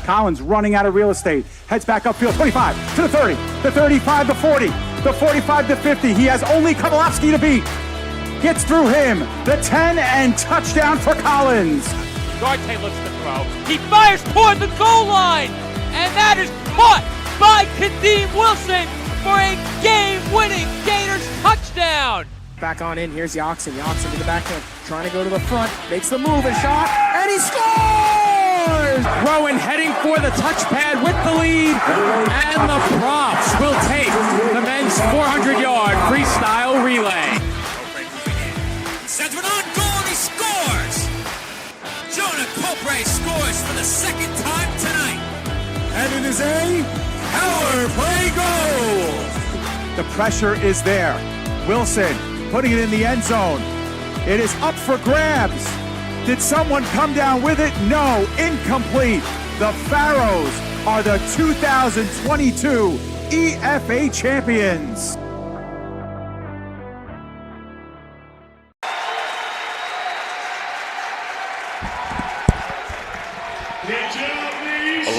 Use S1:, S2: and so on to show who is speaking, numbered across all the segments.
S1: Collins running out of real estate. Heads back upfield. 25 to the 30. The 35 to 40. The 45 to 50. He has only Kovalevsky to beat. Gets through him. The 10 and touchdown for Collins.
S2: Garte looks to throw. He fires toward the goal line. And that is caught by Kadeem Wilson for a game-winning Gators touchdown.
S3: Back on in, here's Yoxon. Yoxon to the backfield, trying to go to the front, makes the move, a shot, and he scores!
S2: Rowan heading for the touchpad with the lead, and the Profs will take the men's 400-yard freestyle relay.
S4: Sends one on goal, and he scores! Jonah Popre scores for the second time tonight. And it is a power play goal!
S1: The pressure is there. Wilson putting it in the end zone. It is up for grabs. Did someone come down with it? No, incomplete. The Pharaohs are the 2022 EFA champions.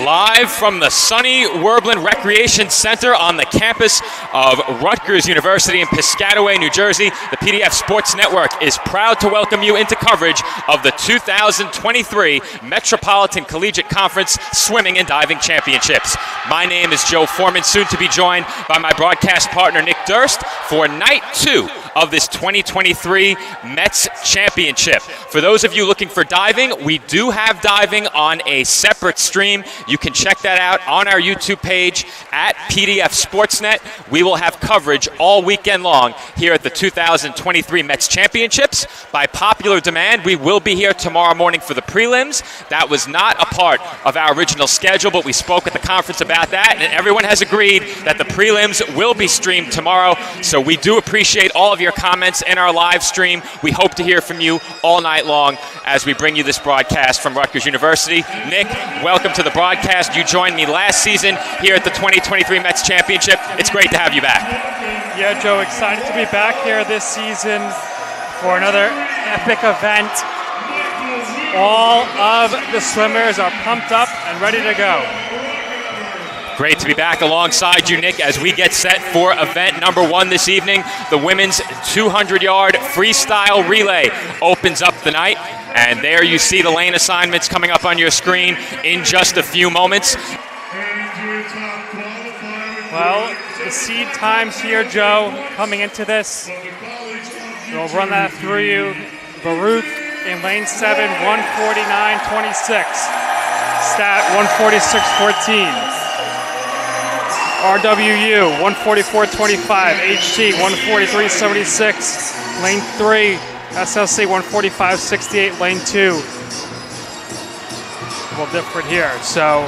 S2: Live from the sunny Werblin Recreation Center on the campus of Rutgers University in Piscataway, New Jersey, the PDF Sports Network is proud to welcome you into coverage of the 2023 Metropolitan Collegiate Conference Swimming and Diving Championships. My name is Joe Foreman, soon to be joined by my broadcast partner Nick Durst for night 2 of this 2023 Mets Championship. For those of you looking for diving, we do have diving on a separate stream. You can check that out on our YouTube page at PDF Sportsnet. We will have coverage all weekend long here at the 2023 Mets Championships. By popular demand, we will be here tomorrow morning for the prelims. That was not a part of our original schedule, but we spoke at the conference about that, and everyone has agreed that the prelims will be streamed tomorrow. So we do appreciate all of your comments in our live stream. We hope to hear from you all night long as we bring you this broadcast from Rutgers University. Nick, welcome to the broadcast. You joined me last season here at the 2023 Mets Championship. It's great to have you back.
S5: Yeah, Joe, excited to be back here this season for another epic event. All of the swimmers are pumped up and ready to go.
S2: Great to be back alongside you, Nick, as we get set for event number 1 this evening. The women's 200-yard freestyle relay opens up the night. And there you see the lane assignments coming up on your screen in just a few moments.
S5: Well, the seed times here, Joe, coming into this. We'll run that through you. Baruch in lane 7, 149.26. Stat, 146.14. RWU, 144.25. HT, 143.76. Lane 3, SLC, 145.68. Lane 2. A little different here. So,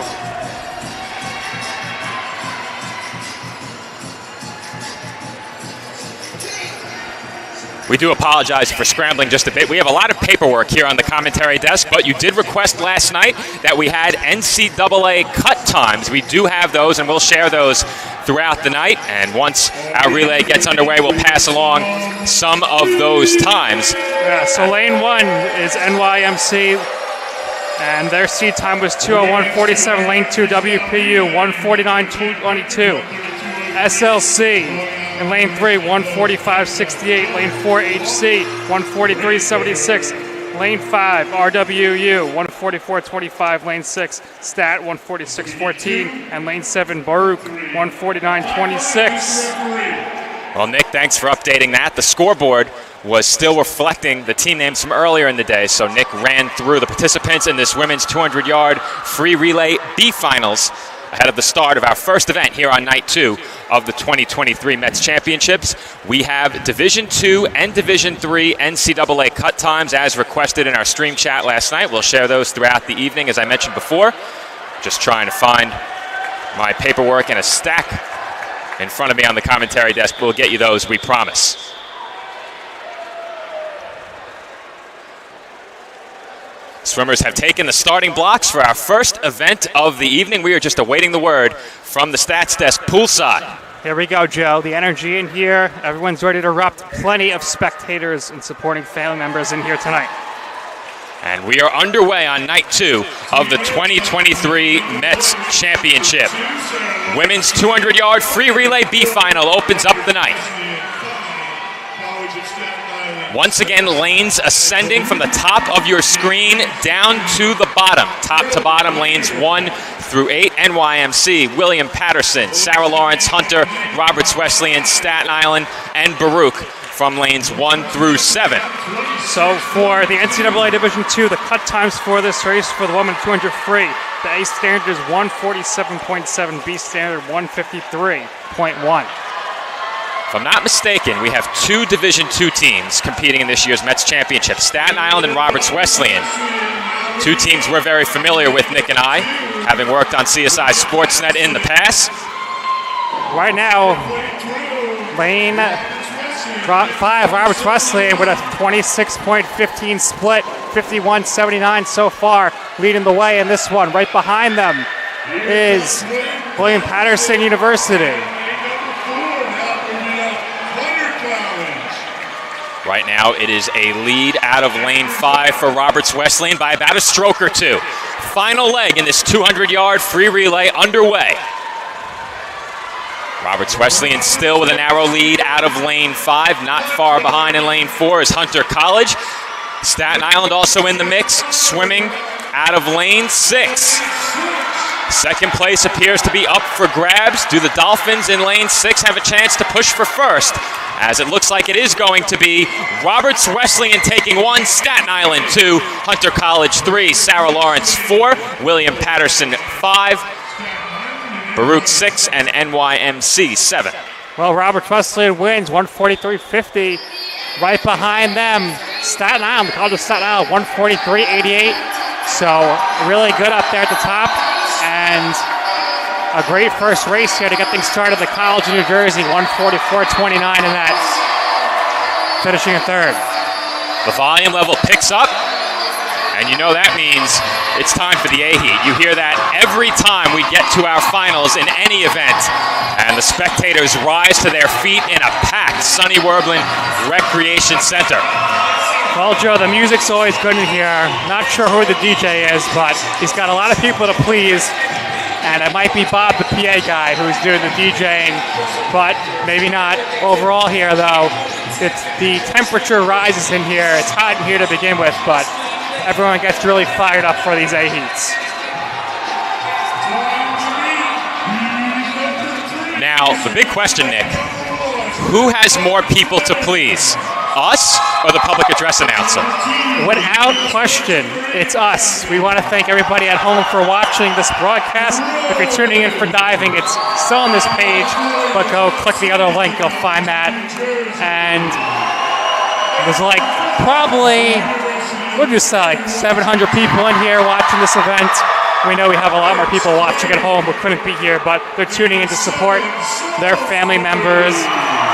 S2: we do apologize for scrambling just a bit. We have a lot of paperwork here on the commentary desk, but you did request last night that we had NCAA cut times. We do have those, and we'll share those throughout the night. And once our relay gets underway, we'll pass along some of those times.
S5: Yeah, so lane 1 is NYMC, and their seed time was 2:01.47. Lane 2, WPU, 149.22. SLC. In lane 3, 145.68. Lane 4, HC, 143.76. Lane 5, RWU, 144.25. Lane 6, Stat, 146.14. And lane 7, Baruch, 149.26.
S2: Well, Nick, thanks for updating that. The scoreboard was still reflecting the team names from earlier in the day, so Nick ran through the participants in this women's 200-yard free relay B finals ahead of the start of our first event here on night 2 of the 2023 Mets Championships. We have Division II and Division III NCAA cut times as requested in our stream chat last night. We'll share those throughout the evening, as I mentioned before. Just trying to find my paperwork in a stack in front of me on the commentary desk. We'll get you those, we promise. Swimmers have taken the starting blocks for our first event of the evening. We are just awaiting the word from the stats desk poolside.
S5: Here we go, Joe. The energy in here. Everyone's ready to erupt. Plenty of spectators and supporting family members in here tonight.
S2: And we are underway on night 2 of the 2023 Mets Championship. Women's 200-yard free relay B final opens up the night. Once again, lanes ascending from the top of your screen down to the bottom. Top to bottom, lanes 1 through 8. NYMC, William Patterson, Sarah Lawrence, Hunter, Roberts Wesleyan, Staten Island, and Baruch from lanes 1 through 7.
S5: So for the NCAA Division II, the cut times for this race for the women 200 free, the A standard is 147.7, B standard 153.1.
S2: If I'm not mistaken, we have 2 Division II teams competing in this year's Mets Championship, Staten Island and Roberts Wesleyan. 2 teams we're very familiar with, Nick and I, having worked on CSI Sportsnet in the past.
S5: Right now, lane 5, Roberts Wesleyan with a 26.15 split, 51-79 so far, leading the way in this one. Right behind them is William Patterson University.
S2: Right now, it is a lead out of lane 5 for Roberts Wesleyan by about a stroke or 2. Final leg in this 200-yard free relay underway. Roberts Wesleyan still with a narrow lead out of lane 5. Not far behind in lane 4 is Hunter College. Staten Island also in the mix, swimming out of lane 6. Second place appears to be up for grabs. Do the Dolphins in lane 6 have a chance to push for first? As it looks like it is going to be Roberts Wesleyan taking 1, Staten Island 2, Hunter College 3, Sarah Lawrence 4, William Patterson 5, Baruch 6, and NYMC 7.
S5: Well, Roberts Wesleyan wins 143.50. Right behind them, Staten Island, the College of Staten Island, 143.88. So really good up there at the top. And a great first race here to get things started. The College of New Jersey, 144.29 in that, finishing in third.
S2: The volume level picks up, and you know that means it's time for the A-Heat. You hear that every time we get to our finals in any event, and the spectators rise to their feet in a packed Sonny Werblin Recreation Center.
S5: Well, Joe, the music's always good in here. Not sure who the DJ is, but he's got a lot of people to please. And it might be Bob, the PA guy, who's doing the DJing, but maybe not. Overall here, though, it's the temperature rises in here. It's hot in here to begin with, but everyone gets really fired up for these A-Heats.
S2: Now, the big question, Nick, who has more people to please? Us or the public address announcer?
S5: Without question, it's us. We want to thank everybody at home for watching this broadcast. If you're tuning in for diving, it's still on this page, but go click the other link, you'll find that. And there's like probably, what did you say, like 700 people in here watching this event. We know we have a lot more people watching at home who couldn't be here, but they're tuning in to support their family members,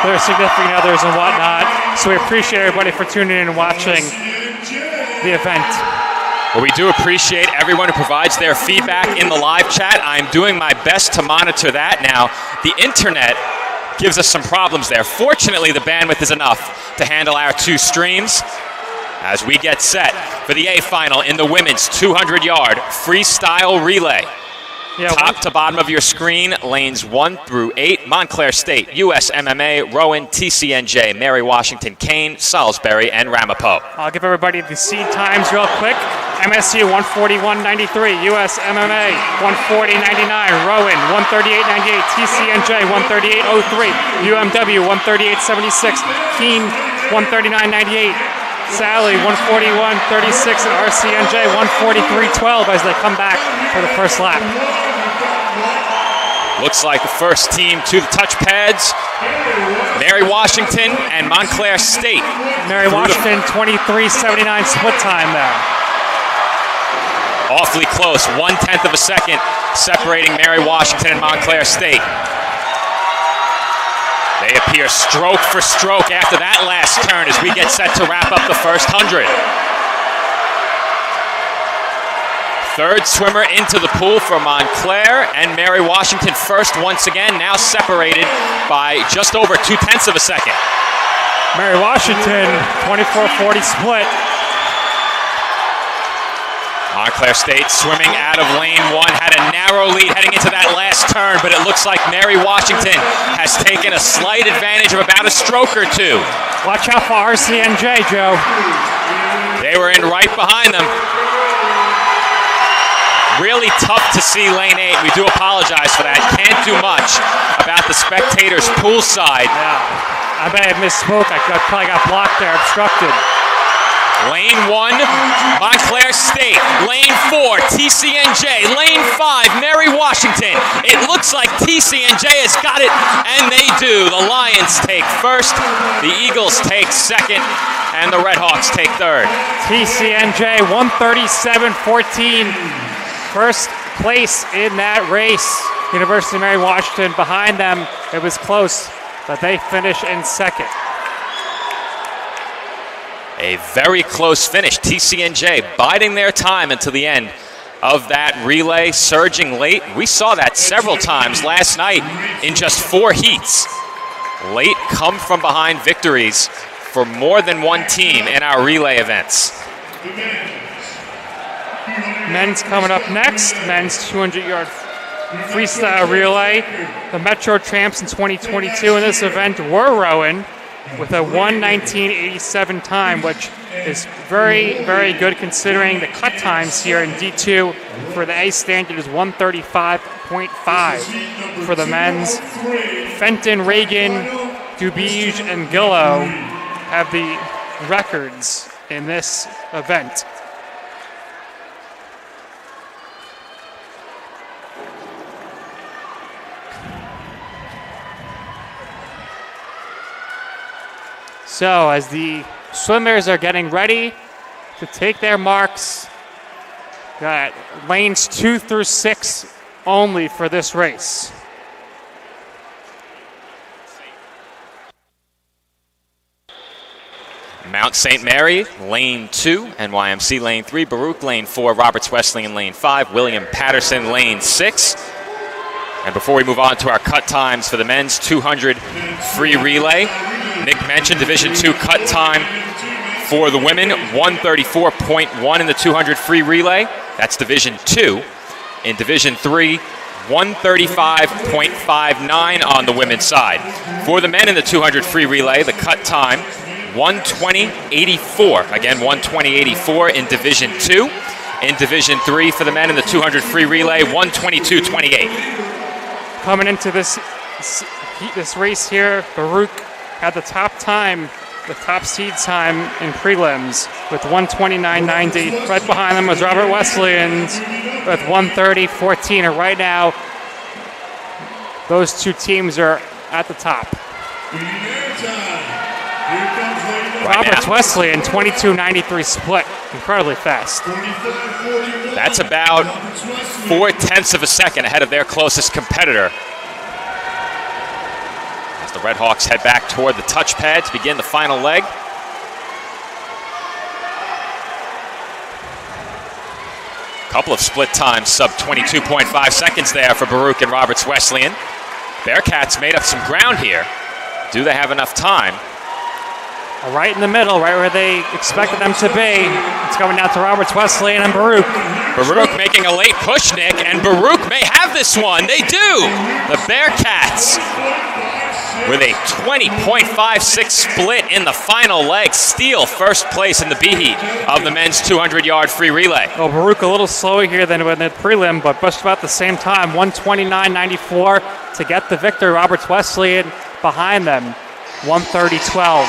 S5: their significant others and whatnot. So we appreciate everybody for tuning in and watching the event.
S2: Well, we do appreciate everyone who provides their feedback in the live chat. I'm doing my best to monitor that. Now, the internet gives us some problems there. Fortunately, the bandwidth is enough to handle our 2 streams as we get set for the A final in the women's 200-yard freestyle relay.
S5: Yeah,
S2: Top to bottom of your screen, lanes 1 through 8, Montclair State, USMMA, Rowan, TCNJ, Mary Washington, Kane, Salisbury, and Ramapo.
S5: I'll give everybody the seed times real quick. MSU 141.93, USMMA 140.99, Rowan 138.98, TCNJ 138.03, UMW 138.76, Keene 139.98, Sally 141.36, and RCNJ 143.12 as they come back for the first lap.
S2: Looks like the first team to the touchpads, Mary Washington and Montclair State.
S5: Mary Washington 23.79 split time there.
S2: Awfully close, 1/10 of a second separating Mary Washington and Montclair State. They appear stroke for stroke after that last turn as we get set to wrap up the first 100. Third swimmer into the pool for Montclair, and Mary Washington first once again, now separated by just over 2/10 of a second.
S5: Mary Washington 24.40 split.
S2: Montclair State swimming out of lane 1, had a narrow lead heading into that last turn, but it looks like Mary Washington has taken a slight advantage of about a stroke or two.
S5: Watch out for RCNJ, Joe.
S2: They were in right behind them. Really tough to see lane 8. We do apologize for that. Can't do much about the spectators poolside.
S5: Yeah, I may have misspoke. I probably got blocked there, obstructed.
S2: Lane 1, Montclair State. Lane 4, TCNJ. Lane 5, Mary Washington. It looks like TCNJ has got it, and they do. The Lions take first, the Eagles take second, and the Redhawks take third.
S5: TCNJ 137-14. First place in that race. University of Mary Washington behind them. It was close, but they finish in second.
S2: A very close finish. TCNJ biding their time until the end of that relay, surging late. We saw that several times last night in just 4 heats. Late come from behind victories for more than one team in our relay events.
S5: Men's coming up next. Men's 200-yard freestyle relay. The Metro champs in 2022 in this event were rowing with a 1:19.87 time, which is very, very good considering the cut times here in D2 for the A standard is 1:35.5 for the men's. Fenton, Reagan, Dubige, and Gillow have the records in this event. So as the swimmers are getting ready to take their marks, got lanes 2 through 6 only for this race.
S2: Mount St. Mary, lane 2, NYMC lane 3, Baruch lane 4, Roberts Wesleyan lane 5, William Patterson lane 6. And before we move on to our cut times for the men's 200 free relay, Nick mentioned Division II cut time for the women, 1:34.1 in the 200 free relay. That's Division II. In Division III, 1:35.59 on the women's side. For the men in the 200 free relay, the cut time, 1:20.84. Again, 1:20.84 in Division II. In Division III for the men in the 200 free relay, 1:22.28.
S5: Coming into this race here, Baruch had the top time, the top seed time in prelims with 1:29.90. Right behind them was Robert Wesleyan's with 1:30.14. And right now, those two teams are at the top. Roberts Wesleyan 22.93 split, incredibly fast.
S2: That's about 0.4 of a second ahead of their closest competitor. As the Redhawks head back toward the touchpad to begin the final leg. Couple of split times, sub 22.5 seconds there for Baruch and Roberts Wesleyan. Bearcats made up some ground here. Do they have enough time?
S5: Right in the middle, right where they expected them to be. It's going down to Roberts Wesleyan and Baruch.
S2: Baruch making a late push, Nick, and Baruch may have this one. They do. The Bearcats with a 20.56 split in the final leg steal first place in the B heat of the men's 200-yard free relay.
S5: Well, Baruch a little slower here than in the prelim, but just about the same time, 1:29.94 to get the victory. Roberts Wesleyan behind them, 1:30.12.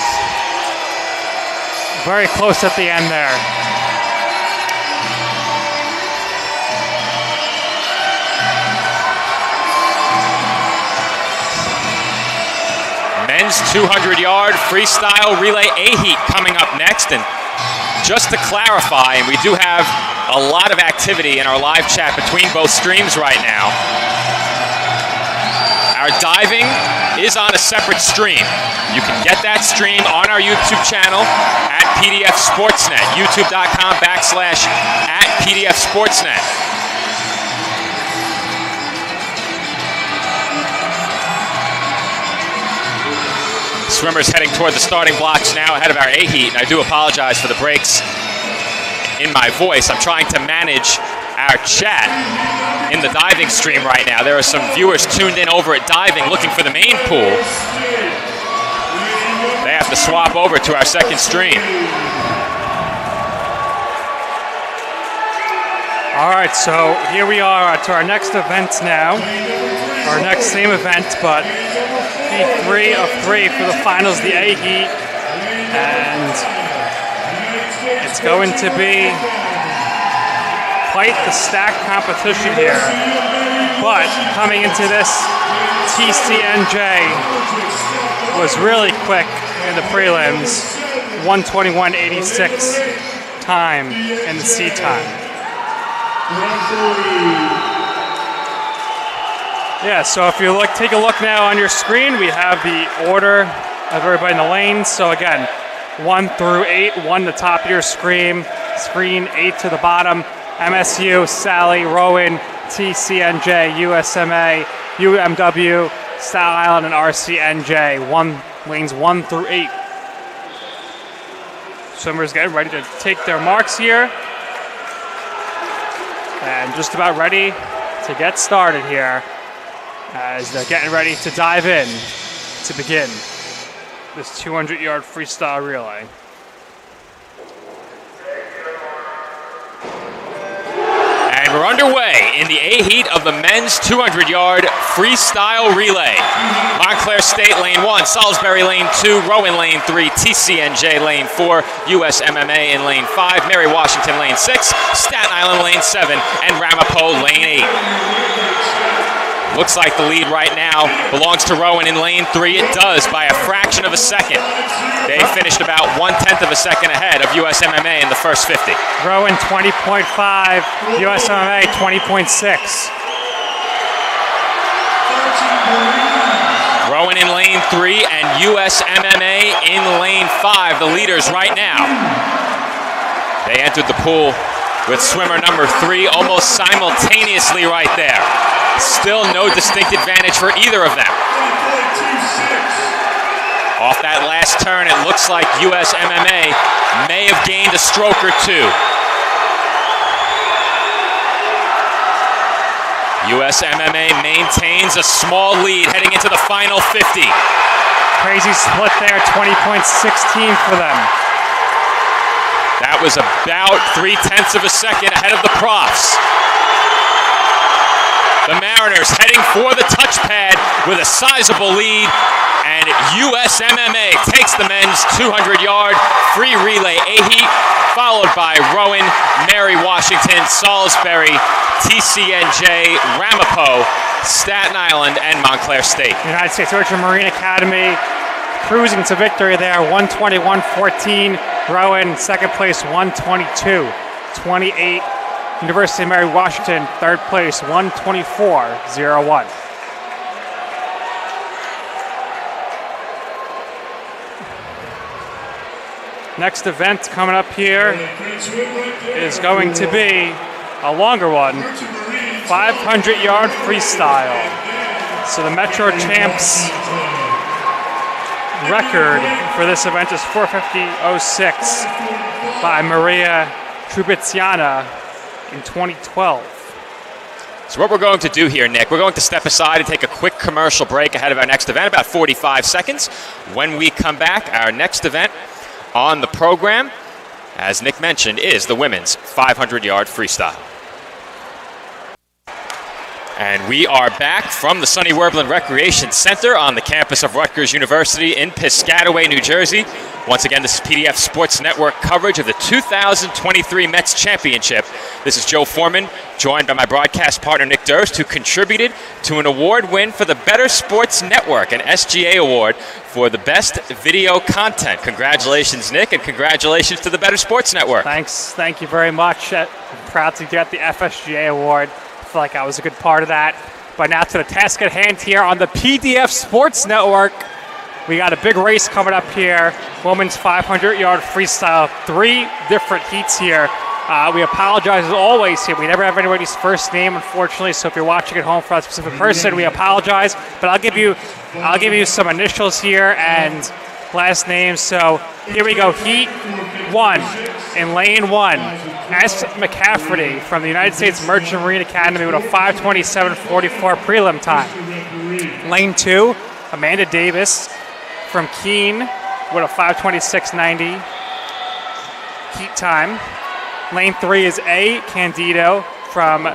S5: Very close at the end there.
S2: Men's 200-yard freestyle relay A heat coming up next. And just to clarify, and we do have a lot of activity in our live chat between both streams right now. Our diving is on a separate stream. You can get that stream on our YouTube channel at PDF Sportsnet, youtube.com/@PDF Sportsnet. Swimmers heading toward the starting blocks now ahead of our A heat, and I do apologize for the breaks in my voice. I'm trying to manage our chat in the diving stream right now. There are some viewers tuned in over at diving looking for the main pool. They have to swap over to our second stream.
S5: All right, so here we are to our next event now. Our next same event, but heat 3 of 3 for the finals, the A heat. And it's going to be quite the stacked competition here. But coming into this, TCNJ was really quick in the prelims. 121.86 time in the C time. Yeah, so if you take a look now on your screen, we have the order of everybody in the lanes. So again, 1 through 8, 1 the top of your screen, 8 to the bottom. MSU, Sally, Rowan, TCNJ, USMA, UMW, Staten Island, and RCNJ. Lanes 1 through 8. Swimmers getting ready to take their marks here. And just about ready to get started here as they're getting ready to dive in to begin this 200-yard freestyle relay.
S2: And we're underway in the A heat of the men's 200-yard freestyle relay. Montclair State lane 1, Salisbury lane 2, Rowan lane 3, TCNJ lane 4, USMMA in lane 5, Mary Washington lane 6, Staten Island lane 7, and Ramapo lane 8. Looks like the lead right now belongs to Rowan in lane 3. It does by a fraction of a second. They finished about 1/10 of a second ahead of USMMA in the first 50.
S5: Rowan 20.5, USMMA 20.6.
S2: Rowan in lane 3 and USMMA in lane 5, the leaders right now. They entered the pool with swimmer number 3 almost simultaneously right there. Still no distinct advantage for either of them. Off that last turn, it looks like USMMA may have gained a stroke or two. USMMA maintains a small lead heading into the final 50.
S5: Crazy split there, 20.16 for them.
S2: That was about 3/10 of a second ahead of the profs. The Mariners heading for the touchpad with a sizable lead, and USMMA takes the men's 200-yard free relay A heat, followed by Rowan, Mary Washington, Salisbury, TCNJ, Ramapo, Staten Island, and Montclair State.
S5: United States Urchin Marine Academy cruising to victory there, 121.14. Rowan, second place, 122.28. University of Mary Washington, third place, 124.01. Next event coming up here is going to be a longer one, 500-yard freestyle. So the Metro Champs record for this event is 4:50.06 by Maria Trubiziana in 2012.
S2: So what we're going to do here, Nick, we're going to step aside and take a quick commercial break ahead of our next event, about 45 seconds. When we come back, our next event on the program, as Nick mentioned, is the women's 500-yard freestyle. And we are back from the Sonny Werblin Recreation Center on the campus of Rutgers University in Piscataway, New Jersey. Once again, this is PDF Sports Network coverage of the 2023 Mets Championship. This is Joe Foreman, joined by my broadcast partner, Nick Durst, who contributed to an award win for the Better Sports Network, an SGA award for the best video content. Congratulations, Nick, and congratulations to the Better Sports Network.
S5: Thanks. Thank you very much. I'm proud to get the FSGA award. I feel like I was a good part of that. But now to the task at hand here on the PDF Sports Network. We got a big race coming up here. Women's 500-yard freestyle. 3 different heats here. We apologize as always here. We never have anybody's first name, unfortunately. So if you're watching at home for a specific person, we apologize. But I'll give you some initials here, and last names. So here we go. Heat 1 in lane 1. S. McCafferty from the United States Merchant Marine Academy with a 5:27.44 prelim time. Lane 2, Amanda Davis from Keene with a 5:26.90 heat time. Lane 3 is A. Candido from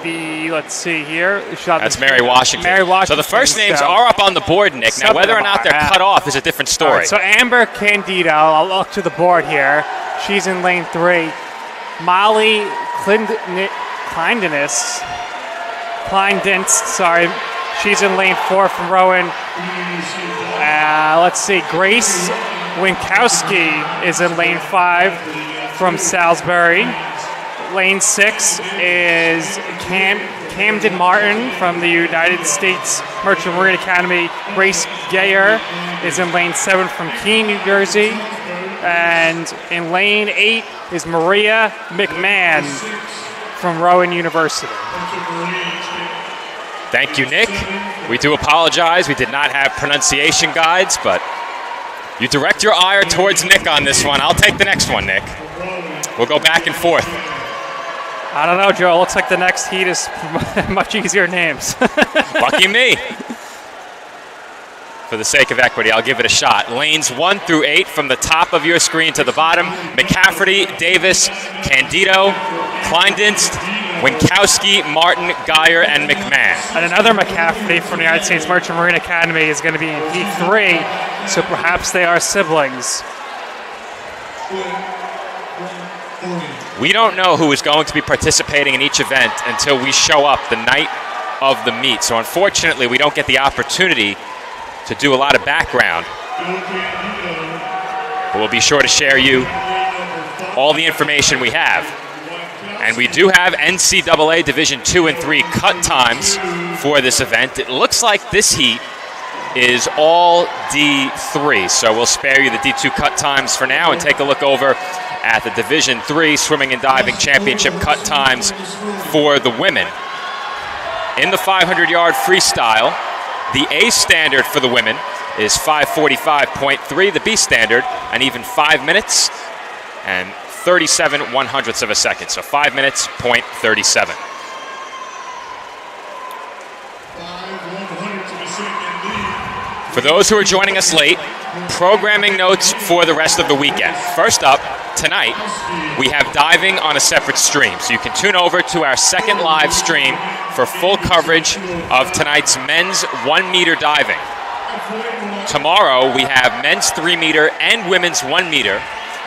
S5: the let's see here.
S2: That's Mary Washington.
S5: Mary Washington.
S2: So the first names are up on the board, Nick. Now, whether or not they're cut off is a different story.
S5: Right, so Amber Candido, I'll look to the board here. She's in lane 3. Molly Kleindinst, sorry. She's in lane 4 from Rowan. Let's see. Grace Winkowski is in lane 5 from Salisbury. Lane 6 is Camden Martin from the United States Merchant Marine Academy. Grace Gayer is in lane 7 from Keene, New Jersey. And in lane 8 is Maria McMahon from Rowan University.
S2: Thank you, Nick. We do apologize. We did not have pronunciation guides, but you direct your ire towards Nick on this one. I'll take the next one, Nick. We'll go back and forth.
S5: I don't know, Joe. It looks like the next heat is much easier names.
S2: Lucky me. For the sake of equity, I'll give it a shot. Lanes 1 through 8 from the top of your screen to the bottom. McCafferty, Davis, Candido, Kleindinst, Winkowski, Martin, Geyer, and McMahon.
S5: And another McCafferty from the United States Merchant Marine Academy is going to be in heat 3, so perhaps they are siblings.
S2: We don't know who is going to be participating in each event until we show up the night of the meet. So unfortunately, we don't get the opportunity to do a lot of background. But we'll be sure to share you all the information we have. And we do have NCAA Division 2 and 3 cut times for this event. It looks like this heat is all D3, so we'll spare you the D2 cut times for now and take a look over at the Division 3 Swimming and Diving Championship cut times for the women. In the 500-yard freestyle, the A standard for the women is 5:45.3, the B standard, an even 5 minutes and 37 100ths of a second, so 5 minutes, .37. For those who are joining us late, programming notes for the rest of the weekend. First up, tonight, we have diving on a separate stream. So you can tune over to our second live stream for full coverage of tonight's men's 1 meter diving. Tomorrow, we have men's 3 meter and women's 1 meter.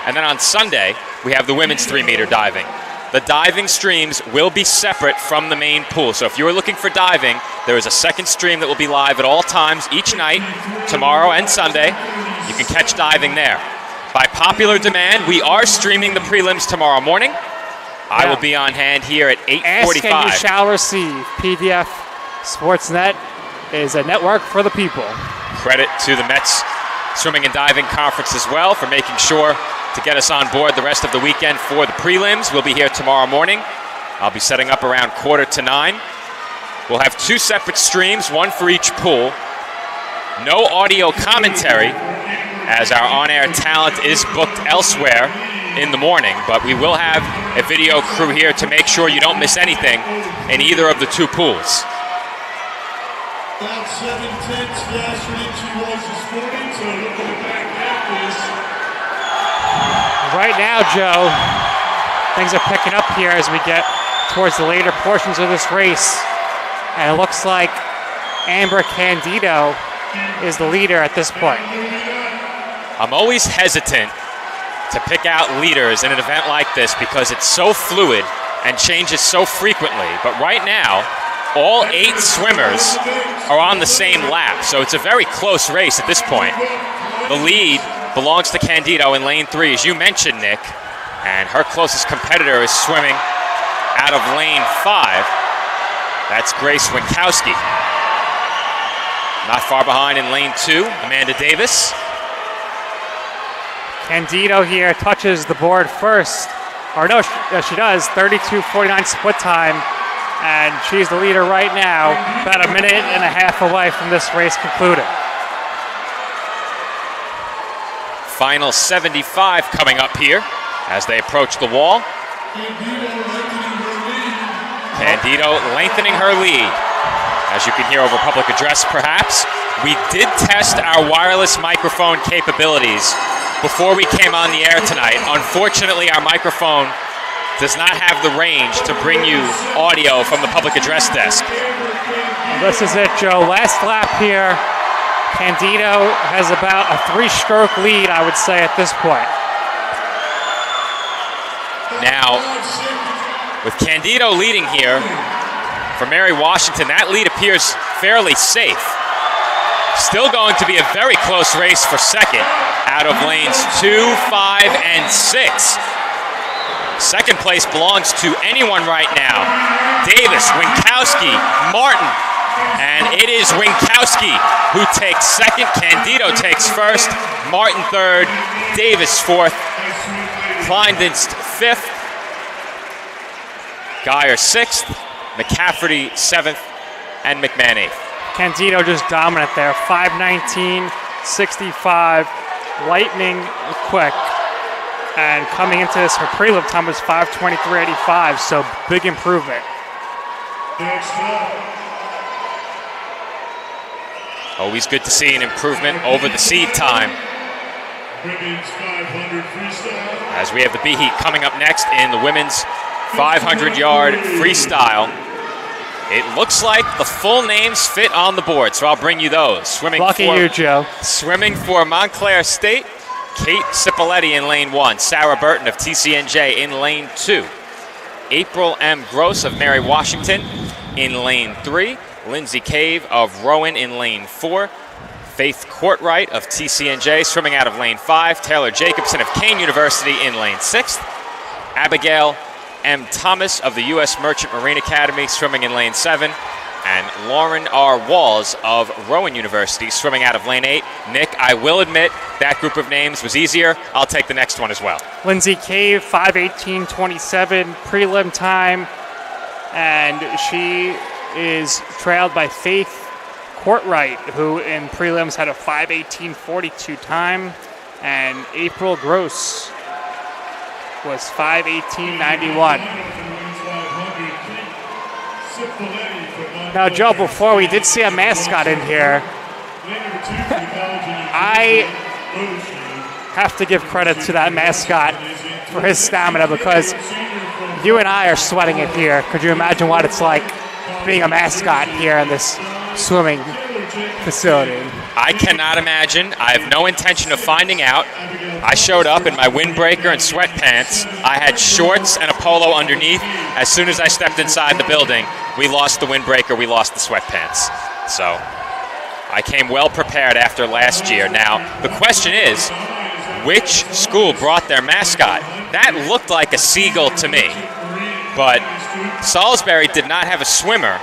S2: And then on Sunday, we have the women's 3 meter diving. The diving streams will be separate from the main pool. So if you're looking for diving, there is a second stream that will be live at all times each night, tomorrow and Sunday. You can catch diving there. By popular demand, we are streaming the prelims tomorrow morning. I will be on hand here at 8:45.
S5: Ask and you shall receive. PDF Sportsnet is a network for the people.
S2: Credit to the Mets Swimming and Diving Conference as well for making sure to get us on board the rest of the weekend for the prelims. We'll be here tomorrow morning. I'll be setting up around 8:45. We'll have 2 separate streams, 1 for each pool. No audio commentary, as our on-air talent is booked elsewhere in the morning, but we will have a video crew here to make sure you don't miss anything in either of the 2 pools.
S6: About 7:10 splash rate was this morning, so looking back at this.
S5: Right now, Joe, things are picking up here as we get towards the later portions of this race. And it looks like Amber Candido is the leader at this point.
S2: I'm always hesitant to pick out leaders in an event like this because it's so fluid and changes so frequently. But right now, all 8 swimmers are on the same lap, so it's a very close race at this point. The lead belongs to Candido in lane 3, as you mentioned, Nick, and her closest competitor is swimming out of lane 5. That's Grace Winkowski. Not far behind in lane 2, Amanda Davis.
S5: Candido here touches the board first. Or no, she does. 32:49 split time. And she's the leader right now, about a minute and a half away from this race concluding.
S2: Final 75 coming up here as they approach the wall. Candido lengthening her lead. As you can hear over public address, perhaps. We did test our wireless microphone capabilities before we came on the air tonight. Unfortunately, our microphone does not have the range to bring you audio from the public address desk.
S5: This is it, Joe. Last lap here. Candido has about a 3-stroke lead, I would say, at this point.
S2: Now, with Candido leading here for Mary Washington, that lead appears fairly safe. Still going to be a very close race for second out of lanes 2, 5, and 6. Second place belongs to anyone right now. Davis, Winkowski, Martin. And it is Winkowski who takes second. Candido takes first. Martin third. Davis fourth. Kleindienst fifth. Geyer sixth. McCafferty seventh. And McMahon eighth.
S5: Candido just dominant there. 5:19.65. Lightning quick. And coming into this, her prelim time was 5:23.85. So big improvement.
S2: Always good to see an improvement over the seed time. As we have the B-Heat coming up next in the women's 500-yard freestyle. It looks like the full names fit on the board, so I'll bring you those. Swimming
S5: Lucky
S2: for,
S5: you, Joe.
S2: Swimming for Montclair State, Kate Cipoletti in lane 1, Sarah Burton of TCNJ in lane 2, April M. Gross of Mary Washington in lane 3, Lindsay Cave of Rowan in lane 4, Faith Courtwright of TCNJ swimming out of lane 5, Taylor Jacobson of Kane University in lane 6, Abigail M. Thomas of the U.S. Merchant Marine Academy swimming in lane 7, and Lauren R. Walls of Rowan University swimming out of lane 8. Nick, I will admit that group of names was easier. I'll take the next one as well.
S5: Lindsay Cave, 5:18.27 prelim time, and she is trailed by Faith Courtwright, who in prelims had a 5:18.42 time, and April Gross was 5:18.91. Now, Joe, before we did see a mascot in here, I have to give credit to that mascot for his stamina, because you and I are sweating it here. Could you imagine what it's like being a mascot here in this swimming facility?
S2: I cannot imagine. I have no intention of finding out. I showed up in my windbreaker and sweatpants. I had shorts and a polo underneath. As soon as I stepped inside the building, we lost the windbreaker, we lost the sweatpants. So I came well prepared after last year. Now, the question is, which school brought their mascot? That looked like a seagull to me, but Salisbury did not have a swimmer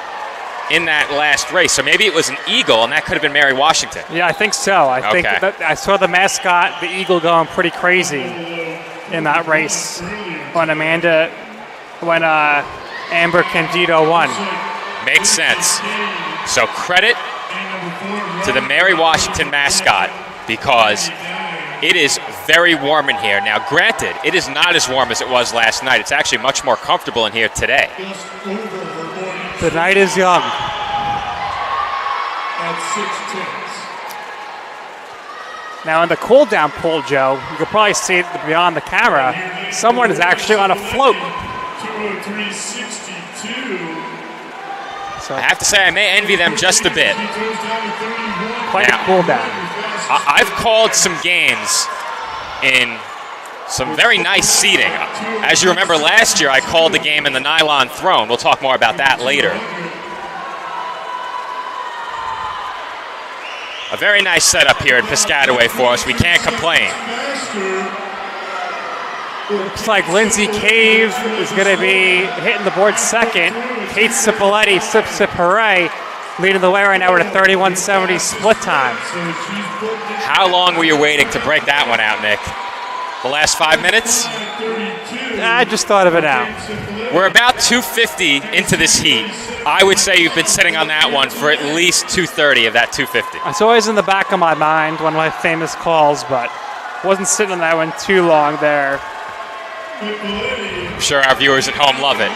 S2: in that last race, so maybe it was an eagle, and that could have been Mary Washington.
S5: Yeah, I think so. I think that I saw the mascot, the eagle, going pretty crazy in that race when Amber Candido won.
S2: Makes sense. So credit to the Mary Washington mascot, because it is very warm in here. Now, granted, it is not as warm as it was last night. It's actually much more comfortable in here today.
S5: The night is young. Now, in the cool-down pool, Joe, you can probably see it beyond the camera. Someone is actually on a float.
S2: So I have to say, I may envy them just a bit.
S5: Quite a cool-down.
S2: I've called some games in some very nice seating. As you remember last year, I called the game in the nylon throne. We'll talk more about that later. A very nice setup here at Piscataway for us. We can't complain.
S5: Looks like Lindsay Cave is going to be hitting the board second. Kate Cipoletti, Sip Hooray, leading the way right now with a 31:70 split time.
S2: How long were you waiting to break that one out, Nick? The last 5 minutes?
S5: I just thought of it now.
S2: We're about 250 into this heat. I would say you've been sitting on that one for at least 230 of that 250.
S5: It's always in the back of my mind, one of my famous calls, but Wasn't sitting on that one too long there.
S2: I'm sure our viewers at home love it,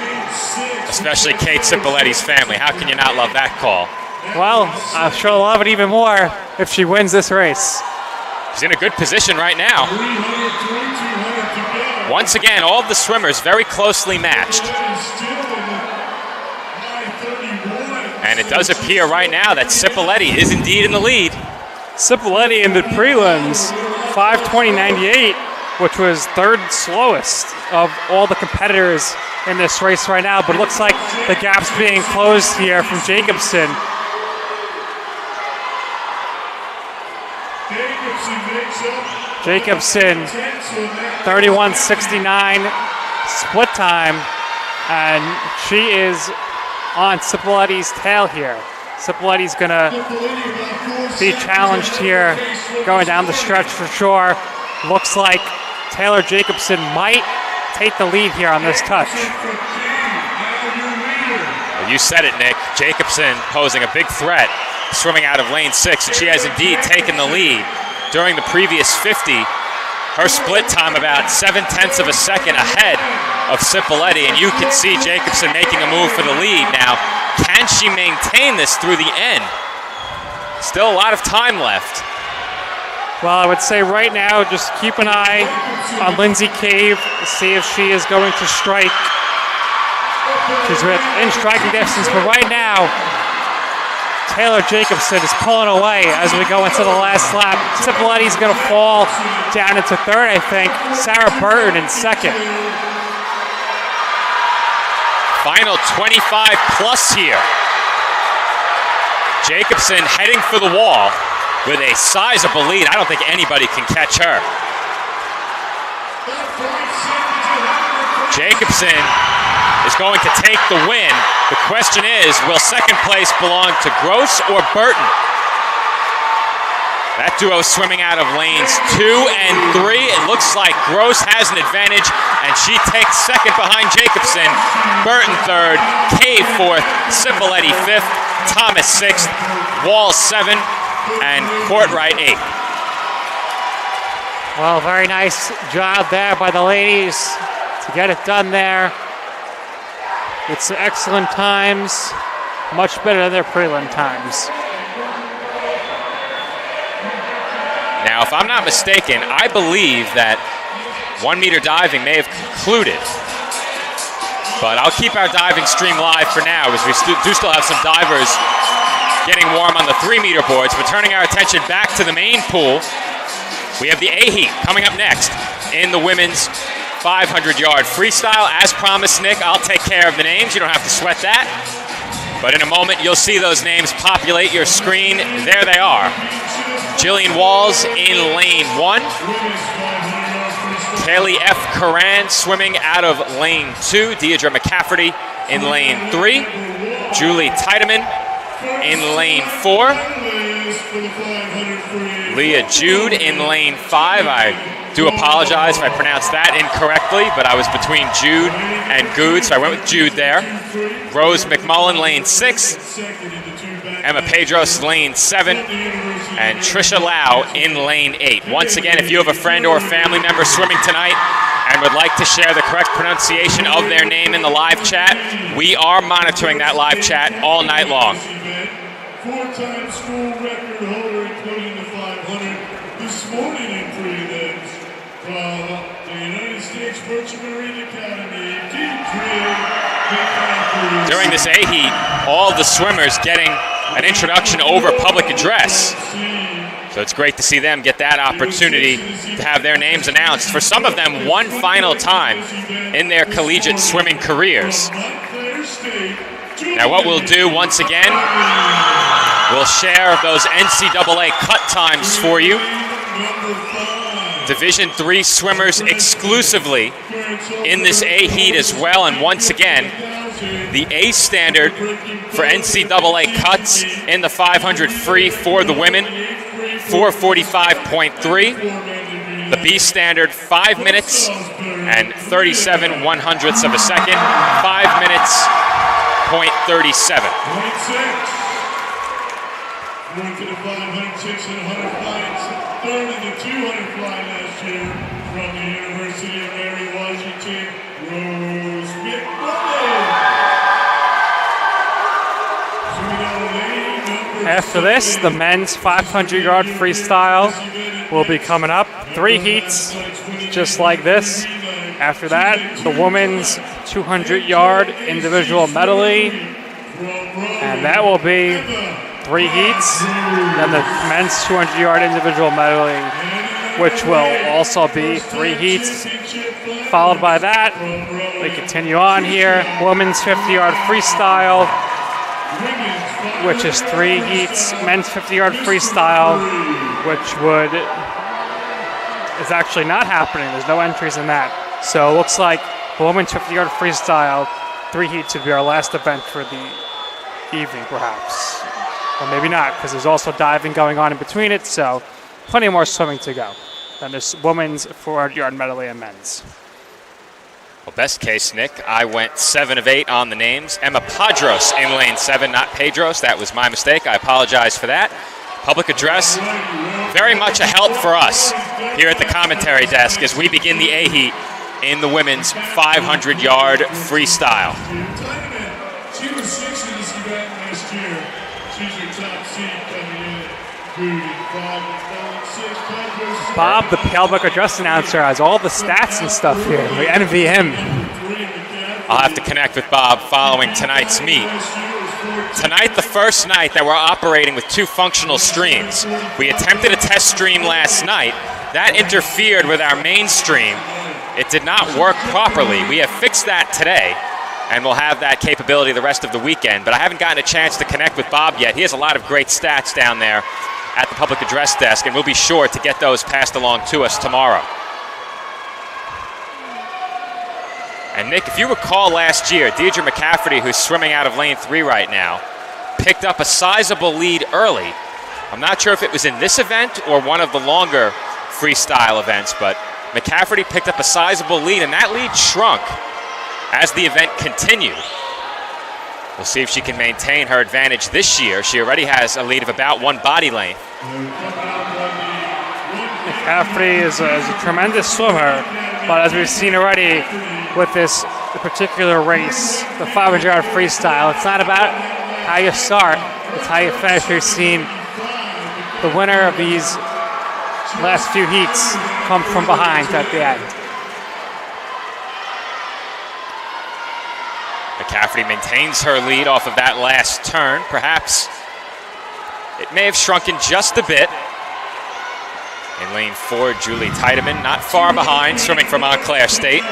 S2: especially Kate Cipolletti's family. How can you not love that call?
S5: Well, I'm sure they'll love it even more if she wins this race.
S2: She's in a good position right now. Once again, all of the swimmers very closely matched. And it does appear right now that Cipolletti is indeed in the lead.
S5: Cipolletti in the prelims, 5:20.98, which was third slowest of all the competitors in this race right now, but it looks like the gap's being closed here from Jacobson. Jacobson, 31.69 split time, and she is on Cipolletti's tail here. Cipolletti's gonna be challenged here going down the stretch for sure. Looks like Taylor Jacobson might take the lead here on this touch.
S2: Well, you said it, Nick. Jacobson posing a big threat, swimming out of lane 6, and she has indeed taken the lead. During the previous 50, her split time about 0.7 of a second ahead of Cipolletti, and you can see Jacobson making a move for the lead. Now, can she maintain this through the end? Still a lot of time left.
S5: Well, I would say right now, just keep an eye on Lindsay Cave, see if she is going to strike. She's within striking distance, but right now, Taylor Jacobson is pulling away as we go into the last lap. Cipolletti's going to fall down into third, I think. Sarah Burton in second.
S2: Final 25 plus here. Jacobson heading for the wall with a sizable lead. I don't think anybody can catch her. Jacobson is going to take the win. The question is, will second place belong to Gross or Burton? That duo swimming out of lanes 2 and 3. It looks like Gross has an advantage, and she takes second behind Jacobson. Burton third, Cave fourth, Cipolletti fifth, Thomas sixth, Wall 7, and Courtwright 8th.
S5: Well, very nice job there by the ladies to get it done there. It's excellent times, much better than their prelim times.
S2: Now, if I'm not mistaken, I believe that 1 meter diving may have concluded. But I'll keep our diving stream live for now, as we do still have some divers getting warm on the 3 meter boards. But turning our attention back to the main pool, we have the A heat coming up next in the women's 500-yard freestyle. As promised, Nick, I'll take care of the names. You don't have to sweat that. But in a moment, you'll see those names populate your screen. There they are. Jillian Walls in lane 1. Kaylee F. Curran swimming out of lane 2. Deidre McCafferty in lane 3. Julie Tiedemann in lane 4. Leah Jude in lane 5. I do apologize if I pronounced that incorrectly, but I was between Jude and Good, so I went with Jude there. Rose McMullen, lane 6. Emma Pedros, lane 7. And Trisha Lau in lane 8. Once again, if you have a friend or a family member swimming tonight and would like to share the correct pronunciation of their name in the live chat, we are monitoring that live chat all night long.
S6: 4-time school record holder, including the 500 this morning in prelims from the United States Merchant Marine Academy, Deidre McCafferty.
S2: During this A-heat, all the swimmers getting an introduction over public address. So it's great to see them get that opportunity to have their names announced. For some of them, one final time in their collegiate swimming careers. Now what we'll do once again, we'll share those NCAA cut times for you. Division III swimmers exclusively in this A heat as well. And once again, the A standard for NCAA cuts in the 500 free for the women, 4:45.3. The B standard, 5 minutes and 37 100ths of a second, 5 minutes, .37.
S6: Going to the 500, 600, 100 flights. Third in the 200 fly last year from the University of Mary Washington, Rose McMullen.
S5: After this, the men's 500-yard freestyle will be coming up. 3 heats, just like this. After that, the women's 200-yard individual medley, and that will be 3 heats. Then the men's 200-yard individual medley, which will also be 3 heats. Followed by that, we continue on here. Women's 50-yard freestyle, which is 3 heats. Men's 50-yard freestyle, which is actually not happening. There's no entries in that. So it looks like the women's 50-yard freestyle, 3 heats would be our last event for the evening, perhaps. Or maybe not, because there's also diving going on in between it, so plenty more swimming to go. Then there's women's 400-yard medley and men's.
S2: Well, best case, Nick, I went 7 of 8 on the names. Emma Padros in lane 7, not Pedros. That was my mistake. I apologize for that. Public address, very much a help for us here at the commentary desk as we begin the A heat in the women's 500-yard freestyle.
S6: She was 6 in this event last year. She's your top seed coming in.
S5: Bob, the public address announcer, has all the stats and stuff here. We envy him.
S2: I'll have to connect with Bob following tonight's meet. Tonight, the first night that we're operating with 2 functional streams. We attempted a test stream last night. That interfered with our main stream. It did not work properly. We have fixed that today, and we'll have that capability the rest of the weekend. But I haven't gotten a chance to connect with Bob yet. He has a lot of great stats down there at the public address desk, and we'll be sure to get those passed along to us tomorrow. And Nick, if you recall last year, Deidre McCafferty, who's swimming out of lane 3 right now, picked up a sizable lead early. I'm not sure if it was in this event or one of the longer freestyle events, but McCafferty picked up a sizable lead, and that lead shrunk as the event continued. We'll see if she can maintain her advantage this year. She already has a lead of about 1 body length.
S5: McCafferty is a tremendous swimmer, but as we've seen already with this particular race, the 500-yard freestyle, it's not about how you start, it's how you finish. We've seen the winner of these last few heats come from behind at the end.
S2: McCafferty maintains her lead off of that last turn. Perhaps it may have shrunken just a bit. In lane 4, Julie Tiedemann, not far behind, swimming from Montclair State.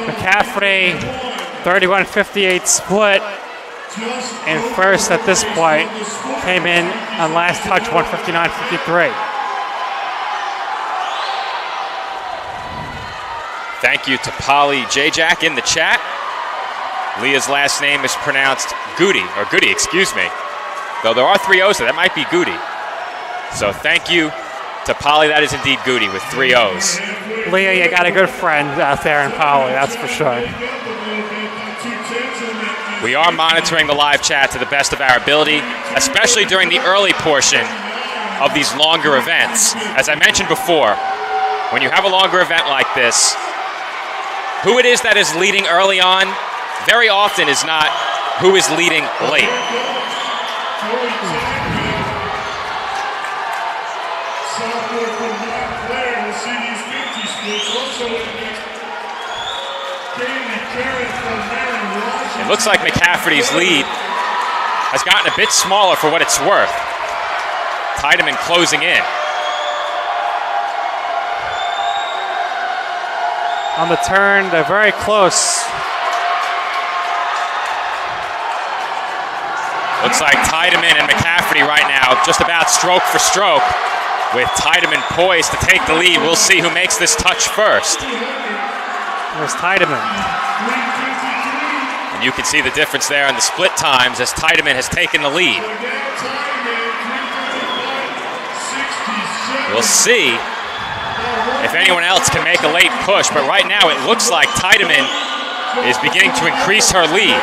S5: McCafferty, 31:58 split in first at this point. Came in on last touch, 159.53.
S2: Thank you to Polly J-Jack in the chat. Leah's last name is pronounced Goody, or Goody, excuse me. Though there are 3 O's there, that might be Goody. So thank you to Polly, that is indeed Goody with 3 O's.
S5: Leah, you got a good friend out there in Polly, that's for sure.
S2: We are monitoring the live chat to the best of our ability, especially during the early portion of these longer events. As I mentioned before, when you have a longer event like this, who it is that is leading early on very often is not who is leading late. It looks like McCafferty's lead has gotten a bit smaller for what it's worth. Tiedemann closing in.
S5: On the turn, they're very close.
S2: Looks like Tiedemann and McCafferty right now just about stroke for stroke, with Tiedemann poised to take the lead. We'll see who makes this touch first.
S5: There's Tiedemann.
S2: And you can see the difference there in the split times as Tiedemann has taken the lead. We'll see if anyone else can make a late push, but right now it looks like Tiedemann is beginning to increase her lead.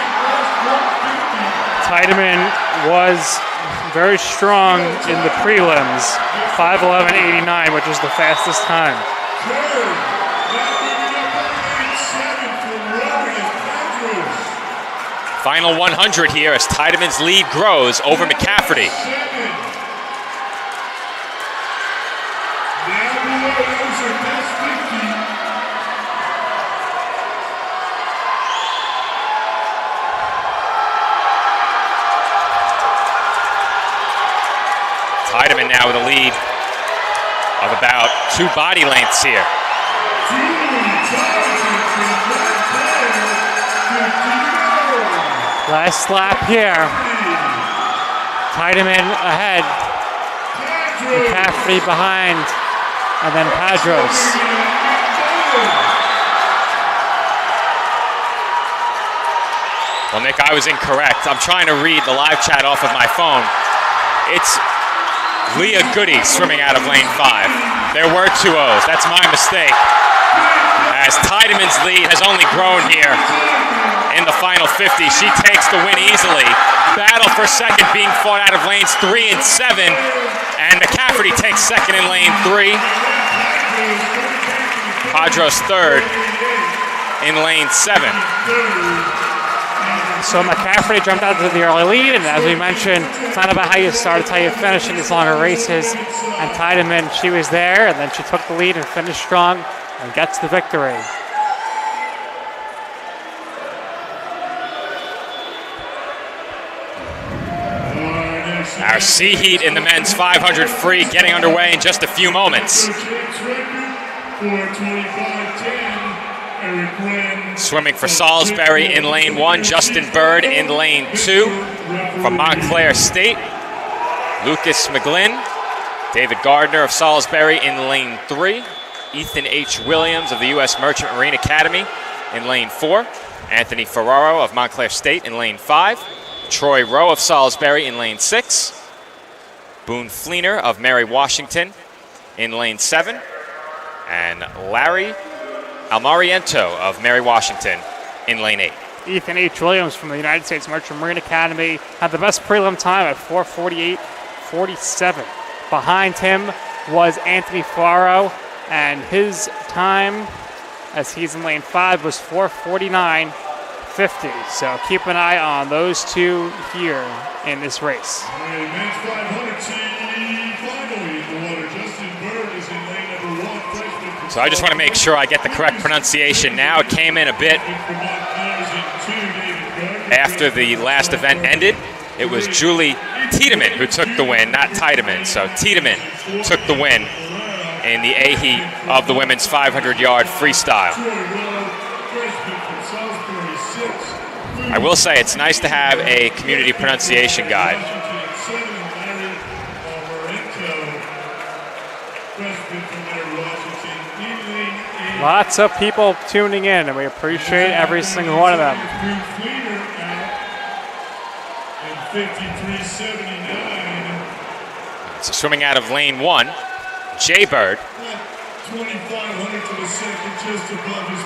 S5: Tiedemann was very strong in the prelims, 5:11.89, which is the fastest time.
S2: Final 100 here as Tiedemann's lead grows over McCafferty. Tiedemann now with a lead of about 2 body lengths here.
S5: Last lap here. Tiedemann ahead. McCafferty behind. And then Padros.
S2: Well, Nick, I was incorrect. I'm trying to read the live chat off of my phone. It's Leah Goody swimming out of lane 5. There were 2 O's. That's my mistake. As Tiedemann's lead has only grown here in the final 50. She takes the win easily. Battle for second being fought out of lanes 3 and 7. And McCafferty takes second in lane 3. Padros third in lane 7.
S5: So McCafferty jumped out to the early lead, and as we mentioned, it's not about how you start, it's how you finish in these longer races. And Tiedemann, she was there, and then she took the lead and finished strong and gets the victory.
S2: Our C heat in the men's 500 free getting underway in just a few moments. Swimming for Salisbury in lane 1, Justin Bird in lane 2. From Montclair State, Lucas McGlynn, David Gardner of Salisbury in lane 3. Ethan H. Williams of the U.S. Merchant Marine Academy in lane 4. Anthony Ferraro of Montclair State in lane 5. Troy Rowe of Salisbury in lane 6. Boone Fleener of Mary Washington in lane 7. And Larry Almariento of Mary Washington in lane 8.
S5: Ethan H. Williams from the United States Merchant Marine Academy had the best prelim time at 4:48.47. Behind him was Anthony Ferraro, and his time, as he's in lane 5, was 4:49.50. So keep an eye on those two here in this race.
S6: Men's 500 finally, the water. Justin Bird is in lane number 1.
S2: So I just want to make sure I get the correct pronunciation now. It came in a bit after the last event ended. It was Julie Tiedemann who took the win, not Tiedemann. So Tiedemann took the win in the A heat of the women's 500-yard freestyle. I will say it's nice to have a community pronunciation guide.
S5: Lots of people tuning in, and we appreciate every single one of them.
S2: So swimming out of lane 1, Jay Bird.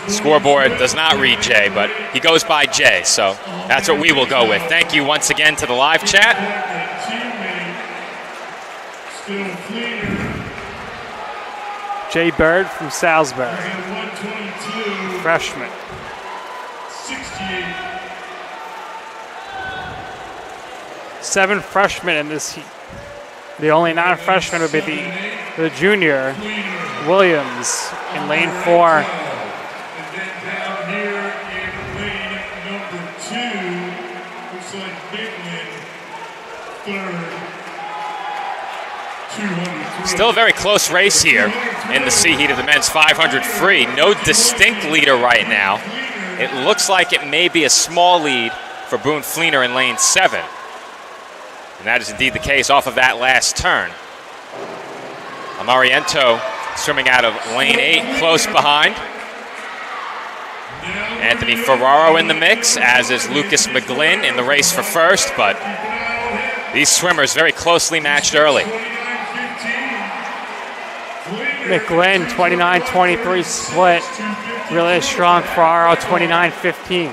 S2: Scoreboard does not read Jay, but he goes by Jay, so that's what we will go with. Thank you once again to the live chat.
S5: Jay Bird from Salisbury, freshman. 7 freshmen in this heat. The only non-freshman would be the junior, Williams, in lane 4.
S6: And then down here in lane number 2, looks like Bigman, third. 203.
S2: Still a very close race here in the C heat of the men's 500 free. No distinct leader right now. It looks like it may be a small lead for Boone Fleener in lane 7. And that is indeed the case off of that last turn. Amariento swimming out of lane 8, close behind. Anthony Ferraro in the mix, as is Lucas McGlynn in the race for first, but these swimmers very closely matched early.
S5: McGlynn, 29-23 split. Really strong. Ferraro, 29-15.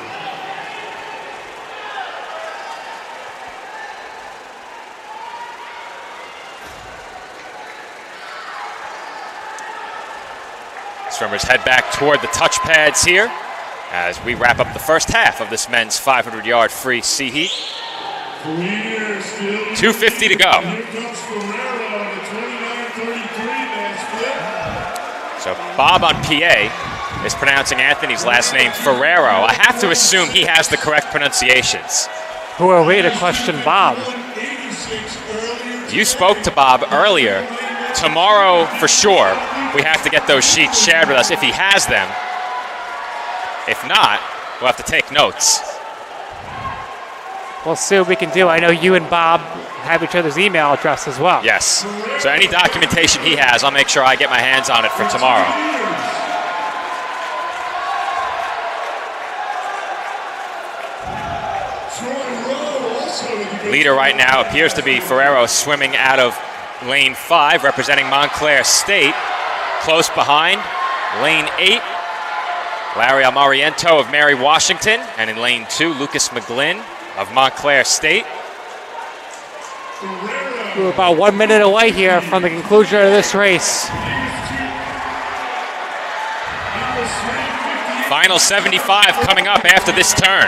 S2: Swimmers head back toward the touch pads here as we wrap up the first half of this men's 500-yard free C heat. 2:50 to go. So Bob on PA is pronouncing Anthony's last name Ferrero. I have to assume he has the correct pronunciations.
S5: Who are we to question Bob?
S2: You spoke to Bob earlier. Tomorrow, for sure, we have to get those sheets shared with us if he has them. If not, we'll have to take notes.
S5: We'll see what we can do. I know you and Bob have each other's email address as well.
S2: Yes. So any documentation he has, I'll make sure I get my hands on it for tomorrow. Leader right now appears to be Ferrero, swimming out of lane 5, representing Montclair State. Close behind, lane 8, Larry Almariento of Mary Washington. And in lane 2, Lucas McGlynn of Montclair State.
S5: We're about 1 minute away here from the conclusion of this race.
S2: Final 75 coming up after this turn.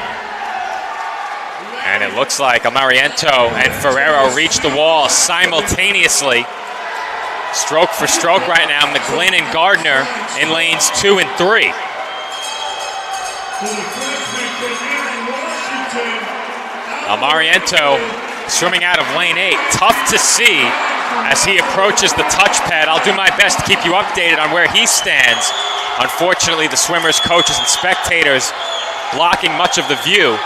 S2: And it looks like Almariento and Ferrero reach the wall simultaneously. Stroke for stroke right now, McGlynn and Gardner in lanes 2 and 3. Almariento swimming out of lane 8. Tough to see as he approaches the touchpad. I'll do my best to keep you updated on where he stands. Unfortunately, the swimmers, coaches, and spectators blocking much of the view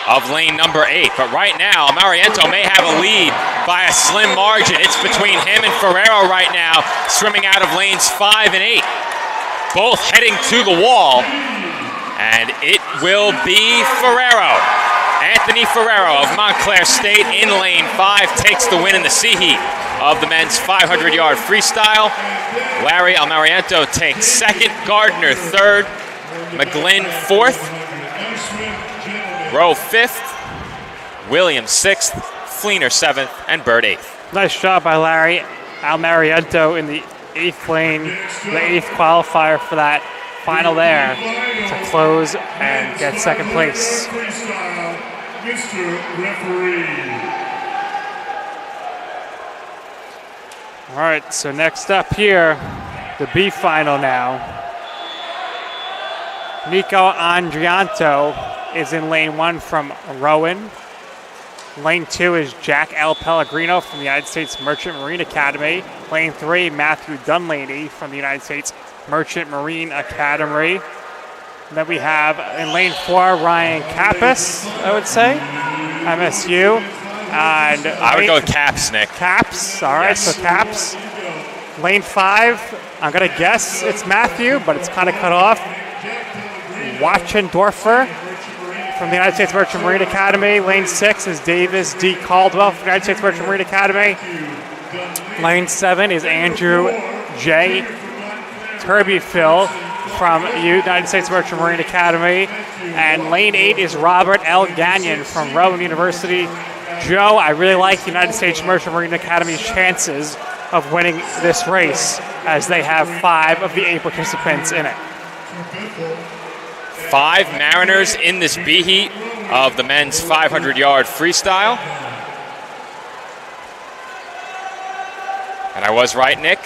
S2: of lane number 8. But right now, Almariento may have a lead by a slim margin. It's between him and Ferrero right now, swimming out of lanes 5 and 8. Both heading to the wall, and it will be Ferrero. Anthony Ferrero of Montclair State in lane 5 takes the win in the C heat of the men's 500-yard freestyle. Larry Almariento takes 2nd, Gardner 3rd, McGlynn 4th, Rowe 5th, Williams 6th, Fleener 7th, and Bird 8th.
S5: Nice job by Larry Almariento in the 8th lane, the 8th qualifier for that final there to close and get 2nd place.
S6: Mr. Referee.
S5: All right, so next up here, the B final now. Nico Andrianto is in lane 1 from Rowan. Lane 2 is Jack L. Pellegrino from the United States Merchant Marine Academy. Lane 3, Matthew Dunleavy from the United States Merchant Marine Academy. Then we have in lane 4, Ryan Kappas, I would say, MSU. And
S2: I would go with Caps, Nick.
S5: Caps, all right,
S2: Yes.
S5: so Caps. Lane 5, I'm going to guess it's Matthew, but it's kind of cut off. Wachendorfer from the United States Merchant Marine Academy. Lane 6 is Davis D. Caldwell from the United States Merchant Marine Academy. Lane 7 is Andrew J. Turbyfill from United States Merchant Marine Academy. And lane 8 is Robert L. Gagnon from Rowan University. Joe, I really like the United States Merchant Marine Academy's chances of winning this race, as they have 5 of the 8 participants in it.
S2: 5 Mariners in this B heat of the men's 500-yard freestyle. And I was right, Nick.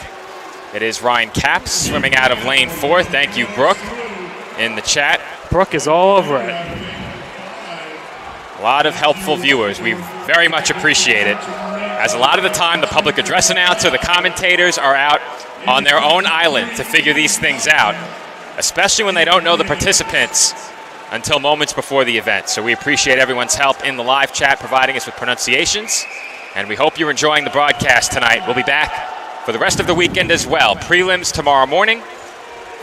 S2: It is Ryan Capps swimming out of lane 4. Thank you, Brooke, in the chat.
S5: Brooke is all over it.
S2: A lot of helpful viewers. We very much appreciate it, as a lot of the time the public address announcer, the commentators are out on their own island to figure these things out, especially when they don't know the participants until moments before the event. So we appreciate everyone's help in the live chat, providing us with pronunciations, and we hope you're enjoying the broadcast tonight. We'll be back for the rest of the weekend as well. Prelims tomorrow morning,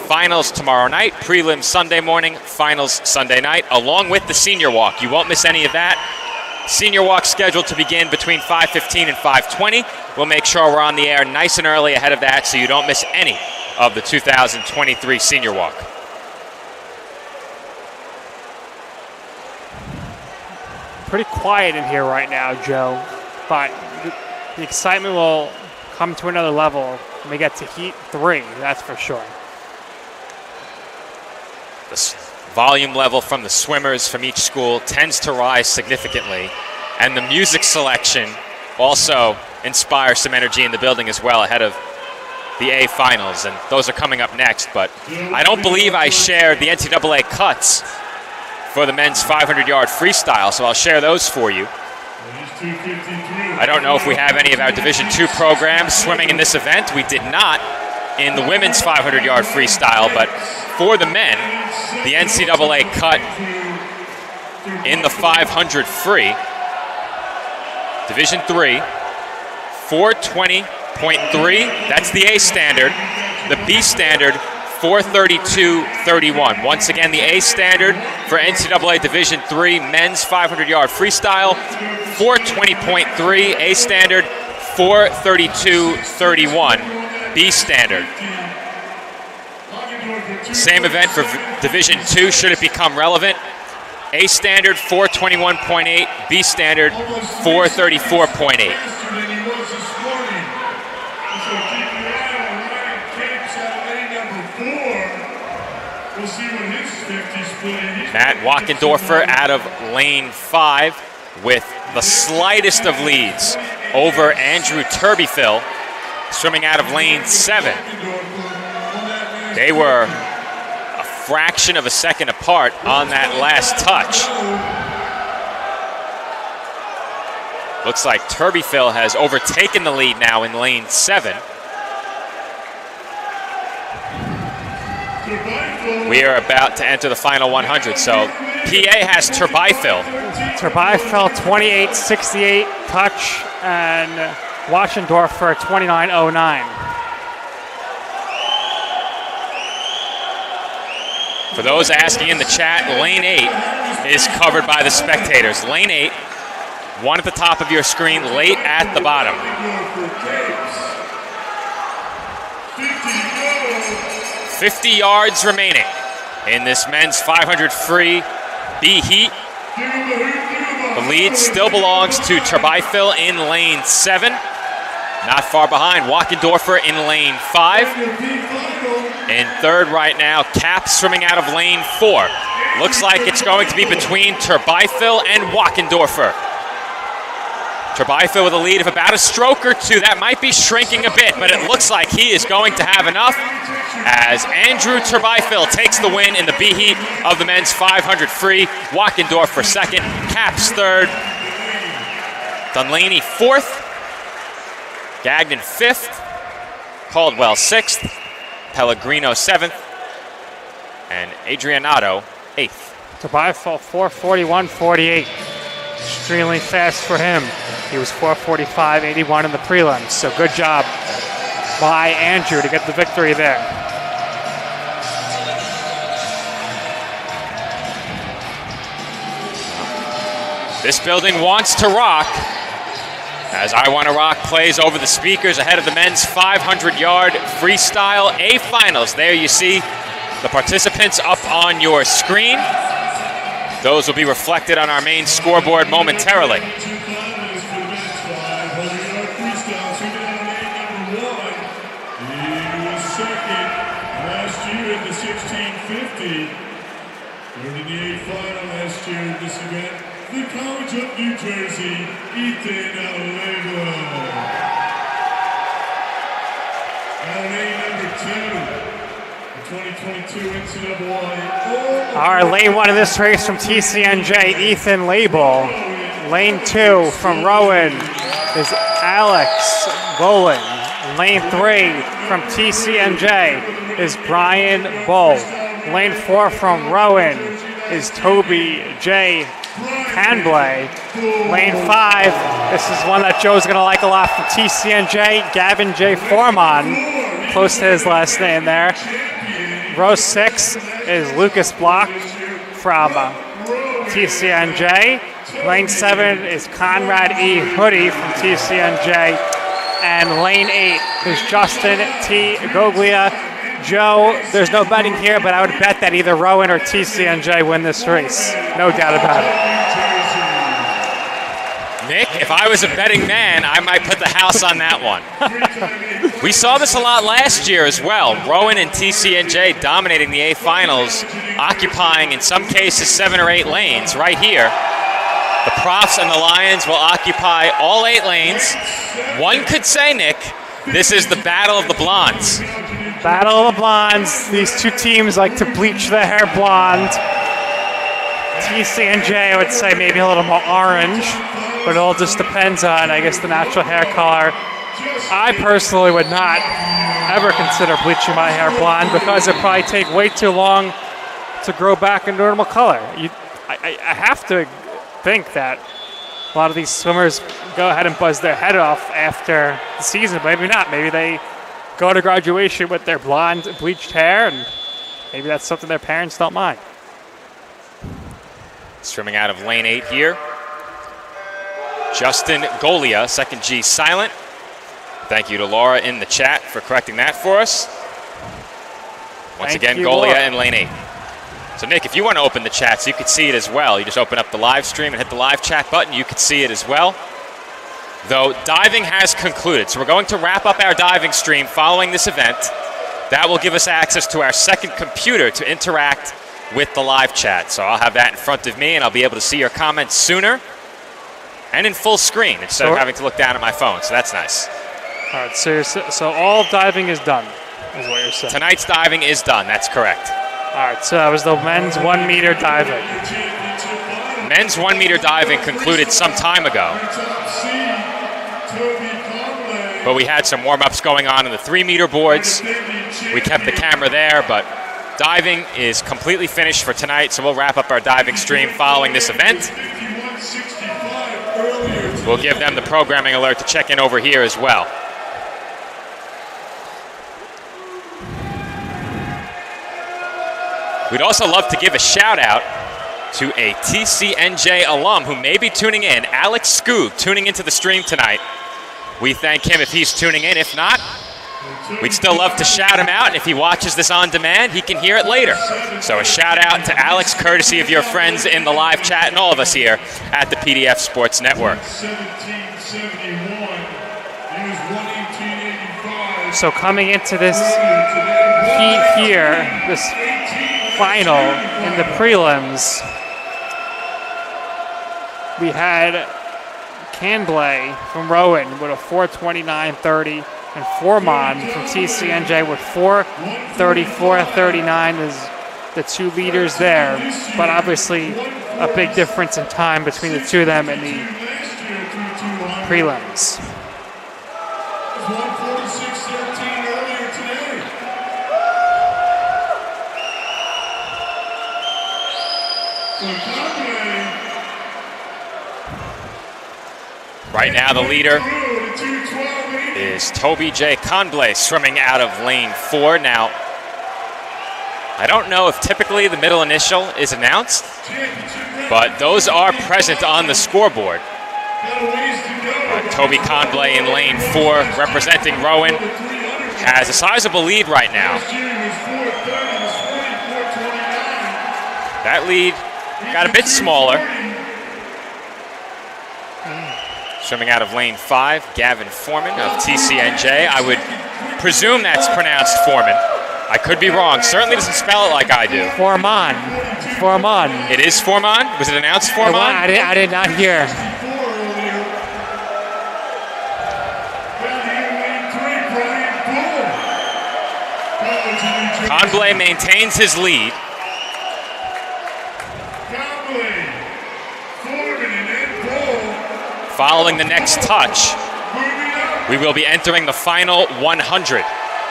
S2: finals tomorrow night, prelims Sunday morning, finals Sunday night, along with the senior walk. You won't miss any of that. Senior walk scheduled to begin between 5:15 and 5:20. We'll make sure we're on the air nice and early ahead of that so you don't miss any of the 2023 senior walk.
S5: Pretty quiet in here right now, Joe, but the excitement will come to another level when we get to Heat 3, that's for sure.
S2: The volume level from the swimmers from each school tends to rise significantly, and the music selection also inspires some energy in the building as well ahead of the A finals, and those are coming up next. But I don't believe I shared the NCAA cuts for the men's 500-yard freestyle, so I'll share those for you. I don't know if we have any of our Division II programs swimming in this event. We did not in the women's 500-yard freestyle, but for the men, the NCAA cut in the 500 free, Division III, 420.3, that's the A standard. The B standard, 432.31. Once again, the A standard for NCAA Division III men's 500-yard freestyle, 420.3. A standard, 432.31. B standard. Same event for Division II, should it become relevant. A standard, 421.8. B standard, 434.8. Matt Wackendorfer out of lane 5 with the slightest of leads over Andrew Turbyfill, swimming out of lane 7. They were a fraction of a second apart on that last touch. Looks like Turbyfill has overtaken the lead now in lane 7. We are about to enter the final 100, so PA has Turbyfill.
S5: Turbyfill 28.68 touch, and Wackendorfer 29.09.
S2: For those asking in the chat, lane 8 is covered by the spectators. Lane 8, one at the top of your screen, late at the bottom. 50 yards remaining in this men's 500 free B heat. The lead still belongs to Turbyfill in lane 7. Not far behind, Wackendorfer in lane 5. In third right now, Cap swimming out of lane 4. Looks like it's going to be between Turbyfill and Wackendorfer. Turbyfill with a lead of about a stroke or two. That might be shrinking a bit, but it looks like he is going to have enough as Andrew Turbyfill takes the win in the B heat of the men's 500 free. Wackendorfer second, Caps third, Dunlaney fourth, Gagnon fifth, Caldwell sixth, Pellegrino seventh, and Adrianato eighth.
S5: Turbyfill 4:41.48. Extremely fast for him. He was 4:45.81 in the prelims, so good job by Andrew to get the victory there.
S2: This building wants to rock as I Wanna Rock plays over the speakers ahead of the men's 500-yard freestyle A finals. There you see the participants up on your screen. Those will be reflected on our main scoreboard momentarily.
S6: The College of New Jersey, Ethan Alego. Lane number 2, the 2022 NCAA.
S5: Our lane 1 in this race from TCNJ, Ethan Label. Lane 2 from Rowan is Alex Golan. Lane 3 from TCNJ is Brian Bull. Lane 4 from Rowan is Toby J. Canblay. Lane 5, this is one that Joe's going to like a lot from TCNJ, Gavin J. Foreman, close to his last name there. Row 6 is Lucas Block from TCNJ. Lane 7 is Conrad E. Hoodie from TCNJ. And lane 8 is Justin T. Goglia. Joe, there's no betting here, but I would bet that either Rowan or TCNJ win this race. No doubt about it.
S2: Nick, if I was a betting man, I might put the house on that one. We saw this a lot last year as well. Rowan and TCNJ dominating the A finals, occupying in some cases 7 or 8 lanes right here. The Profs and the Lions will occupy all 8 lanes. One could say, Nick, this is the battle of the blondes.
S5: Battle of the blondes. These two teams like to bleach their hair blonde. TCNJ, I would say maybe a little more orange, but it all just depends on, I guess, the natural hair color. I personally would not ever consider bleaching my hair blonde because it probably take way too long to grow back a normal color. I have to think that a lot of these swimmers go ahead and buzz their head off after the season, but maybe not. Maybe they go to graduation with their blonde bleached hair, and maybe that's something their parents don't mind.
S2: Swimming out of lane 8 here. Justin Golia, second G silent. Thank you to Laura in the chat for correcting that for us. Once again, Golia in lane 8. So Nick, if you want to open the chat so you could see it as well, you just open up the live stream and hit the live chat button, you could see it as well. Though diving has concluded, so we're going to wrap up our diving stream following this event. That will give us access to our second computer to interact with the live chat. So I'll have that in front of me and I'll be able to see your comments sooner and in full screen instead of having to look down at my phone, so that's nice.
S5: All right, so all diving is done, is what you're saying.
S2: Tonight's diving is done, that's correct.
S5: All right, so that was the men's 1 meter diving.
S2: Men's 1 meter diving concluded some time ago. But we had some warm-ups going on in the 3 meter boards. We kept the camera there, but diving is completely finished for tonight, so we'll wrap up our diving stream following this event. We'll give them the programming alert to check in over here as well. We'd also love to give a shout out to a TCNJ alum who may be tuning in, Alex Skoog, tuning into the stream tonight. We thank him if he's tuning in. If not, we'd still love to shout him out. And if he watches this on demand, he can hear it later. So a shout out to Alex, courtesy of your friends in the live chat and all of us here at the PDF Sports Network.
S5: So coming into this heat here, this final in the prelims, we had Canblay from Rowan with a 4:29.30 and Foreman from TCNJ with 4:34.39 is the two leaders there, but obviously a big difference in time between the two of them in the prelims.
S2: Right now the leader is Toby J. Conblay swimming out of lane 4. Now, I don't know if typically the middle initial is announced, but those are present on the scoreboard. Toby Conblay in lane 4 representing Rowan has a sizable lead right now. That lead got a bit smaller. Swimming out of lane 5, Gavin Foreman of TCNJ. I would presume that's pronounced Foreman. I could be wrong. Certainly doesn't spell it like I do.
S5: Foreman.
S2: It is Foreman? Was it announced Foreman?
S5: I did not hear.
S2: Conblay maintains his lead. Following the next touch, we will be entering the final 100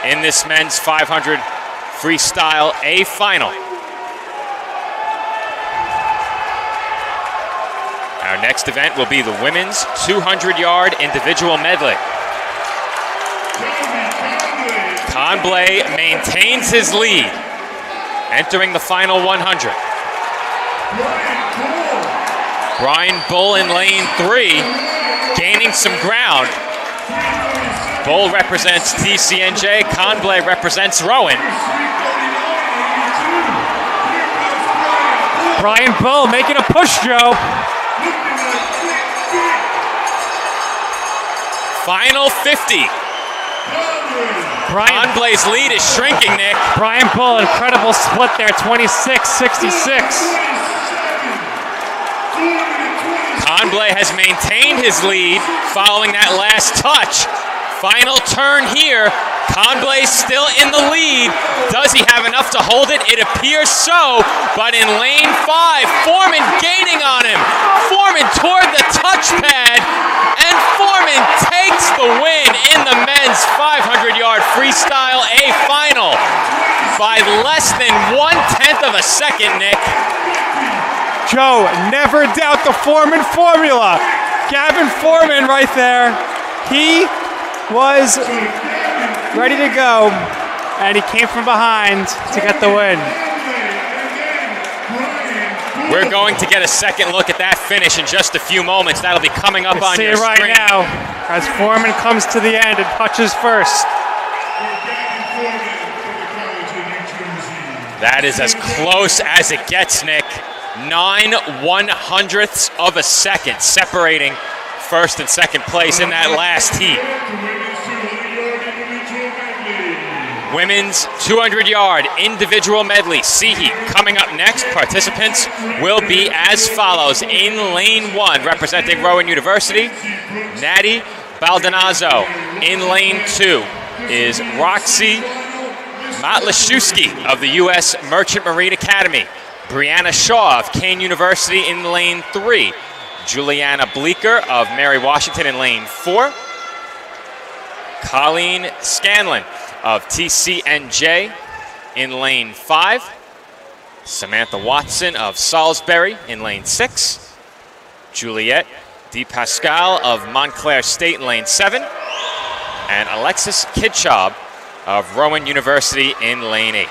S2: in this men's 500 freestyle A final. Our next event will be the women's 200-yard individual medley. Conblay maintains his lead, entering the final 100. Brian Bull in lane 3, gaining some ground. Bull represents TCNJ, Conblay represents Rowan.
S5: Brian Bull making a push, Joe.
S2: Final 50. Conblay's lead is shrinking, Nick.
S5: Brian Bull, incredible split there, 26-66.
S2: Conblay has maintained his lead following that last touch. Final turn here. Conblay's still in the lead. Does he have enough to hold it? It appears so, but in lane 5, Foreman gaining on him. Foreman toward the touchpad, and Foreman takes the win in the men's 500-yard freestyle A final by less than 1/10 of a second, Nick.
S5: Joe, never doubt the Foreman formula. Gavin Foreman right there. He was ready to go, and he came from behind to get the win.
S2: We're going to get a second look at that finish in just a few moments. That'll be coming up on your
S5: screen. See it right now as Foreman comes to the end and touches first.
S2: That is as close as it gets, Nick. 9/100ths of a second separating first and second place in that last heat. Women's 200-yard individual medley C heat coming up next. Participants will be as follows. In lane 1, representing Rowan University, Natty Baldonazzo. In lane 2 is Roxy Matlashewski of the U.S. Merchant Marine Academy. Brianna Shaw of Kane University in lane 3. Juliana Bleeker of Mary Washington in lane 4. Colleen Scanlon of TCNJ in lane 5. Samantha Watson of Salisbury in lane 6. Juliette DePascal of Montclair State in lane 7. And Alexis Kidchob of Rowan University in lane 8.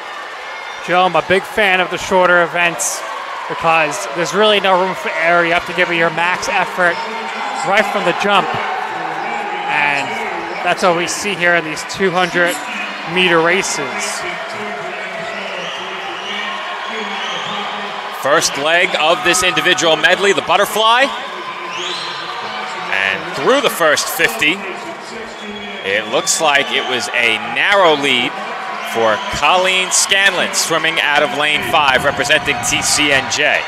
S5: Joe, I'm a big fan of the shorter events because there's really no room for error. You have to give it your max effort right from the jump. And that's what we see here in these 200-meter races.
S2: First leg of this individual medley, the butterfly. And through the first 50, it looks like it was a narrow lead for Colleen Scanlon, swimming out of lane 5, representing TCNJ.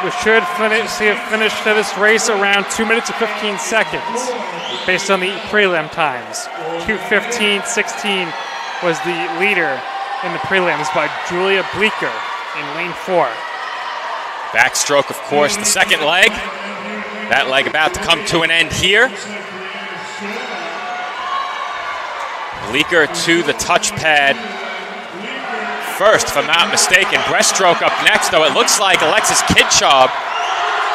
S5: We should see a finish to this race around 2 minutes and 15 seconds, based on the prelim times. 2:15.16 was the leader in the prelims by Julia Bleeker in lane 4.
S2: Backstroke, of course, the second leg. That leg about to come to an end here. Bleeker to the touchpad first, if I'm not mistaken. Breaststroke up next, though it looks like Alexis Kidchob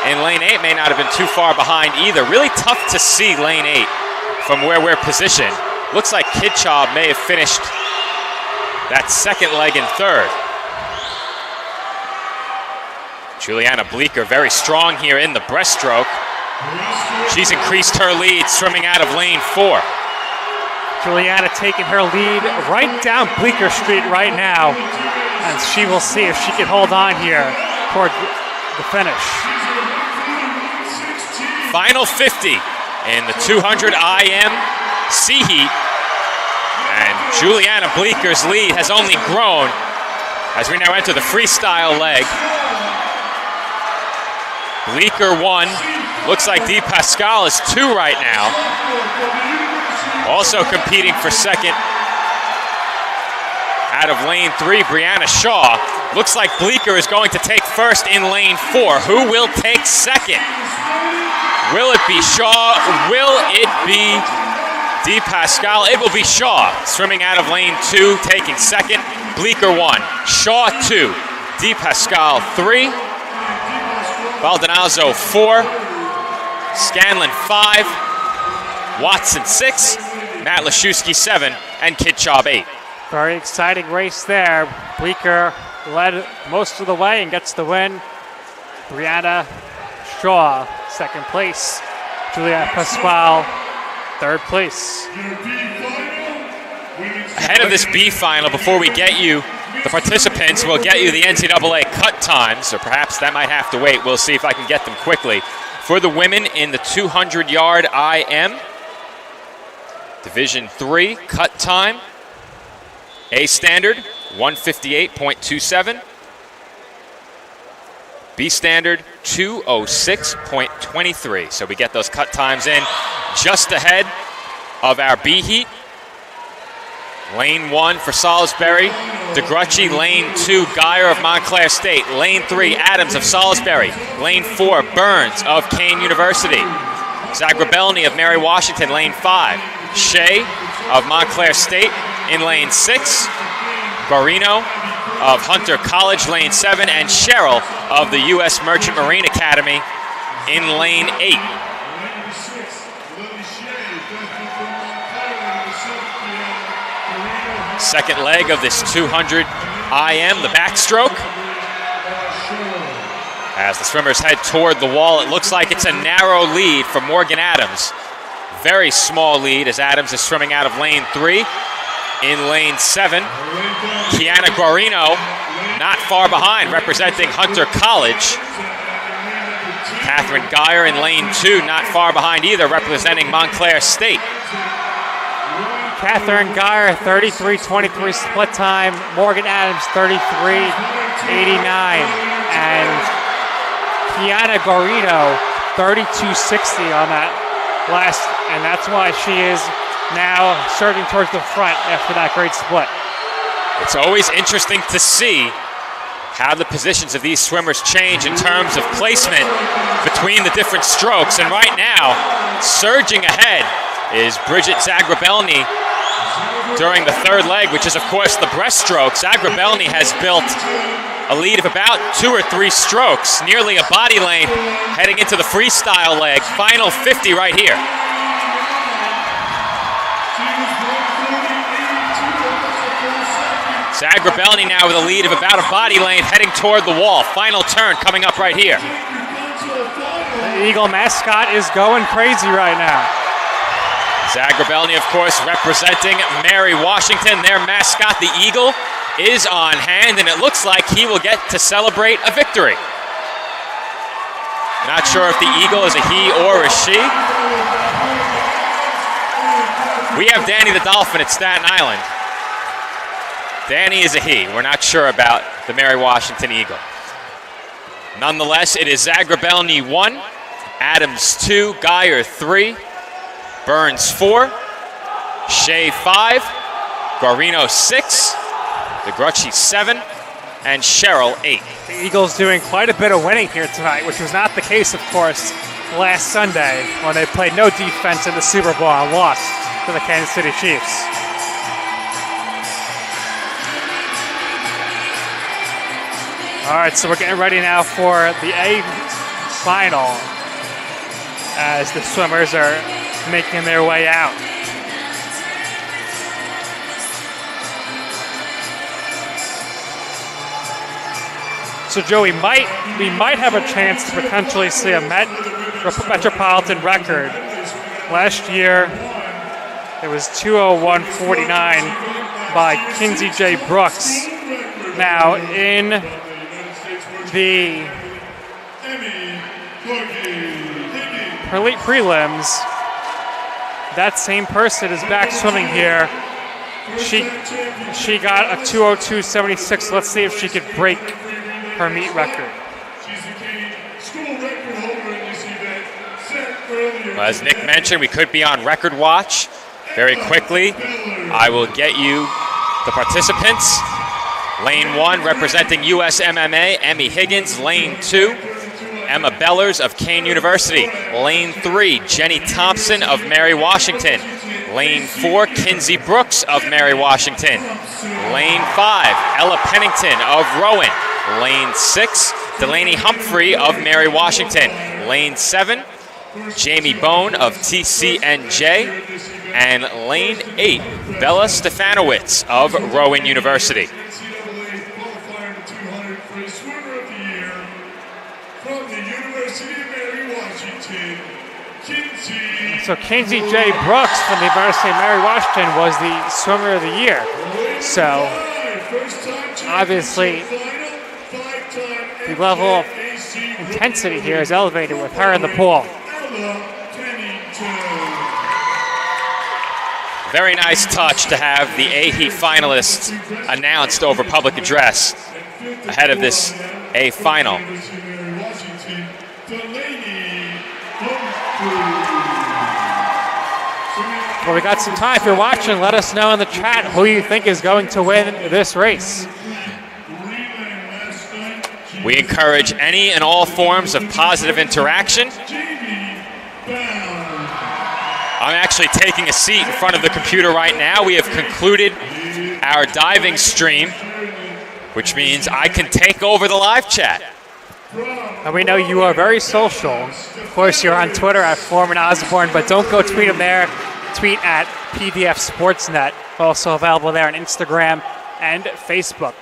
S2: in lane 8 may not have been too far behind either. Really tough to see lane 8 from where we're positioned. Looks like Kidchob may have finished that second leg in third. Juliana Bleeker very strong here in the breaststroke. She's increased her lead, swimming out of lane 4.
S5: Juliana taking her lead right down Bleecker Street right now, and she will see if she can hold on here toward the finish.
S2: Final 50 in the 200 IM C heat, and Juliana Bleeker's lead has only grown as we now enter the freestyle leg. Bleeker 1, looks like DePascal is 2 right now. Also competing for second out of lane 3, Brianna Shaw. Looks like Bleeker is going to take first in lane 4. Who will take second? Will it be Shaw? Will it be DePascal? It will be Shaw, swimming out of lane 2, taking second. Bleeker 1, Shaw 2, DePascal 3, Baldonazzo 4, Scanlon 5, Watson 6, Matt Lashewski 7, and Kidchob 8.
S5: Very exciting race there. Bleeker led most of the way and gets the win. Brianna Shaw, second place. Julia Pasquale, third place.
S2: Ahead of this B final, before we get you the participants, we'll get you the NCAA cut times, or perhaps that might have to wait. We'll see if I can get them quickly. For the women in the 200-yard IM, Division III cut time, A standard, 158.27. B standard, 206.23. So we get those cut times in just ahead of our B heat. Lane 1 for Salisbury, DeGrucci. Lane 2, Geyer of Montclair State. Lane 3, Adams of Salisbury. Lane 4, Burns of Kane University. Zagrabelny of Mary Washington, lane 5. Shea of Montclair State in lane 6. Guarino of Hunter College, lane 7. And Sherrill of the U.S. Merchant Marine Academy in lane 8. Second leg of this 200 IM, the backstroke. As the swimmers head toward the wall, it looks like it's a narrow lead for Morgan Adams. Very small lead as Adams is swimming out of lane 3. In lane 7, Kiana Guarino not far behind, representing Hunter College. Catherine Geyer in lane 2, not far behind either, representing Montclair State.
S5: Catherine Geyer, 33-23 split time. Morgan Adams, 33-89. And Kiana Guarino, 32-60 on that last. And that's why she is now surging towards the front after that great split.
S2: It's always interesting to see how the positions of these swimmers change in terms of placement between the different strokes. And right now, surging ahead is Bridget Zagrabelny during the third leg, which is, of course, the breaststroke. Zagrabelny has built a lead of about 2 or 3 strokes, nearly a body length, heading into the freestyle leg. Final 50 right here. Zagrabelny now with a lead of about a body length, heading toward the wall. Final turn coming up right here.
S5: The Eagle mascot is going crazy right now.
S2: Zagrabelny, of course, representing Mary Washington. Their mascot, the Eagle, is on hand, and it looks like he will get to celebrate a victory. Not sure if the Eagle is a he or a she. We have Danny the Dolphin at Staten Island. Danny is a he. We're not sure about the Mary Washington Eagle. Nonetheless, it is Zagrabelny 1, Adams 2, Geyer 3, Burns 4, Shea 5, Guarino 6, DeGrucci 7, and Sherrill 8.
S5: The Eagles doing quite a bit of winning here tonight, which was not the case, of course, last Sunday when they played no defense in the Super Bowl and lost to the Kansas City Chiefs. All right, so we're getting ready now for the A final as the swimmers are making their way out. So Joe, we might have a chance to potentially see a Metropolitan record. Last year, it was 201.49 by Kinsey J. Brooks. Now in the prelims, that same person is back swimming here. She got a 202.76. Let's see if she could break her meet record.
S2: As Nick mentioned, we could be on record watch. Very quickly, I will get you the participants. Lane 1 representing USMMA, Emmy Higgins. Lane 2, Emma Bellers of Kane University. Lane 3, Jenny Thompson of Mary Washington. Lane 4, Kinsey Brooks of Mary Washington. Lane 5, Ella Pennington of Rowan. Lane 6, Delaney Humphrey of Mary Washington. Lane 7, Jamie Bone of TCNJ. And lane 8, Bella Stefanowicz of Rowan University.
S5: So Kinsey J. Brooks from the University of Mary Washington was the swimmer of the year. So obviously the level of intensity here is elevated with her in the pool.
S2: Very nice touch to have the A Heat finalists announced over public address ahead of this A final.
S5: Well, we got some time. If you're watching, let us know in the chat who you think is going to win this race.
S2: We encourage any and all forms of positive interaction. I'm actually taking a seat in front of the computer right now. We have concluded our diving stream, which means I can take over the live chat.
S5: And we know you are very social. Of course, you're on Twitter at Foreman Osborne, but don't go tweet him there. Tweet at PDF Sportsnet. Also available there on Instagram and Facebook.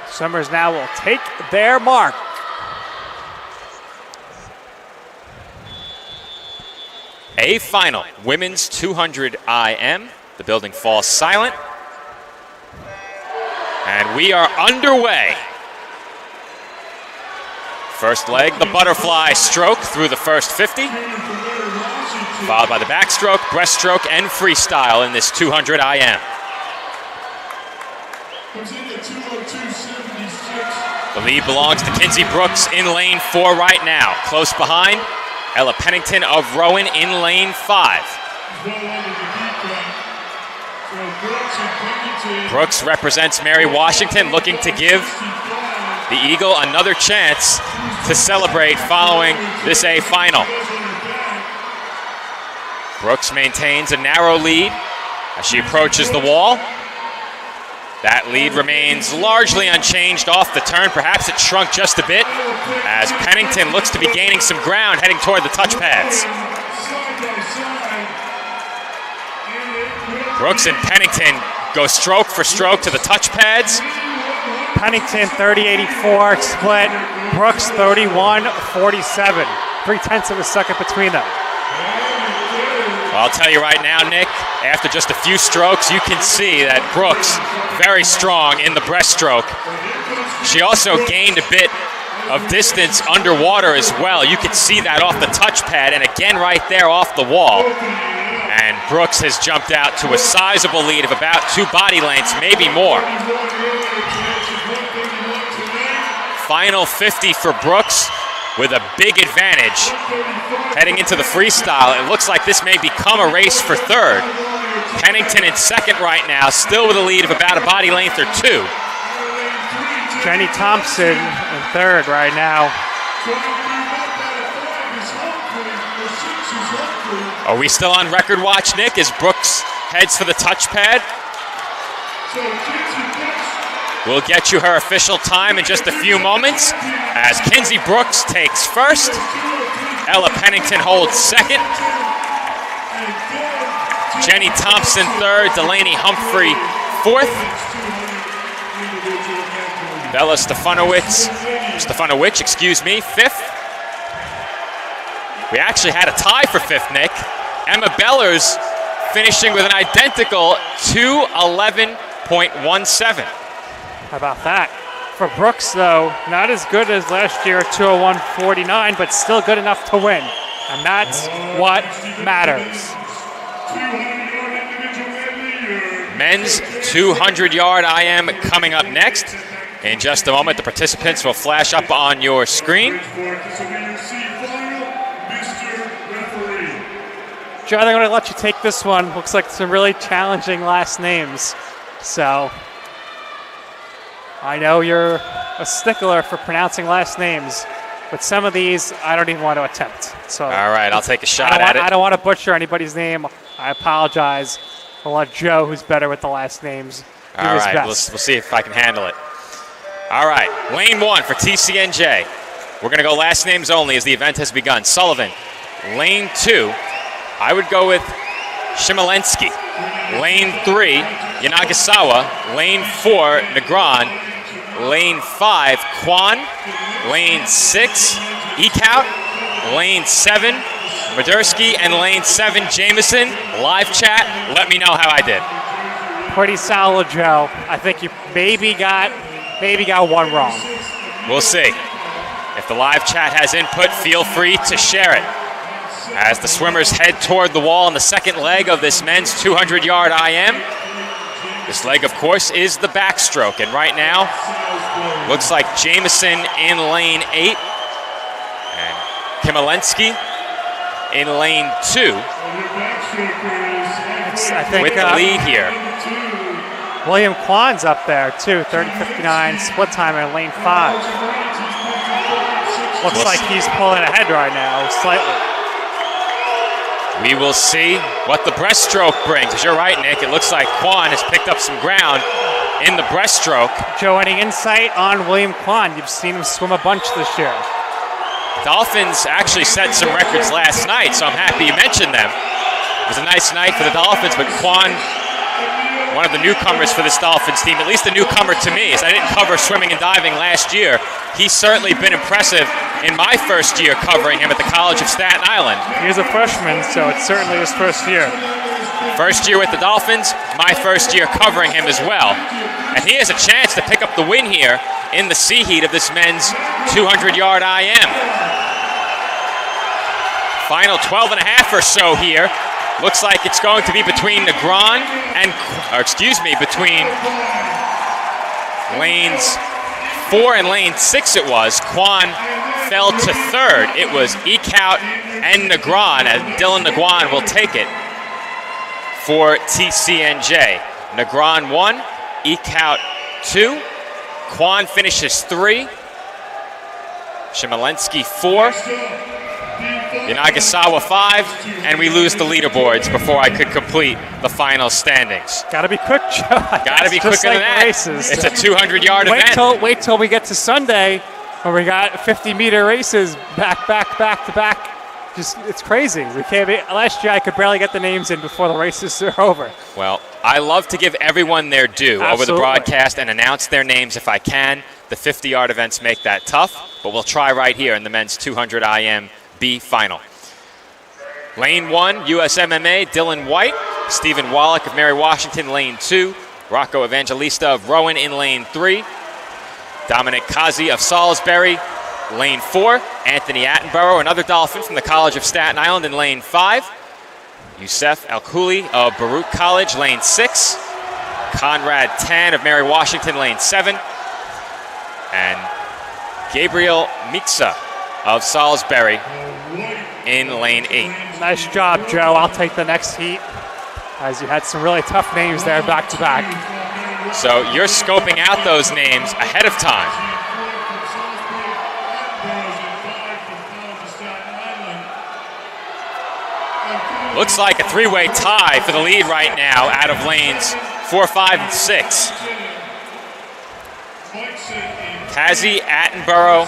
S5: Swimmers now will take their mark.
S2: A final, women's 200 IM. The building falls silent. And we are underway. First leg, the butterfly stroke through the first 50. Followed by the backstroke, breaststroke, and freestyle in this 200 IM. The lead belongs to Kinsey Brooks in lane 4 right now. Close behind, Ella Pennington of Rowan in lane 5. Brooks represents Mary Washington, looking to give the Eagle another chance to celebrate following this A final. Brooks maintains a narrow lead as she approaches the wall. That lead remains largely unchanged off the turn. Perhaps it shrunk just a bit as Pennington looks to be gaining some ground heading toward the touch pads. Brooks and Pennington go stroke for stroke to the touch pads.
S5: Pennington 30-84 split. Brooks 31-47. 0.3 of a second between them.
S2: Well, I'll tell you right now, Nick, after just a few strokes, you can see that Brooks very strong in the breaststroke. She also gained a bit of distance underwater as well. You can see that off the touch pad and again right there off the wall. And Brooks has jumped out to a sizable lead of about 2 body lengths, maybe more. Final 50 for Brooks with a big advantage. Heading into the freestyle, it looks like this may become a race for third. Pennington in second right now, still with a lead of about a body length or 2.
S5: Jenny Thompson in third right now.
S2: Are we still on record watch, Nick, as Brooks heads for the touch pad? We'll get you her official time in just a few moments as Kinsey Brooks takes first. Ella Pennington holds second. Jenny Thompson third. Delaney Humphrey fourth. Bella Stefanowicz, fifth. We actually had a tie for fifth, Nick. Emma Bellers finishing with an identical 2:11.17.
S5: How about that? For Brooks, though, not as good as last year, 2:01.49, but still good enough to win. And that's what matters.
S2: Men's 200-yard IM coming up next. In just a moment, the participants will flash up on your screen.
S5: John, I'm going to let you take this one. Looks like some really challenging last names. So I know you're a stickler for pronouncing last names, but some of these I don't even want to attempt. So
S2: all right, I'll take a shot at it.
S5: I don't want to butcher anybody's name. I apologize. I'll let Joe, who's better with the last names, do
S2: all
S5: his
S2: right,
S5: best.
S2: we'll see if I can handle it. All right, lane 1 for TCNJ. We're going to go last names only as the event has begun. Sullivan. Lane 2, I would go with Shimolensky. Lane 3, Yanagasawa. Lane 4, Negron. Lane 5, Kwan. Lane 6, Eke out, lane 7, Madursky, and lane 7, Jameson. Live chat, let me know how I did.
S5: Pretty solid, Joe. I think you maybe got one wrong.
S2: We'll see. If the live chat has input, feel free to share it. As the swimmers head toward the wall in the second leg of this men's 200-yard IM. This leg, of course, is the backstroke, and right now, looks like Jameson in lane 8 and Kimolensky in lane 2
S5: I think,
S2: with the lead here.
S5: William Kwan's up there, too, 30:59 split time in lane 5. Looks like he's pulling ahead right now, slightly.
S2: We will see what the breaststroke brings. As you're right, Nick, it looks like Kwan has picked up some ground in the breaststroke.
S5: Joe, any insight on William Kwan? You've seen him swim a bunch this year.
S2: Dolphins actually set some records last night, so I'm happy you mentioned them. It was a nice night for the Dolphins, but Kwan, one of the newcomers for this Dolphins team, at least a newcomer to me, as I didn't cover swimming and diving last year. He's certainly been impressive in my first year covering him at the College of Staten Island.
S5: He's a freshman, so it's certainly his first year.
S2: First year with the Dolphins, my first year covering him as well. And he has a chance to pick up the win here in the sea heat of this men's 200-yard IM. Final 12 and a half or so here. Looks like it's going to be between Negron and, between lanes 4 and lane 6 it was. Kwan fell to third. It was Ekout and Negron, and Dylan Negron will take it for TCNJ. Negron 1, Ekout 2. Kwan finishes 3. Shimolensky 4. Yanagasawa 5, and we lose the leaderboards before I could complete the final standings.
S5: Gotta be quick, Joe.
S2: Gotta be quicker than that.
S5: Races.
S2: It's a 200-yard event.
S5: Wait till we get to Sunday, where we got 50-meter races back to back. It's crazy. We can't be. Last year I could barely get the names in before the races are over.
S2: Well, I love to give everyone their due over the broadcast and announce their names if I can. The 50-yard events make that tough, but we'll try right here in the men's 200 IM B final. Lane 1, USMMA, Dylan White. Stephen Wallach of Mary Washington, lane 2. Rocco Evangelista of Rowan in lane 3. Dominic Kazi of Salisbury, lane 4. Anthony Attenborough, another Dolphin from the College of Staten Island, in lane 5. Youssef Al-Khuli of Baruch College, lane 6. Conrad Tan of Mary Washington, lane 7. And Gabriel Mixa of Salisbury in lane 8.
S5: Nice job, Joe. I'll take the next heat, as you had some really tough names there back to back.
S2: So you're scoping out those names ahead of time. Looks like a three-way tie for the lead right now out of lanes 4, 5, and 6. Kazi, Attenborough,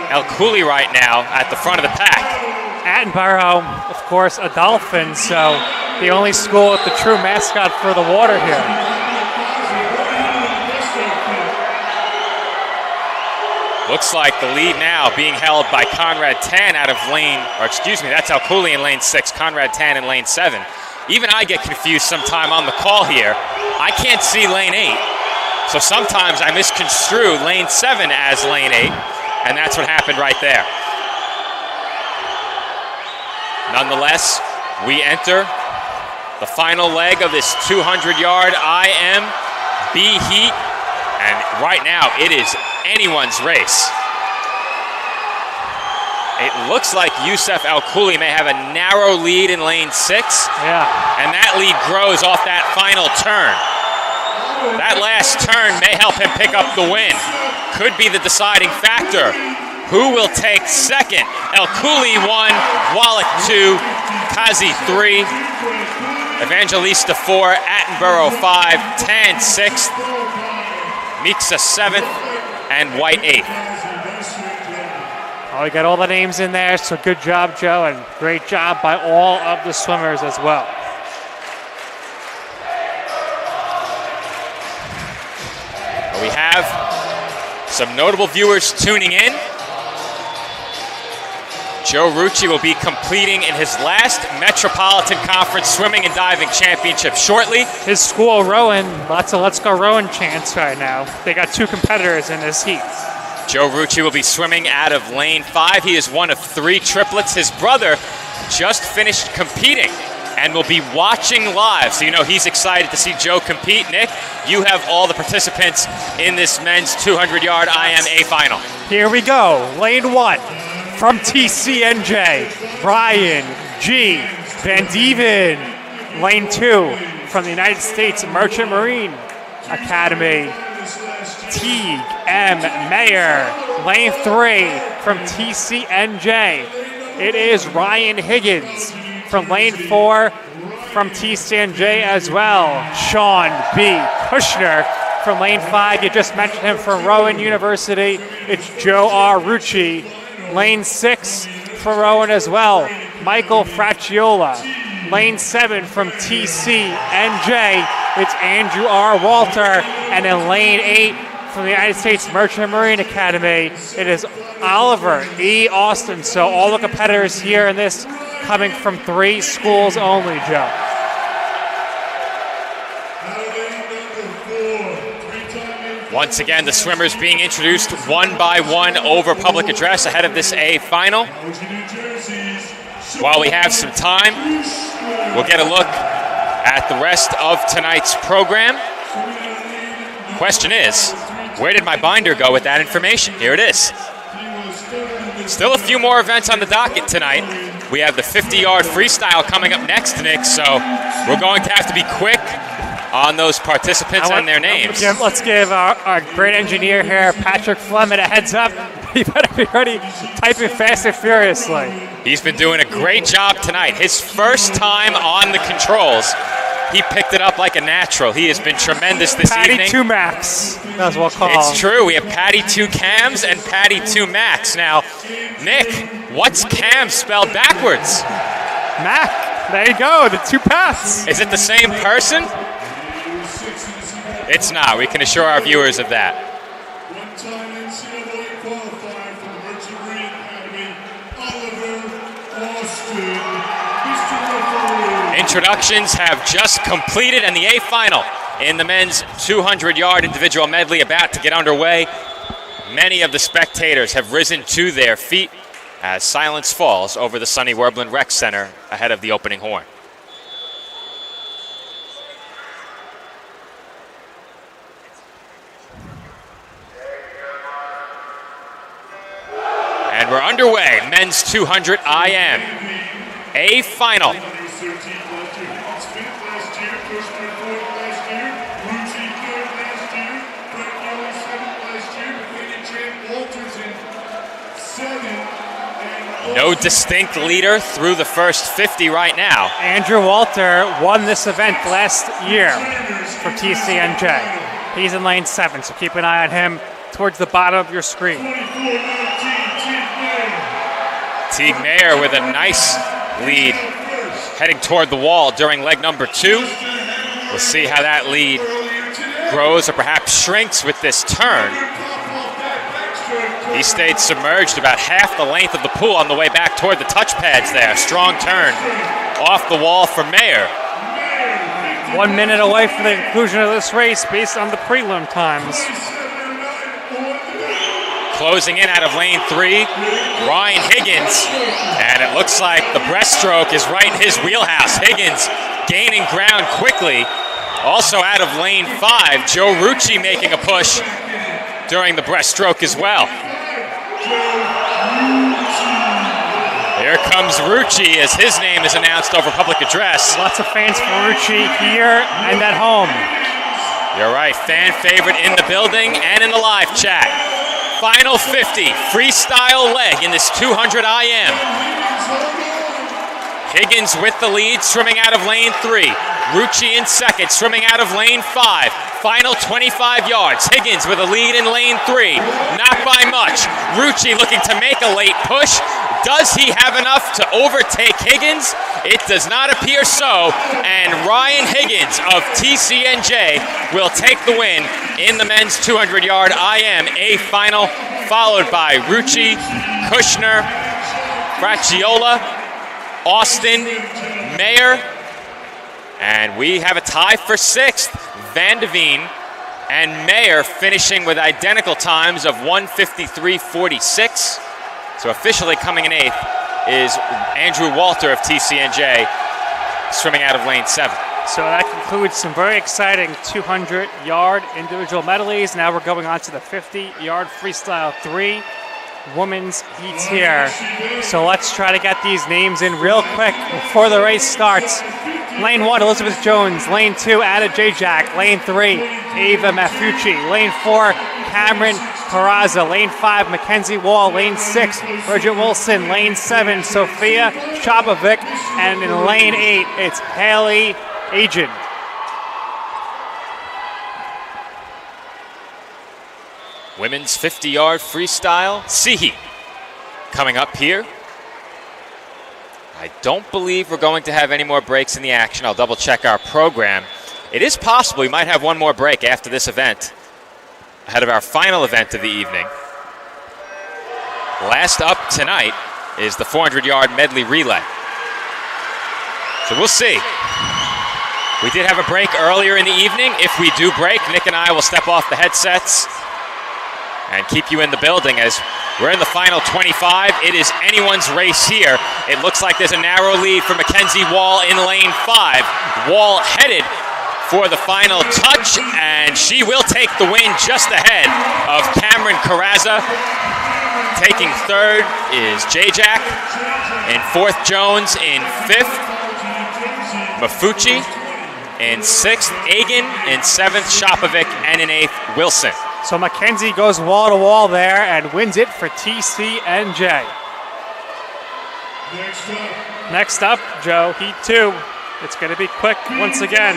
S2: El-Khuli right now at the front of the pack.
S5: Attenborough, of course, a Dolphin, so the only school with the true mascot for the water here.
S2: Looks like the lead now being held by Conrad Tan out of that's El-Khuli in lane 6, Conrad Tan in lane 7. Even I get confused sometime on the call here. I can't see lane 8, so sometimes I misconstrue lane 7 as lane 8, and that's what happened right there. Nonetheless, we enter the final leg of this 200-yard IM B heat, and right now it is anyone's race. It looks like Youssef Al-Khuli may have a narrow lead in lane 6.
S5: Yeah.
S2: And that lead grows off that final turn. That last turn may help him pick up the win. Could be the deciding factor. Who will take second? El-Khuli 1, Wallach 2, Kazi 3, Evangelista 4, Attenborough 5, Tan 6th, Mixa 7th, and White 8th.
S5: Oh, we got all the names in there, so good job, Joe, and great job by all of the swimmers as well.
S2: We have some notable viewers tuning in. Joe Rucci will be completing in his last Metropolitan Conference Swimming and Diving Championship shortly.
S5: His school rowing, lots of Let's Go Rowing chants right now. They got 2 competitors in this heat.
S2: Joe Rucci will be swimming out of lane 5. He is one of 3 triplets. His brother just finished competing and will be watching live. So you know he's excited to see Joe compete. Nick, you have all the participants in this men's 200-yard IMA final.
S5: Here we go. Lane 1 from TCNJ, Brian G. Van Dieven. Lane 2 from the United States Merchant Marine Academy, Teague M. Mayer. Lane 3 from TCNJ. It is Ryan Higgins. From lane 4 from TCNJ as well, Sean B. Kushner. From lane 5, you just mentioned him from Rowan University, it's Joe R. Rucci. Lane 6 for Rowan as well, Michael Fracciola. Lane 7 from TCNJ, it's Andrew R. Walter. And in lane 8 from the United States Merchant Marine Academy, it is Oliver E. Austin. So all the competitors here in this coming from 3 schools only, Joe.
S2: Once again, the swimmers being introduced one by one over public address ahead of this A final. While we have some time, we'll get a look at the rest of tonight's program. Question is, where did my binder go with that information? Here it is. Still a few more events on the docket tonight. We have the 50-yard freestyle coming up next, Nick, so we're going to have to be quick on those participants and their names.
S5: Let's give our great engineer here, Patrick Fleming, a heads up. He better be ready, typing fast and furiously.
S2: He's been doing a great job tonight. His first time on the controls. He picked it up like a natural. He has been tremendous this evening.
S5: Patty 2 Max, that's what we'll call
S2: It's true. We have Patty 2 Cams and Patty 2 Max. Now, Nick, what's Cam spelled backwards?
S5: Mac. There you go, the 2 paths.
S2: Is it the same person? It's not. We can assure our viewers of that.
S6: One-time NCAA qualifier for the Merchant Marine Academy, Oliver Austin.
S2: Introductions have just completed, and the A final in the men's 200-yard individual medley about to get underway. Many of the spectators have risen to their feet as silence falls over the sunny Werblin Rec Center ahead of the opening horn. And we're underway, men's 200 IM. A final. No distinct leader through the first 50 right now.
S5: Andrew Walter won this event last year for TCNJ. He's in lane 7, so keep an eye on him towards the bottom of your screen.
S2: Teague Mayer with a nice lead heading toward the wall during leg number 2. We'll see how that lead grows or perhaps shrinks with this turn. He stayed submerged about half the length of the pool on the way back toward the touch pads there. Strong turn off the wall for Mayer.
S5: 1 minute away from the conclusion of this race based on the prelim times.
S2: Closing in out of lane 3, Ryan Higgins. And it looks like the breaststroke is right in his wheelhouse. Higgins gaining ground quickly. Also out of lane 5, Joe Rucci making a push during the breaststroke as well. Here comes Rucci as his name is announced over public address.
S5: Lots of fans for Rucci here and at home.
S2: You're right, fan favorite in the building and in the live chat. Final 50, freestyle leg in this 200 IM. Higgins with the lead, swimming out of lane 3. Rucci in second, swimming out of lane 5. Final 25 yards. Higgins with a lead in lane 3. Not by much. Rucci looking to make a late push. Does he have enough to overtake Higgins? It does not appear so. And Ryan Higgins of TCNJ will take the win in the men's 200-yard IM A final, followed by Rucci, Kushner, Fracciola, Austin, Mayer, and we have a tie for 6th. Van de Veen and Mayer finishing with identical times of 1:53.46. So officially coming in 8th is Andrew Walter of TCNJ, swimming out of lane 7.
S5: So that concludes some very exciting 200-yard individual medleys. Now we're going on to the 50-yard freestyle 3 women's heats here. So let's try to get these names in real quick before the race starts. Lane 1, Elizabeth Jones. Lane 2, Anna Jajak. Lane 3, Ava Mafucci. Lane 4, Cameron Carrazza. Lane 5, Mackenzie Wall. Lane 6, Bridget Wilson. Lane 7, Sophia Shabovic. And in lane 8, it's Haley Agent.
S2: Women's 50-yard freestyle C heat coming up here. I don't believe we're going to have any more breaks in the action. I'll double check our program. It is possible we might have one more break after this event, ahead of our final event of the evening. Last up tonight is the 400-yard medley relay. So we'll see. We did have a break earlier in the evening. If we do break, Nick and I will step off the headsets and keep you in the building as we're in the final 25. It is anyone's race here. It looks like there's a narrow lead for Mackenzie Wall in lane 5. Wall headed for the final touch, and she will take the win just ahead of Cameron Carrazza. Taking 3rd is Jajak. In 4th, Jones. In 5th, Mafucci. In 6th, Agan. In 7th, Shapovic. And in 8th, Wilson.
S5: So Mackenzie goes wall to wall there and wins it for TCNJ. Next up, Joe, heat 2. It's going to be quick once again.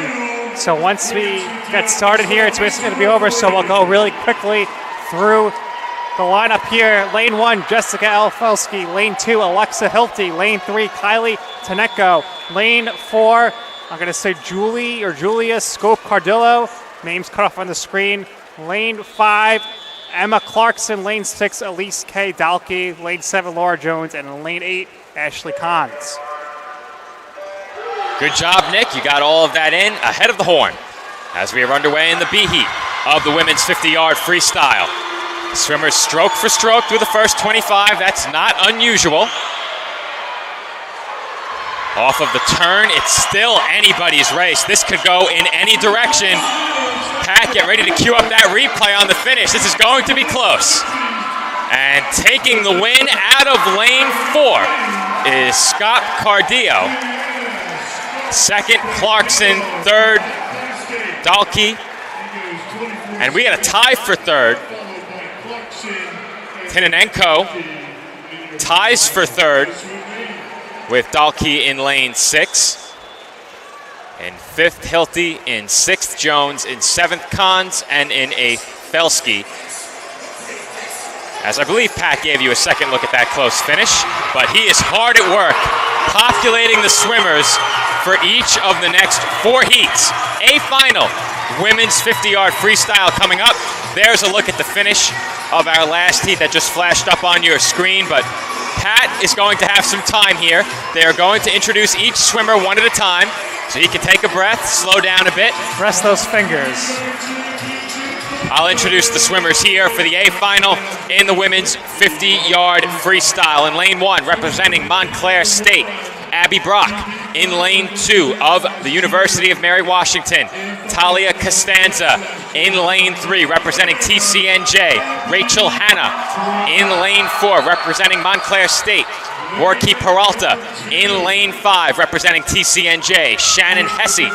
S5: So once we get started here, it's basically going to be over. So we'll go really quickly through the lineup here. Lane 1, Jessica Alfelski. Lane 2, Alexa Hilty. Lane 3, Kylie Taneko. Lane 4, I'm going to say Julia Scope Cardillo. Names cut off on the screen. Lane 5, Emma Clarkson. Lane 6, Elise K. Dalkey. Lane 7, Laura Jones. And in lane 8, Ashley Kahns.
S2: Good job, Nick. You got all of that in ahead of the horn as we are underway in the B heat of the women's 50-yard freestyle. Swimmers stroke for stroke through the first 25. That's not unusual. Off of the turn, it's still anybody's race. This could go in any direction. Pat, get ready to cue up that replay on the finish. This is going to be close. And taking the win out of lane 4 is Scott Cardillo. 2nd, Clarkson. 3rd, Dalkey. And we got a tie for 3rd. Tinanenko ties for 3rd with Dalkey in lane 6. In 5th, Hilty. In 6th, Jones. In 7th, Kahns. And in 8th, Felski. As I believe Pat gave you a second look at that close finish, but he is hard at work populating the swimmers for each of the next 4 heats. A final women's 50-yard freestyle coming up. There's a look at the finish of our last heat that just flashed up on your screen, but Pat is going to have some time here. They are going to introduce each swimmer one at a time, so you can take a breath, slow down a bit.
S5: Rest those fingers.
S2: I'll introduce the swimmers here for the A final in the women's 50-yard freestyle. In lane 1, representing Montclair State, Abby Brock. In lane 2 of the University of Mary Washington, Talia Costanza. In lane 3, representing TCNJ, Rachel Hanna. In lane 4, representing Montclair State, Rourke Peralta. In lane 5, representing TCNJ, Shannon Hesse.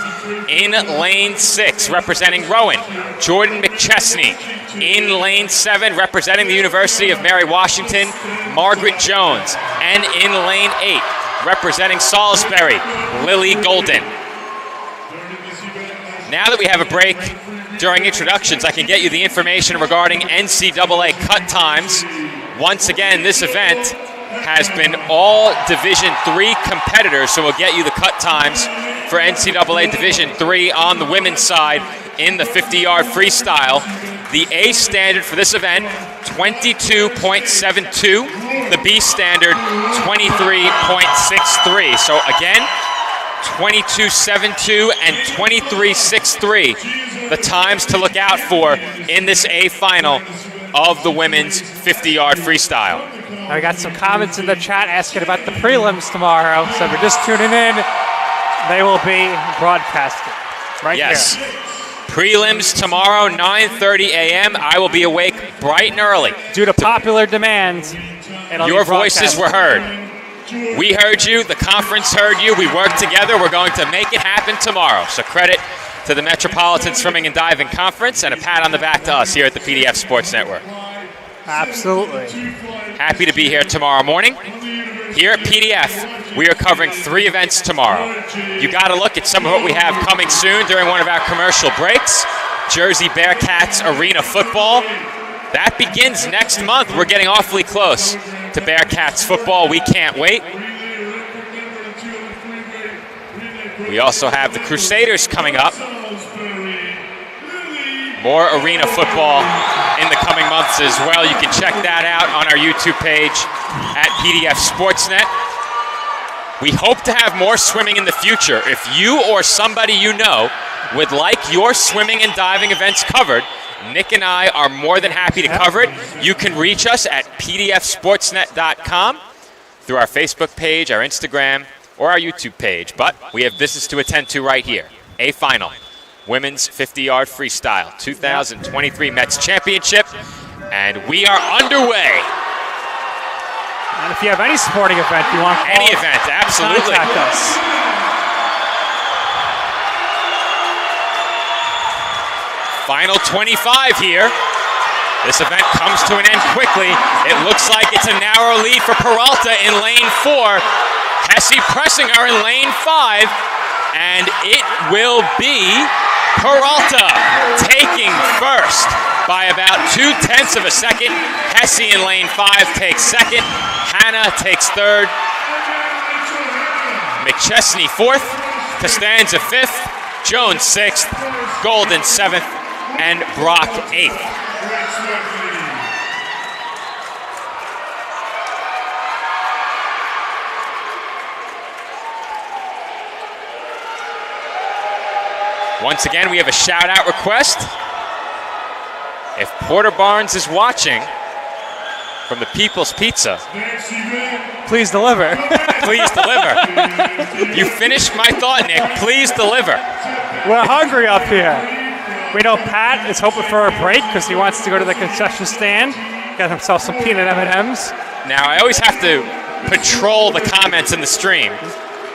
S2: In lane 6, representing Rowan, Jordan McChesney. In lane 7, representing the University of Mary Washington, Margaret Jones. And in lane 8, representing Salisbury, Lily Golden. Now that we have a break during introductions, I can get you the information regarding NCAA cut times. Once again, this event has been all Division III competitors, so we'll get you the cut times for NCAA Division III on the women's side in the 50-yard freestyle. The A standard for this event, 22.72. the B standard, 23.63. So again, 22.72 and 23.63, the times to look out for in this A final of the women's 50-yard freestyle.
S5: I got some comments in the chat asking about the prelims tomorrow, so if you're just tuning in, they will be broadcasted right
S2: Yes.
S5: here.
S2: Prelims tomorrow, 9:30 a.m. I will be awake bright and early.
S5: Due to popular demand, it'll
S2: Your
S5: be
S2: voices
S5: broadcasted.
S2: were heard. We heard you. The conference heard you. We worked together. We're going to make it happen tomorrow. So credit to the Metropolitan Swimming and Diving Conference and a pat on the back to us here at the PDF Sports Network.
S5: Absolutely.
S2: Happy to be here tomorrow morning. Here at PDF, we are covering 3 events tomorrow. You got to look at some of what we have coming soon during one of our commercial breaks. Jersey Bearcats Arena Football. That begins next month. We're getting awfully close to Bearcats football. We can't wait. We also have the Crusaders coming up. More arena football in the coming months as well. You can check that out on our YouTube page at PDF Sportsnet. We hope to have more swimming in the future. If you or somebody you know would like your swimming and diving events covered, Nick and I are more than happy to cover it. You can reach us at pdfsportsnet.com through our Facebook page, our Instagram, or our YouTube page. But we have business to attend to right here. A final. Women's 50-yard freestyle, 2023 Mets Championship, and we are underway.
S5: And if you have any sporting event you want to call,
S2: Any event, absolutely.
S5: contact us.
S2: Final 25 here. This event comes to an end quickly. It looks like it's a narrow lead for Peralta in lane 4. Hesse pressing her in lane 5, and it will be Peralta taking first by about 0.2 of a second. Hesse in lane 5 takes second. Hannah takes third. McChesney 4th. Costanza 5th. Jones 6th. Golden 7th. And Brock 8th. Once again, we have a shout-out request. If Porter Barnes is watching from the People's Pizza,
S5: Please deliver.
S2: please deliver. You finished my thought, Nick. Please deliver.
S5: We're hungry up here. We know Pat is hoping for a break because he wants to go to the concession stand, get himself some peanut M&Ms.
S2: Now, I always have to patrol the comments in the stream.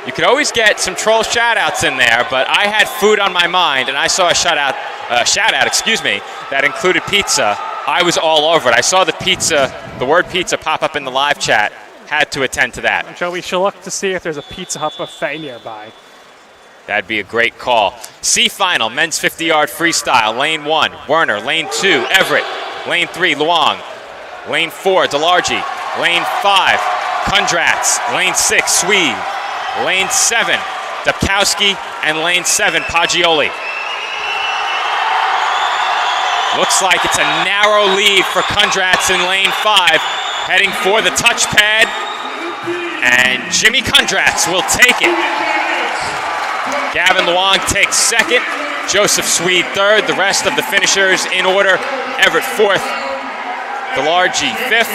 S2: You could always get some troll shout-outs in there, but I had food on my mind, and I saw a shout-out, that included pizza. I was all over it. I saw the word pizza pop up in the live chat. Had to attend to that.
S5: Joe, we should look to see if there's a Pizza Hut buffet nearby.
S2: That'd be a great call. C final, men's 50-yard freestyle. Lane 1, Werner. Lane 2, Everett. Lane 3, Luong. Lane 4, DeLargy. Lane 5, Kundratz. Lane 6, Swede. Lane 7, Dubkowski. And lane 7, Paggioli. Looks like it's a narrow lead for Kundratz in lane 5. Heading for the touchpad. And Jimmy Kundratz will take it. Gavin Luong takes second. Joseph Swede third. The rest of the finishers in order. Everett 4th. DeLargy 5th.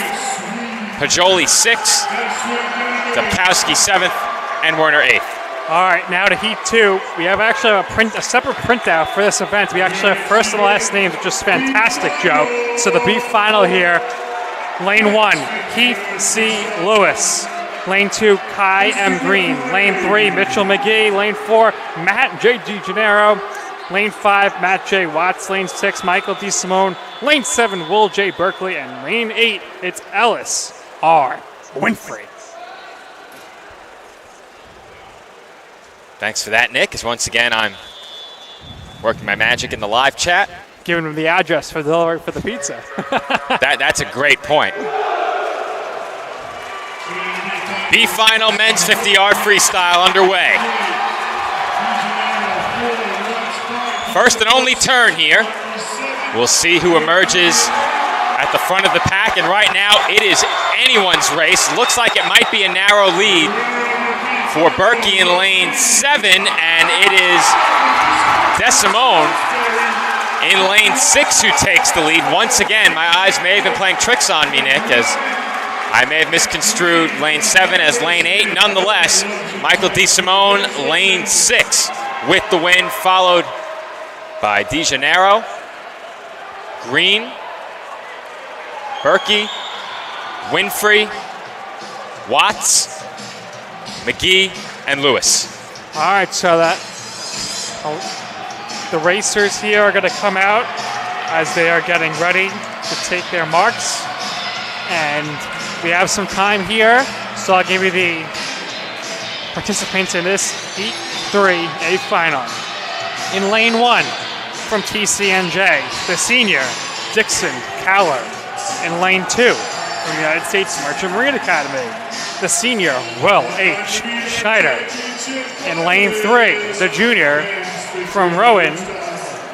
S2: Paggioli 6th. Dubkowski 7th. And Werner 8th.
S5: All right, now to Heat 2. We have actually a separate printout for this event. We actually have first and last names, which is fantastic, Joe. So the B final here. Lane 1, Keith C. Lewis. Lane 2, Kai M. Green. Lane 3, Mitchell McGee. Lane 4, Matt J. DeGennaro. Lane 5, Matt J. Watts. Lane 6, Michael D. Simone. Lane 7, Will J. Berkeley. And lane 8, it's Ellis R. Winfrey.
S2: Thanks for that, Nick, as once again I'm working my magic in the live chat.
S5: Giving him the address for the delivery for the pizza.
S2: That's a great point. B final men's 50-yard freestyle underway. First and only turn here. We'll see who emerges at the front of the pack, and right now it is anyone's race. Looks like it might be a narrow lead for Berkey in lane 7, and it is DeSimone in lane 6 who takes the lead. Once again, my eyes may have been playing tricks on me, Nick, as I may have misconstrued lane 7 as lane 8. Nonetheless, Michael DeSimone, lane 6 with the win, followed by De Janeiro, Green, Berkey, Winfrey, Watts, McGee, and Lewis.
S5: All right, so the racers here are going to come out as they are getting ready to take their marks. And we have some time here, so I'll give you the participants in this Heat 3A final. In lane 1, from TCNJ, the senior, Dixon Cowler. In lane 2, from the United States Merchant Marine Academy, the senior, Will H. Schneider. In lane 3, the junior, from Rowan,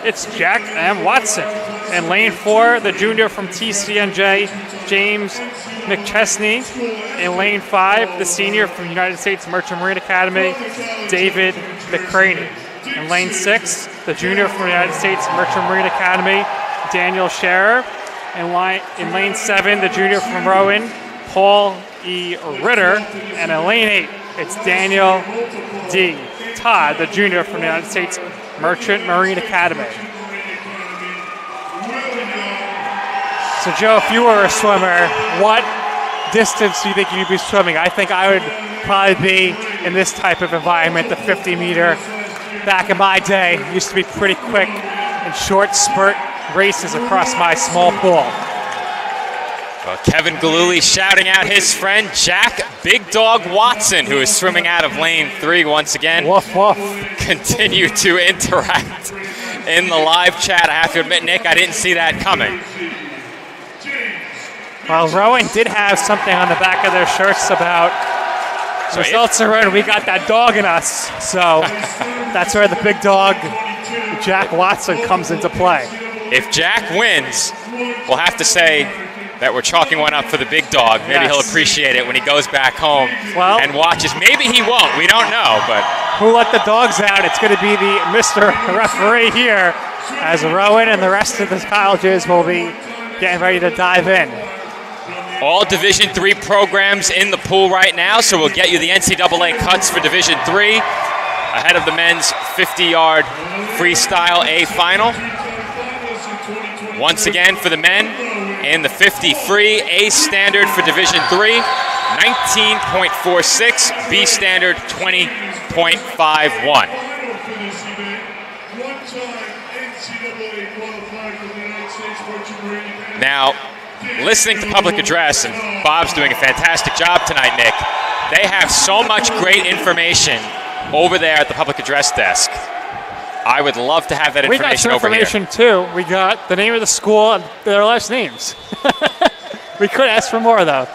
S5: it's Jack M. Watson. In lane 4, the junior from TCNJ, James McChesney. In lane 5, the senior from the United States Merchant Marine Academy, David McCraney. In lane 6, the junior from the United States Merchant Marine Academy, Daniel Scherer. In lane 7, the junior from Rowan, Paul E. Ritter. And in lane 8, it's Daniel D. Todd, the junior from the United States Merchant Marine Academy. So, Joe, if you were a swimmer, what distance do you think you'd be swimming? I think I would probably be in this type of environment, the 50-meter. Back in my day, used to be pretty quick and short spurt races across my small pool.
S2: Well, Kevin Galuli shouting out his friend Jack Big Dog Watson, who is swimming out of lane 3 once again.
S5: Woof, woof.
S2: Continue to interact in the live chat. I have to admit, Nick, I didn't see that coming.
S5: Well, Rowan did have something on the back of their shirts about results are in, we got that dog in us. So that's where the big dog, Jack Watson, comes into play.
S2: If Jack wins, we'll have to say that we're chalking one up for the big dog. Maybe he'll appreciate it when he goes back home and watches. Maybe he won't. We don't know, but
S5: who let the dogs out? It's going to be the Mr. Referee here, as Rowan and the rest of the colleges will be getting ready to dive in.
S2: All Division III programs in the pool right now, so we'll get you the NCAA cuts for Division III ahead of the men's 50-yard freestyle A final. Once again for the men in the 50 free, A standard for Division III, 19.46, B standard 20.51. Now, listening to public address, and Bob's doing a fantastic job tonight, Nick. They have so much great information over there at the public address desk. I would love to have that information over here.
S5: We got some information too. We got the name of the school and their last names. We could ask for more though.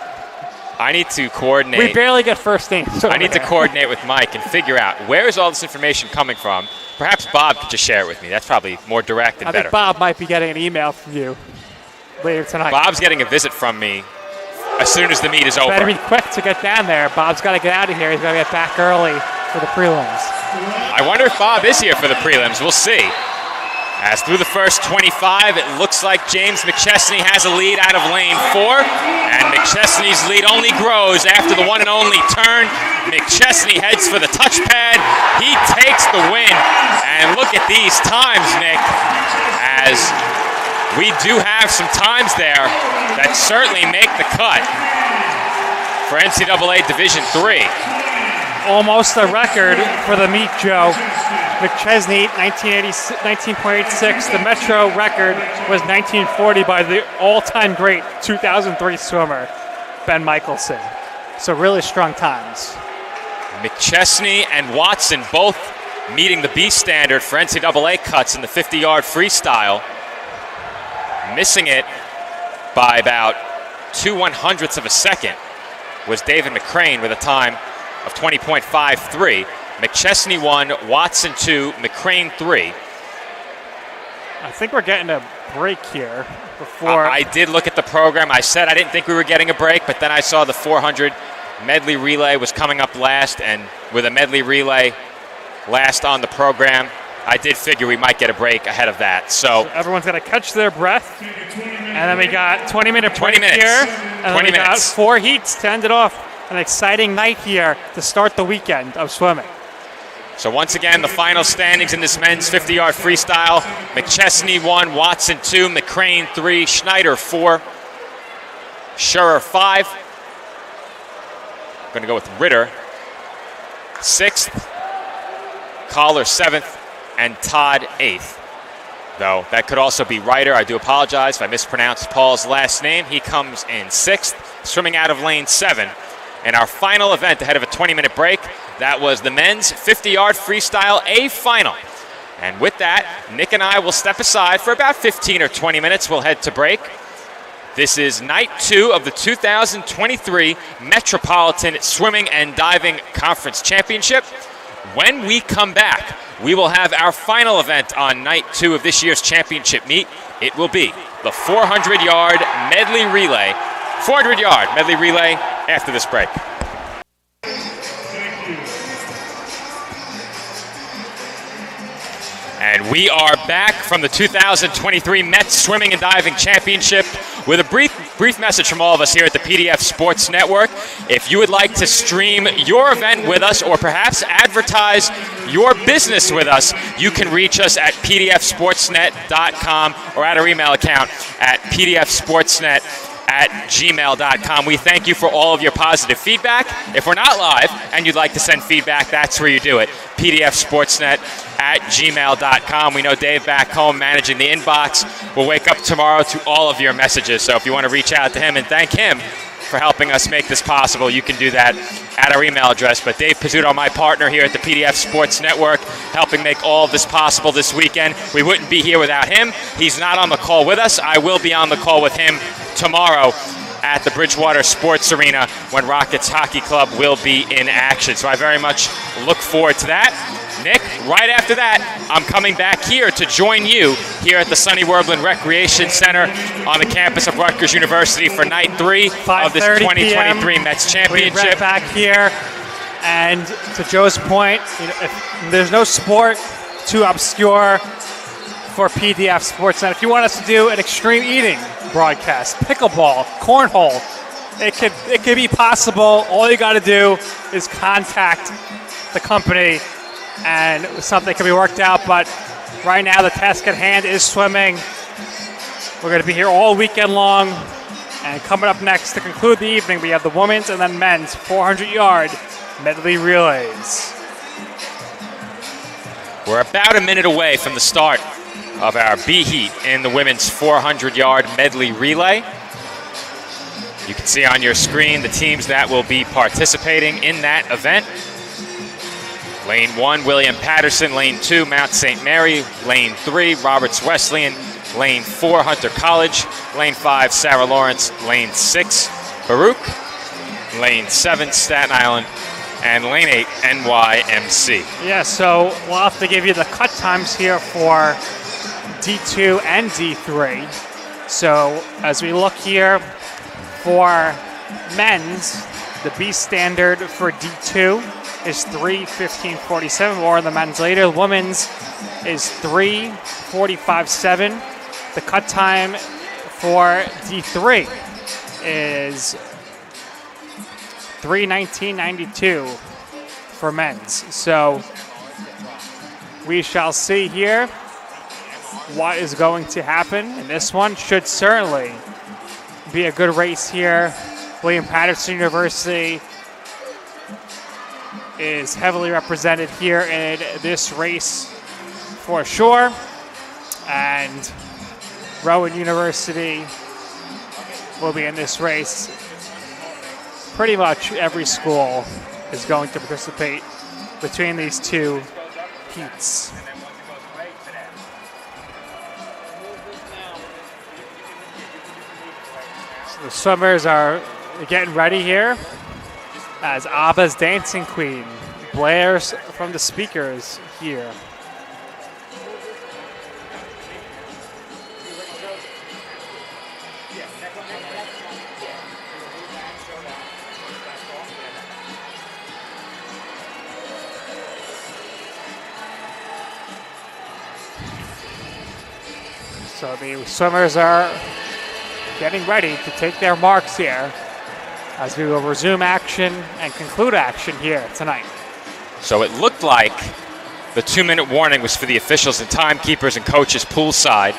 S2: I need to coordinate.
S5: We barely get first names.
S2: I need to coordinate with Mike and figure out where is all this information coming from. Perhaps Bob could just share it with me. That's probably more direct and better.
S5: I think Bob might be getting an email from you later tonight.
S2: Bob's getting a visit from me as soon as the meet is over.
S5: Better be quick to get down there. Bob's got to get out of here. He's got to get back early for the prelims.
S2: I wonder if Bob is here for the prelims. We'll see. As through the first 25, it looks like James McChesney has a lead out of lane 4, and McChesney's lead only grows after the one and only turn. McChesney heads for the touchpad. He takes the win, and look at these times, Nick, as we do have some times there that certainly make the cut for NCAA Division III.
S5: Almost a record for the meet, Joe. McChesney, 19.86. The Metro record was 1940 by the all-time great 2003 swimmer, Ben Michelson. So really strong times.
S2: McChesney and Watson both meeting the B standard for NCAA cuts in the 50-yard freestyle. Missing it by about 0.02 of a second was David McCrane with a time of 20.53. McChesney 1, Watson 2, McCrane 3.
S5: I think we're getting a break here before.
S2: I did look at the program. I said I didn't think we were getting a break, but then I saw the 400 medley relay was coming up last, and with a medley relay last on the program, I did figure we might get a break ahead of that. So
S5: everyone's got to catch their breath, and then we got 20-minute break
S2: 20 minutes.
S5: here, and then
S2: 20
S5: we got
S2: minutes.
S5: 4 heats to end it off. An exciting night here to start the weekend of swimming.
S2: So once again, the final standings in this men's 50-yard freestyle: McChesney 1, Watson 2, McCrane 3, Schneider 4, Scherer 5. Going to go with Ritter 6th, Collar 7th, and Todd 8th. Though that could also be Ryder. I do apologize if I mispronounced Paul's last name. He comes in 6th, swimming out of lane 7. And our final event ahead of a 20-minute break, that was the men's 50-yard freestyle A final. And with that, Nick and I will step aside for about 15 or 20 minutes. We'll head to break. This is night 2 of the 2023 Metropolitan Swimming and Diving Conference Championship. When we come back, we will have our final event on night 2 of this year's championship meet. It will be the 400-yard medley relay. 400-yard medley relay after this break. And we are back from the 2023 Mets Swimming and Diving Championship with a brief message from all of us here at the PDF Sports Network. If you would like to stream your event with us or perhaps advertise your business with us, you can reach us at pdfsportsnet.com or at our email account at pdfsportsnet@gmail.com. We thank you for all of your positive feedback. If we're not live and you'd like to send feedback, that's where you do it. pdfsportsnet@gmail.com. We know Dave back home managing the inbox will wake up tomorrow to all of your messages. So if you want to reach out to him and thank him for helping us make this possible, you can do that at our email address. But Dave Pizzuto, my partner here at the PDF Sports Network, helping make all of this possible this weekend. We wouldn't be here without him. He's not on the call with us. I will be on the call with him tomorrow at the Bridgewater Sports Arena when Rockets Hockey Club will be in action. So I very much look forward to that. Nick, right after that, I'm coming back here to join you here at the Sonny Werblin Recreation Center on the campus of Rutgers University for night 3 of this 2023 Mets Championship.
S5: We're right back here, and to Joe's point, if there's no sport too obscure for PDF Sportsnet. If you want us to do an extreme eating broadcast, pickleball, cornhole, it could be possible. All you got to do is contact the company, and something can be worked out. But right now, the task at hand is swimming. We're going to be here all weekend long. And coming up next to conclude the evening, we have the women's and then men's 400-yard medley relays.
S2: We're about a minute away from the start of our B heat in the women's 400-yard medley relay. You can see on your screen the teams that will be participating in that event. Lane 1, William Patterson. Lane 2, Mount St. Mary. Lane 3, Roberts Wesleyan. Lane 4, Hunter College. Lane 5, Sarah Lawrence. Lane 6, Baruch. Lane 7, Staten Island. And Lane 8, NYMC.
S5: Yeah, so we'll have to give you the cut times here for D2 and D3. So as we look here for men's, the B standard for D2 is 3:15:47, more on the men's later. The women's is 3:45:7. The cut time for D3 is 3:19:92 for men's. So we shall see here what is going to happen. And this one should certainly be a good race here. William Patterson University is heavily represented here in this race for sure. And Rowan University will be in this race. Pretty much every school is going to participate between these two heats. So the swimmers are getting ready here as ABBA's Dancing Queen blares from the speakers here. So the swimmers are getting ready to take their marks here as we will resume action and conclude action here tonight.
S2: So it looked like the 2-minute warning was for the officials and timekeepers and coaches poolside.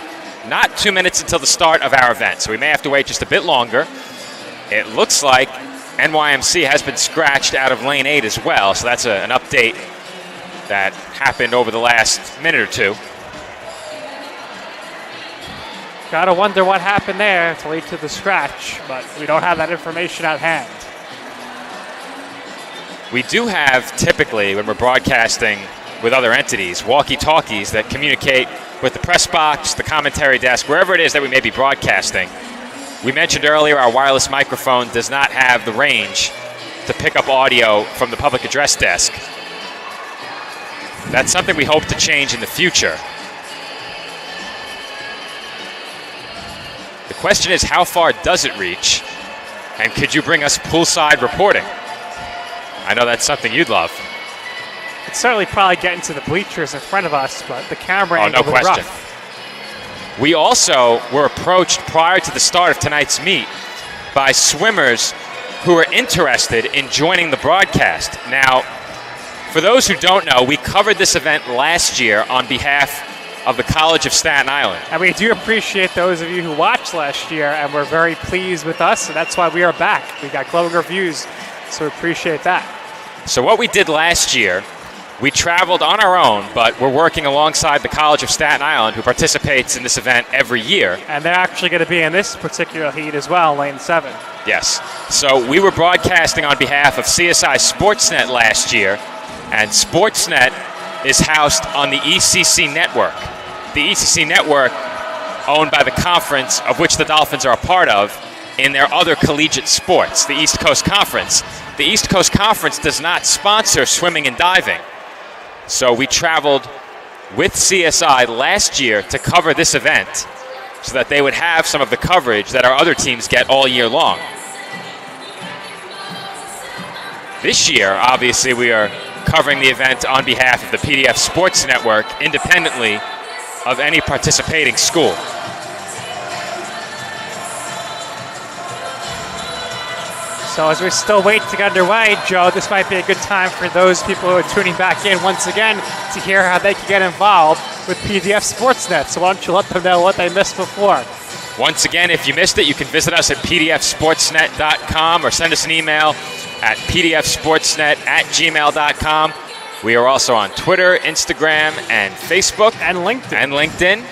S2: Not 2 minutes until the start of our event, so we may have to wait just a bit longer. It looks like NYMC has been scratched out of lane 8 as well, so that's an update that happened over the last minute or two.
S5: Gotta wonder what happened there to lead to the scratch, but we don't have that information at hand.
S2: We do have, typically, when we're broadcasting with other entities, walkie-talkies that communicate with the press box, the commentary desk, wherever it is that we may be broadcasting. We mentioned earlier our wireless microphone does not have the range to pick up audio from the public address desk. That's something we hope to change in the future. The question is, how far does it reach? And could you bring us poolside reporting? I know that's something you'd love.
S5: It's certainly probably getting to the bleachers in front of us, but the camera angle
S2: no
S5: was
S2: question.
S5: rough.
S2: We also were approached prior to the start of tonight's meet by swimmers who are interested in joining the broadcast. Now, for those who don't know, we covered this event last year on behalf of the College of Staten Island.
S5: And we do appreciate those of you who watched last year and were very pleased with us, and that's why we are back. We got glowing reviews, so we appreciate that.
S2: So what we did last year, we traveled on our own, but we're working alongside the College of Staten Island, who participates in this event every year.
S5: And they're actually going to be in this particular heat as well, lane 7.
S2: Yes. So we were broadcasting on behalf of CSI Sportsnet last year, and Sportsnet is housed on the ECC network. The ECC network, owned by the conference of which the Dolphins are a part of, in their other collegiate sports, the East Coast Conference. The East Coast Conference does not sponsor swimming and diving. So we traveled with CSI last year to cover this event so that they would have some of the coverage that our other teams get all year long. This year, obviously, we are covering the event on behalf of the PDF Sports Network, independently of any participating school.
S5: So as we still wait to get underway, Joe, this might be a good time for those people who are tuning back in once again to hear how they can get involved with PDF Sportsnet. So why don't you let them know what they missed before?
S2: Once again, if you missed it, you can visit us at pdfsportsnet.com or send us an email at pdfsportsnet@gmail.com. We are also on Twitter, Instagram, and Facebook.
S5: And LinkedIn.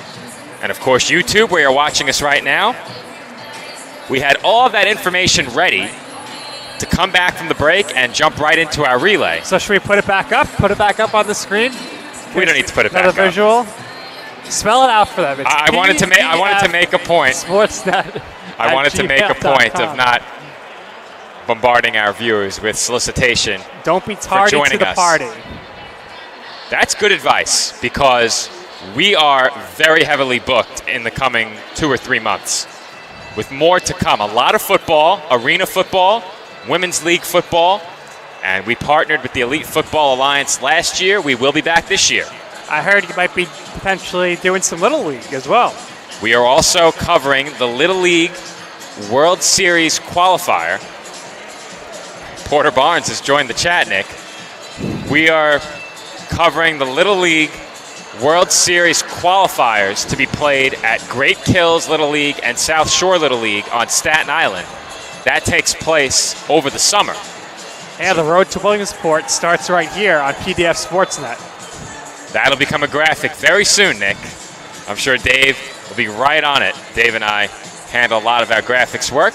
S2: And of course, YouTube, where you're watching us right now. We had all of that information ready to come back from the break and jump right into our relay.
S5: So should we put it back up? Put it back up on the screen?
S2: We don't need to put it back
S5: Another
S2: up.
S5: visual. Spell it out for them. It's
S2: I wanted to make a point.
S5: Sportsnet.
S2: I wanted to make a point
S5: gmail.com.
S2: of not bombarding our viewers with solicitation.
S5: Don't be tardy to
S2: joining
S5: the
S2: us.
S5: party.
S2: That's good advice because we are very heavily booked in the coming 2 or 3 months with more to come. A lot of football, arena football, Women's League football, and we partnered with the Elite Football Alliance last year. We will be back this year.
S5: I heard you might be potentially doing some Little League as well.
S2: We are also covering the Little League World Series qualifier. Porter Barnes has joined the chat, Nick. We are covering the Little League World Series qualifiers to be played at Great Kills Little League and South Shore Little League on Staten Island. That takes place over the summer.
S5: Yeah, the road to Williamsport starts right here on PDF Sportsnet.
S2: That'll become a graphic very soon, Nick. I'm sure Dave will be right on it. Dave and I handle a lot of our graphics work.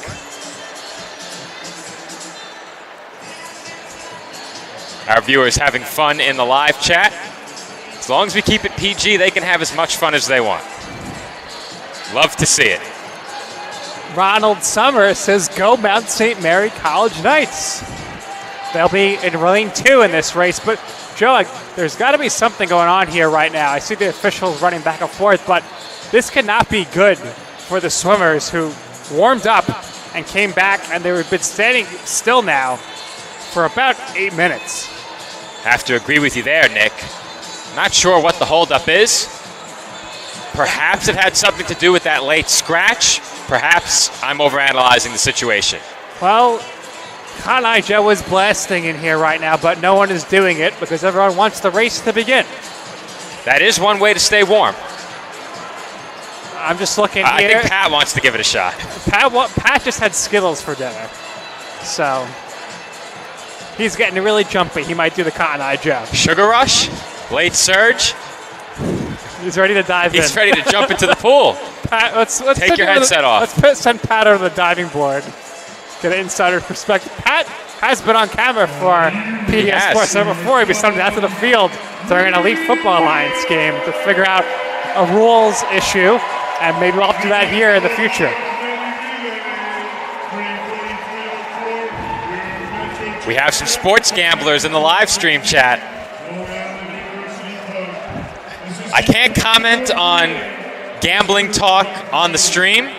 S2: Our viewers having fun in the live chat. As long as we keep it PG, they can have as much fun as they want. Love to see it.
S5: Ronald Summer says, go Mount St. Mary College Knights. They'll be in lane 2 in this race, but Joe, there's got to be something going on here right now. I see the officials running back and forth, but this cannot be good for the swimmers who warmed up and came back, and they've been standing still now for about 8 minutes.
S2: Have to agree with you there, Nick. Not sure what the holdup is. Perhaps it had something to do with that late scratch. Perhaps I'm overanalyzing the situation.
S5: Well, Cotton Eye Joe is blasting in here right now, but no one is doing it because everyone wants the race to begin.
S2: That is one way to stay warm.
S5: I'm just looking
S2: I
S5: here.
S2: think Pat wants to give it a shot.
S5: Pat just had Skittles for dinner. So he's getting really jumpy. He might do the Cotton Eye Joe.
S2: Sugar rush, late surge.
S5: He's ready to dive in.
S2: He's ready to jump into the pool.
S5: Pat, let's
S2: Take your headset off.
S5: Let's send Pat over the diving board. Get an insider perspective. Pat has been on camera for PDS Sports Number 4. He was sent out to the field during an Elite Football Alliance game to figure out a rules issue, and maybe we'll do that here in the future.
S2: We have some sports gamblers in the live stream chat. I can't comment on gambling talk on the stream.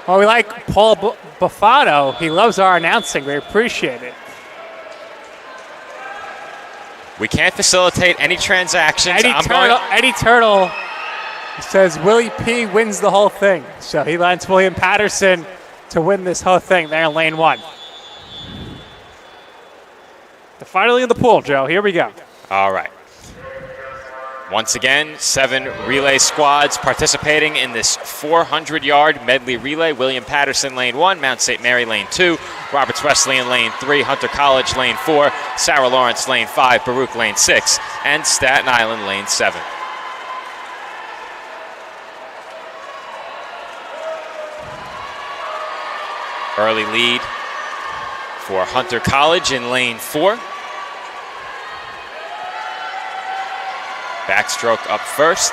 S5: Well, we like Paul Buffado. He loves our announcing. We appreciate it.
S2: We can't facilitate any transactions.
S5: Eddie Turtle says Willie P wins the whole thing. So he lets William Patterson to win this whole thing there in lane 1. They're finally in the pool, Joe. Here we go.
S2: All right. Once again, 7 relay squads participating in this 400-yard medley relay. William Patterson, lane 1, Mount St. Mary, lane 2, Roberts Wesleyan, lane 3, Hunter College, lane 4, Sarah Lawrence, lane 5, Baruch, lane 6, and Staten Island, lane 7. Early lead for Hunter College in lane 4. Backstroke up first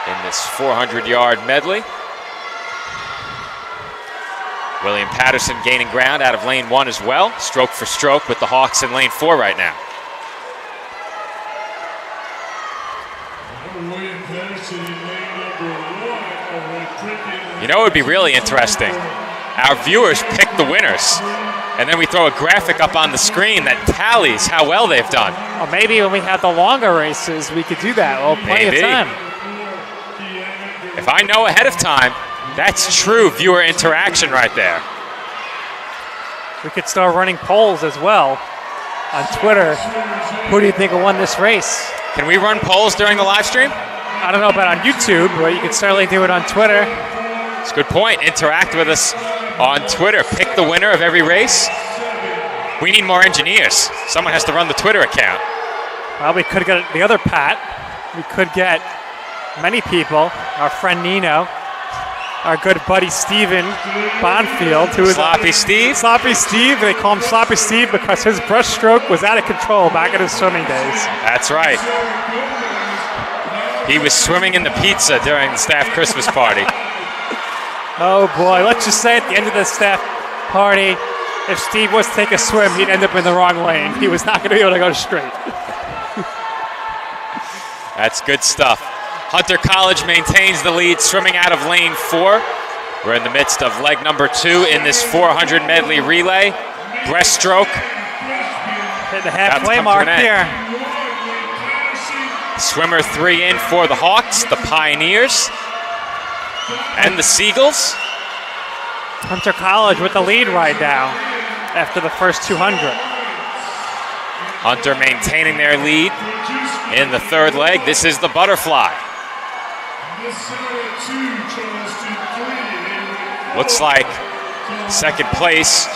S2: in this 400-yard medley. William Patterson gaining ground out of lane 1 as well. Stroke for stroke with the Hawks in lane 4 right now. You know, it would be really interesting. Our viewers pick the winners, and then we throw a graphic up on the screen that tallies how well they've done.
S5: Well, maybe when we have the longer races, we could do that. Well, plenty of time.
S2: If I know ahead of time, that's true viewer interaction right there.
S5: We could start running polls as well on Twitter. Who do you think will win this race?
S2: Can we run polls during the live stream?
S5: I don't know about on YouTube, but you could certainly do it on Twitter.
S2: It's a good point. Interact with us on Twitter. Pick the winner of every race. We need more engineers. Someone has to run the Twitter account.
S5: Well, we could get the other Pat. We could get many people. Our friend Nino. Our good buddy Steven Bonfield. Who is
S2: Sloppy Steve?
S5: Sloppy Steve. They call him Sloppy Steve because his brushstroke was out of control back in his swimming days.
S2: That's right. He was swimming in the pizza during the staff Christmas party.
S5: Oh boy, let's just say at the end of the staff party, if Steve was to take a swim, he'd end up in the wrong lane. He was not going to be able to go straight.
S2: That's good stuff. Hunter College maintains the lead, swimming out of lane 4. We're in the midst of leg number 2 in this 400 medley relay. Breaststroke.
S5: Hit the halfway mark here.
S2: Swimmer 3 in for the Hawks, the Pioneers, and the Seagulls.
S5: Hunter College with the lead right now after the first 200.
S2: Hunter maintaining their lead in the 3rd leg. This is the butterfly. Looks like 2nd place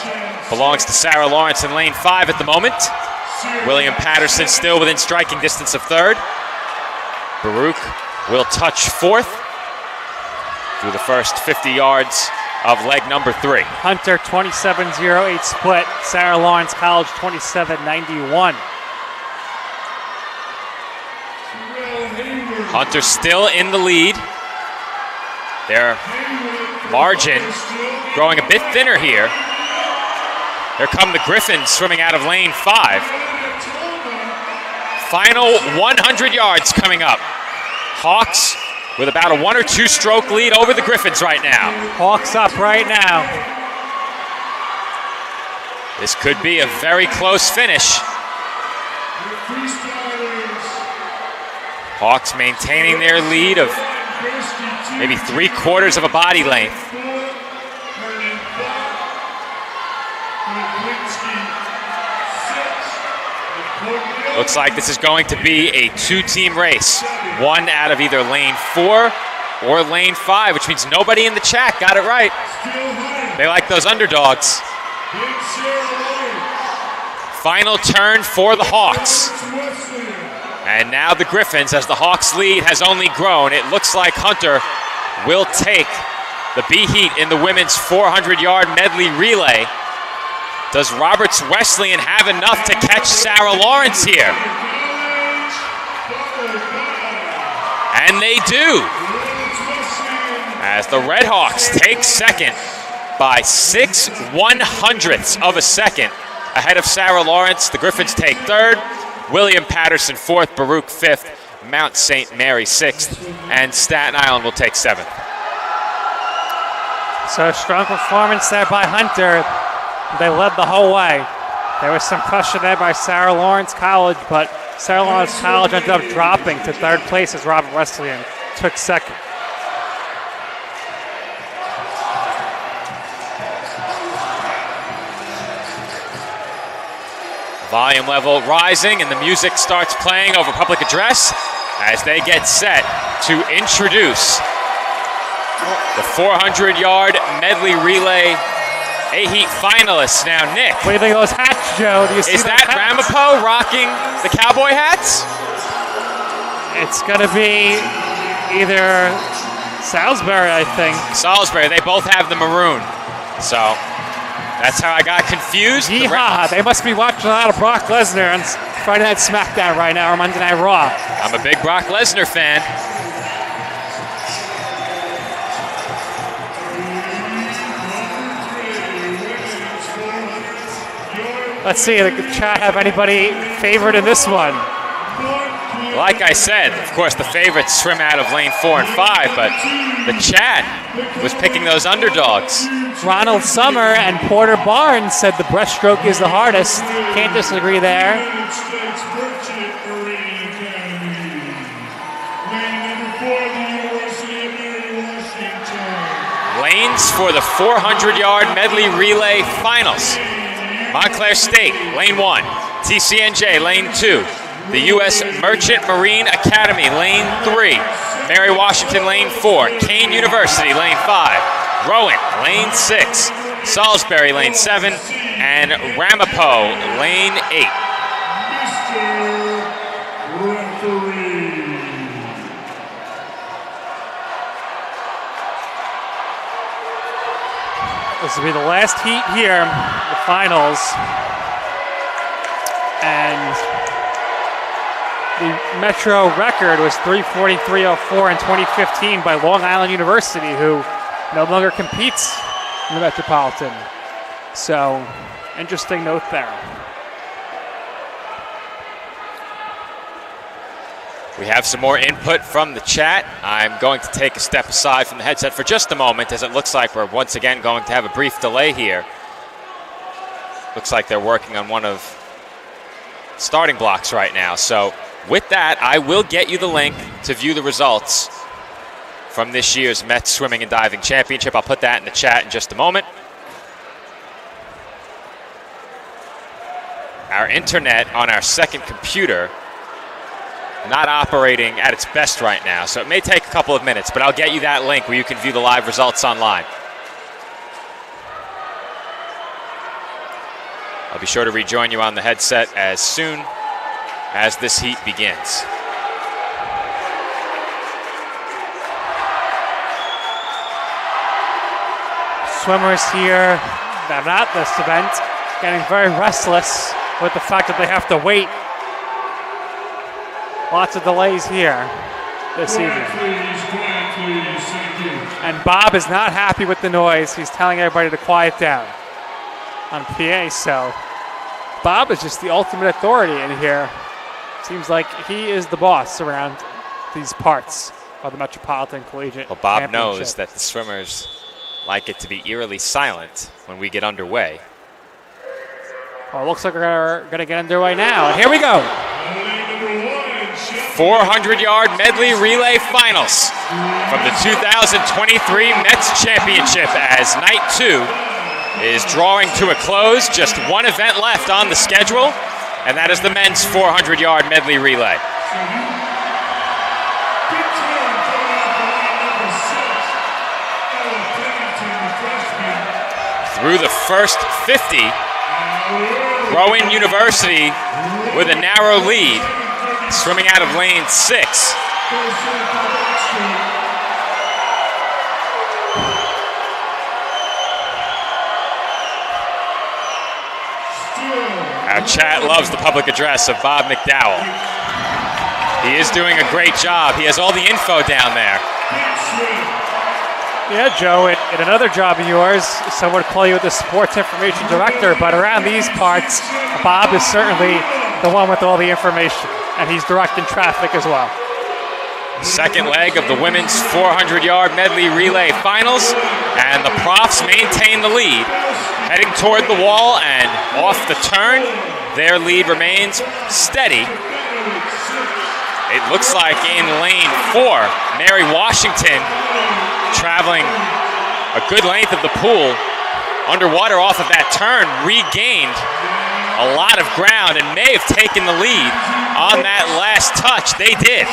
S2: belongs to Sarah Lawrence in lane 5 at the moment. William Patterson still within striking distance of 3rd. Baruch will touch 4th through the first 50 yards of leg number 3.
S5: Hunter 27.08 split. Sarah Lawrence College 27.91.
S2: Hunter still in the lead. Their margin growing a bit thinner here. Here come the Griffins swimming out of lane 5. Final 100 yards coming up. Hawks with about a 1 or 2 stroke lead over the Griffins right now.
S5: Hawks up right now.
S2: This could be a very close finish. Hawks maintaining their lead of maybe 3/4 of a body length. Looks like this is going to be a 2-team race. One out of either lane 4 or lane 5, which means nobody in the chat got it right. They like those underdogs. Final turn for the Hawks. And now the Griffins, as the Hawks' lead has only grown. It looks like Hunter will take the B-Heat in the women's 400-yard medley relay. Does Roberts Wesleyan have enough to catch Sarah Lawrence here? And they do, as the Red Hawks take second by 6/100ths of a second ahead of Sarah Lawrence. The Griffins take third, William Patterson fourth, Baruch fifth, Mount St. Mary sixth, and Staten Island will take seventh.
S5: So a strong performance there by Hunter. They led the whole way. There was some pressure there by Sarah Lawrence College, but Sarah Lawrence College ended up dropping to third place as Robert Wesleyan took second.
S2: Volume level rising, and the music starts playing over public address as they get set to introduce the 400-yard medley relay A-Heat finalists. Now, Nick.
S5: What do you think of those hats, Joe? Do you see
S2: is that
S5: hats?
S2: Ramapo rocking the cowboy hats?
S5: It's going to be either Salisbury, I think.
S2: Salisbury. They both have the maroon. So that's how I got confused.
S5: Yeehaw. They must be watching a lot of Brock Lesnar on Friday Night SmackDown right now, or Monday Night Raw.
S2: I'm a big Brock Lesnar fan.
S5: Let's see, the chat have anybody favored in this one?
S2: Like I said, of course, the favorites swim out of lane 4 and 5, but the chat was picking those underdogs.
S5: Ronald Summer and Porter Barnes said the breaststroke is the hardest. Can't disagree there.
S2: Lanes for the 400-yard medley relay finals. Montclair State, lane 1. TCNJ, lane 2. The U.S. Merchant Marine Academy, lane 3. Mary Washington, lane 4. Kane University, lane 5. Rowan, lane 6. Salisbury, lane 7. And Ramapo, lane 8.
S5: This will be the last heat here, the finals. And the Metro record was 3:43.04 in 2015 by Long Island University, who no longer competes in the Metropolitan. So, interesting note there.
S2: We have some more input from the chat. I'm going to take a step aside from the headset for just a moment, as it looks like we're once again going to have a brief delay here. Looks like they're working on one of starting blocks right now. So with that, I will get you the link to view the results from this year's Mets Swimming and Diving Championship. I'll put that in the chat in just a moment. Our internet on our second computer not operating at its best right now, so it may take a couple of minutes, but I'll get you that link where you can view the live results online. I'll be sure to rejoin you on the headset as soon as this heat begins.
S5: Swimmers here that are not this event getting very restless with the fact that they have to wait. Lots of delays here this evening. And Bob is not happy with the noise. He's telling everybody to quiet down on PA. So Bob is just the ultimate authority in here. Seems like he is the boss around these parts of the Metropolitan Collegiate
S2: Well, Bob
S5: Championship.
S2: knows that the swimmers like it to be eerily silent when we get underway.
S5: Well, it looks like we're going to get underway now. And here we go.
S2: 400-yard medley relay finals from the 2023 Mets Championship as night 2 is drawing to a close. Just one event left on the schedule, and that is the men's 400-yard medley relay. Through the first 50, Rowan University with a narrow lead, swimming out of lane 6. Our chat loves the public address of Bob McDowell. He is doing a great job. He has all the info down there.
S5: Yeah, Joe, in another job of yours, someone would call you the sports information director, but around these parts, Bob is certainly the one with all the information, and he's directing traffic as well.
S2: Second leg of the women's 400-yard medley relay finals, and the Profs maintain the lead. Heading toward the wall and off the turn, their lead remains steady. It looks like in lane 4, Mary Washington traveling a good length of the pool underwater off of that turn, regained a lot of ground and may have taken the lead on that last touch. They did.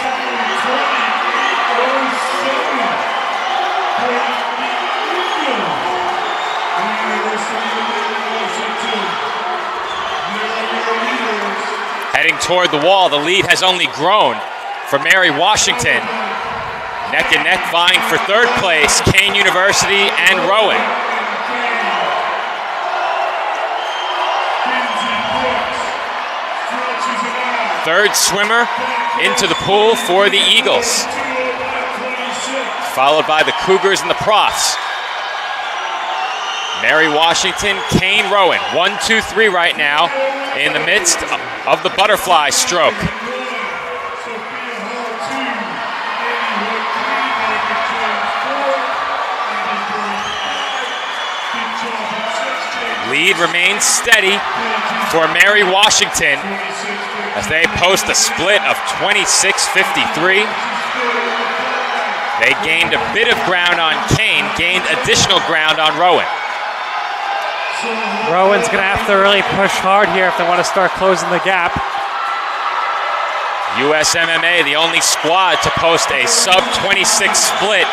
S2: Heading toward the wall, the lead has only grown for Mary Washington. Neck and neck vying for third place, Kane University and Rowan. Third swimmer into the pool for the Eagles, followed by the Cougars and the Profs. Mary Washington, Kane, Rowan. 1, 2, 3 right now in the midst of the butterfly stroke. Lead remains steady for Mary Washington as they post a split of 26:53. They gained a bit of ground on Kane, gained additional ground on Rowan.
S5: Rowan's going to have to really push hard here if they want to start closing the gap.
S2: USMMA, the only squad to post a sub-26 split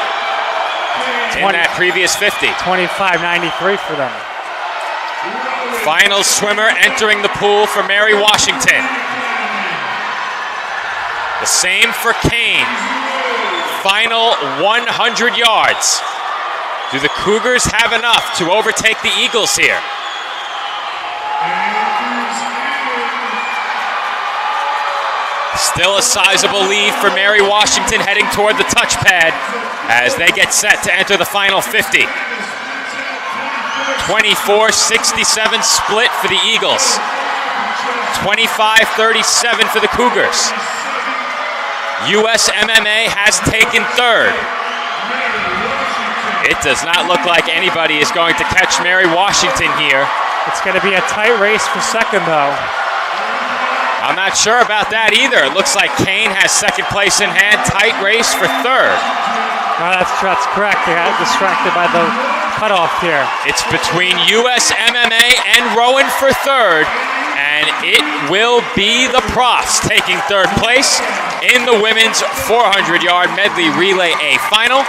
S2: in that previous 50.
S5: 25.93 for them.
S2: Final swimmer entering the pool for Mary Washington. The same for Kane. Final 100 yards. Do the Cougars have enough to overtake the Eagles here? Still a sizable lead for Mary Washington heading toward the touchpad as they get set to enter the final 50. 24-67 split for the Eagles. 25-37 for the Cougars. USMMA has taken third. It does not look like anybody is going to catch Mary Washington here.
S5: It's going to be a tight race for second, though.
S2: I'm not sure about that either. It looks like Kane has second place in hand. Tight race for third.
S5: Oh, that's correct. They got distracted by the cutoff here.
S2: It's between USMMA and Rowan for third, and it will be the Profs taking third place in the women's 400-yard medley relay A final,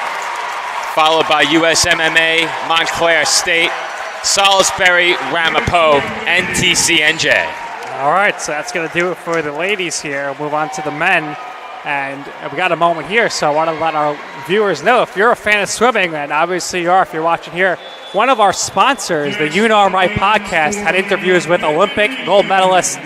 S2: followed by USMMA, Montclair State, Salisbury, Ramapo, and TCNJ.
S5: All right, so that's going to do it for the ladies here. We'll move on to the men. And we got a moment here, so I want to let our viewers know, if you're a fan of swimming, and obviously you are if you're watching here, one of our sponsors, the You Know I'm Right podcast, had interviews with Olympic gold medalists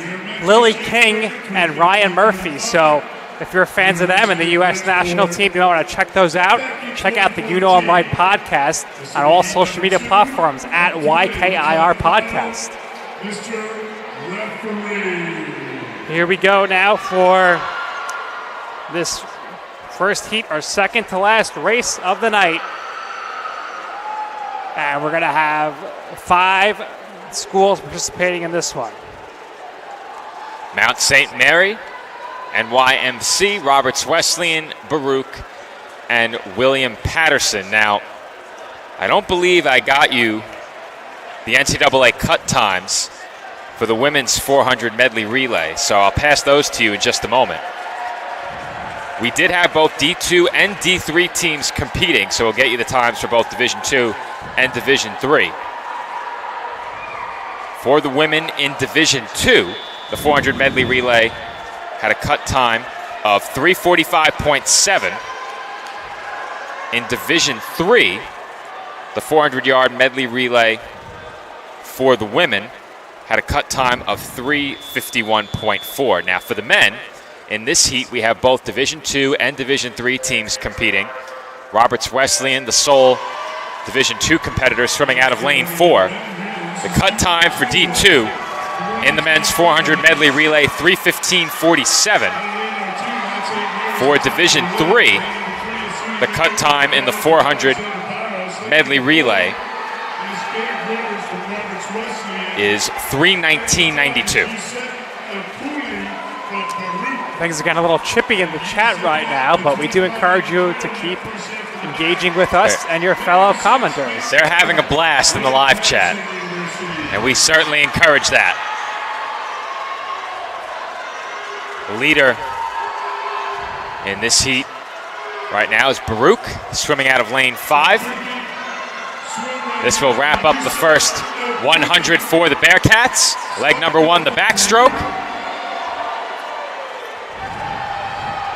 S5: Lily King and Ryan Murphy. So if you're fans of them and the U.S. national team, you want to check those out, check out the You Know I'm Right podcast on all social media platforms at YKIR Podcast. Here we go now for this first heat, our second to last race of the night. And we're going to have 5 schools participating in this one.
S2: Mount St. Mary NYMC, Roberts Wesleyan, Baruch, and William Patterson. Now, I don't believe I got you the NCAA cut times for the women's 400 medley relay, so I'll pass those to you in just a moment. We did have both D2 and D3 teams competing, so we'll get you the times for both Division II and Division III. For the women in Division II, the 400 medley relay had a cut time of 3:45.7. In Division III, the 400-yard medley relay for the women had a cut time of 3:51.4. Now for the men, in this heat we have both Division II and Division III teams competing. Roberts Wesleyan, the sole Division II competitor, swimming out of lane 4. The cut time for D2 in the men's 400 medley relay, 3:15.47. For Division III, the cut time in the 400 medley relay is 3:19.92.
S5: Things are getting a little chippy in the chat right now, but we do encourage you to keep engaging with us and your fellow commenters.
S2: They're having a blast in the live chat, and we certainly encourage that. The leader in this heat right now is Baruch, swimming out of lane 5. This will wrap up the first 100 for the Bearcats. Leg number 1, the backstroke.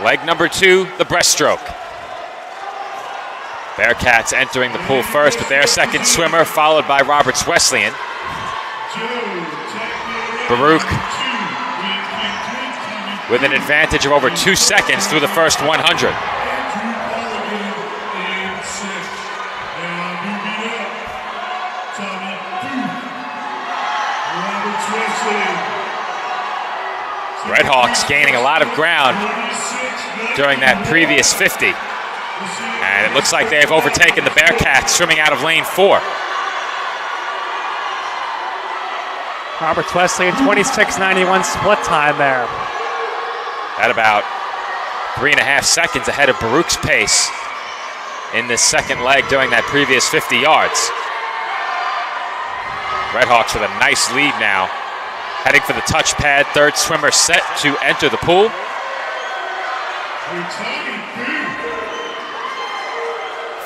S2: Leg number 2, the breaststroke. Bearcats entering the pool first with their second swimmer, followed by Roberts Wesleyan. Baruch with an advantage of over 2 seconds through the first 100. Redhawks gaining a lot of ground during that previous 50. And it looks like they have overtaken the Bearcats swimming out of lane 4.
S5: Roberts Wesleyan, 26:91 split time there.
S2: At about 3.5 seconds ahead of Baruch's pace in this second leg during that previous 50 yards. Redhawks with a nice lead now. Heading for the touchpad, third swimmer set to enter the pool.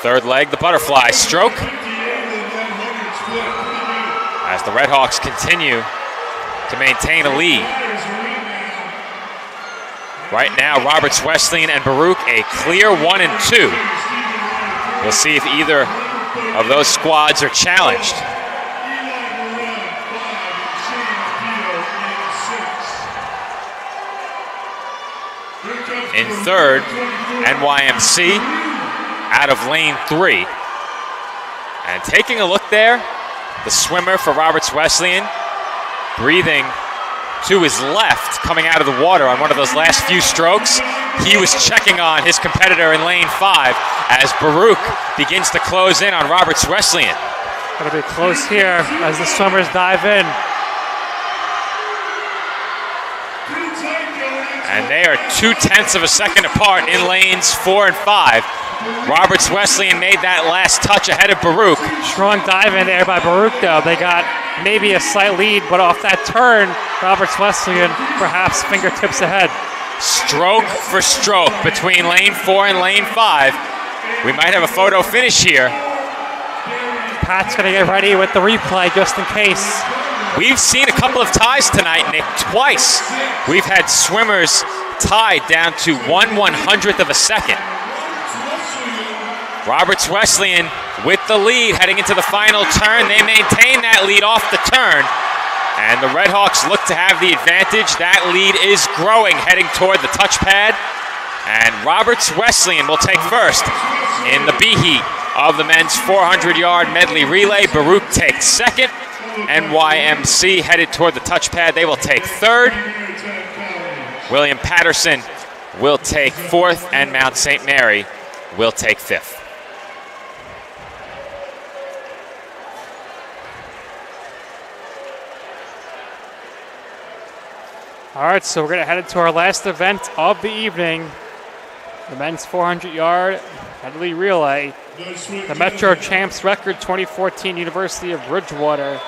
S2: Third leg, the butterfly stroke. As the Redhawks continue to maintain a lead. Right now, Roberts Wesleyan and Baruch a clear 1 and 2. We'll see if either of those squads are challenged. In third, NYMC out of lane 3. And taking a look there, the swimmer for Roberts Wesleyan breathing to his left, coming out of the water on one of those last few strokes. He was checking on his competitor in lane 5 as Baruch begins to close in on Roberts Wesleyan.
S5: Gonna be close here as the swimmers dive in.
S2: And they are 0.2 of a second apart in lanes 4 and 5. Roberts Wesleyan made that last touch ahead of Baruch.
S5: Strong dive in there by Baruch though. They got maybe a slight lead, but off that turn, Roberts Wesleyan perhaps fingertips ahead.
S2: Stroke for stroke between lane 4 and lane 5. We might have a photo finish here.
S5: Pat's gonna get ready with the replay just in case.
S2: We've seen a couple of ties tonight, Nick, twice. We've had swimmers tied down to 1/100th of a second. Roberts Wesleyan with the lead heading into the final turn. They maintain that lead off the turn. And the Redhawks look to have the advantage. That lead is growing heading toward the touchpad. And Roberts Wesleyan will take first in the B heat of the men's 400-yard medley relay. Baruch takes second. NYMC headed toward the touchpad. They will take third. William Patterson will take fourth, and Mount St. Mary will take fifth.
S5: All right, so we're going to head into our last event of the evening, the men's 400-yard medley relay. The Metro Champs record, 2014 University of Bridgewater,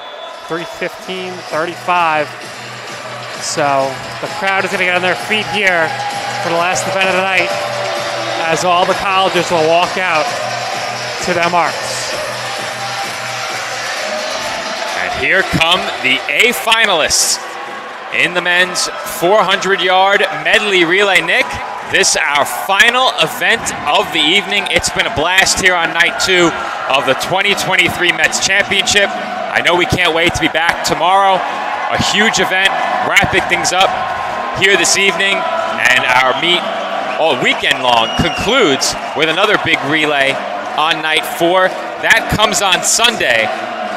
S5: 3:15:35. So the crowd is going to get on their feet here for the last event of the night as all the colleges will walk out to their marks.
S2: And here come the A finalists in the men's 400-yard medley relay. Nick, this is our final event of the evening. It's been a blast here on night 2 of the 2023 Mets Championship. I know we can't wait to be back tomorrow. A huge event, wrapping things up here this evening, and our meet all weekend long concludes with another big relay on night 4. That comes on Sunday,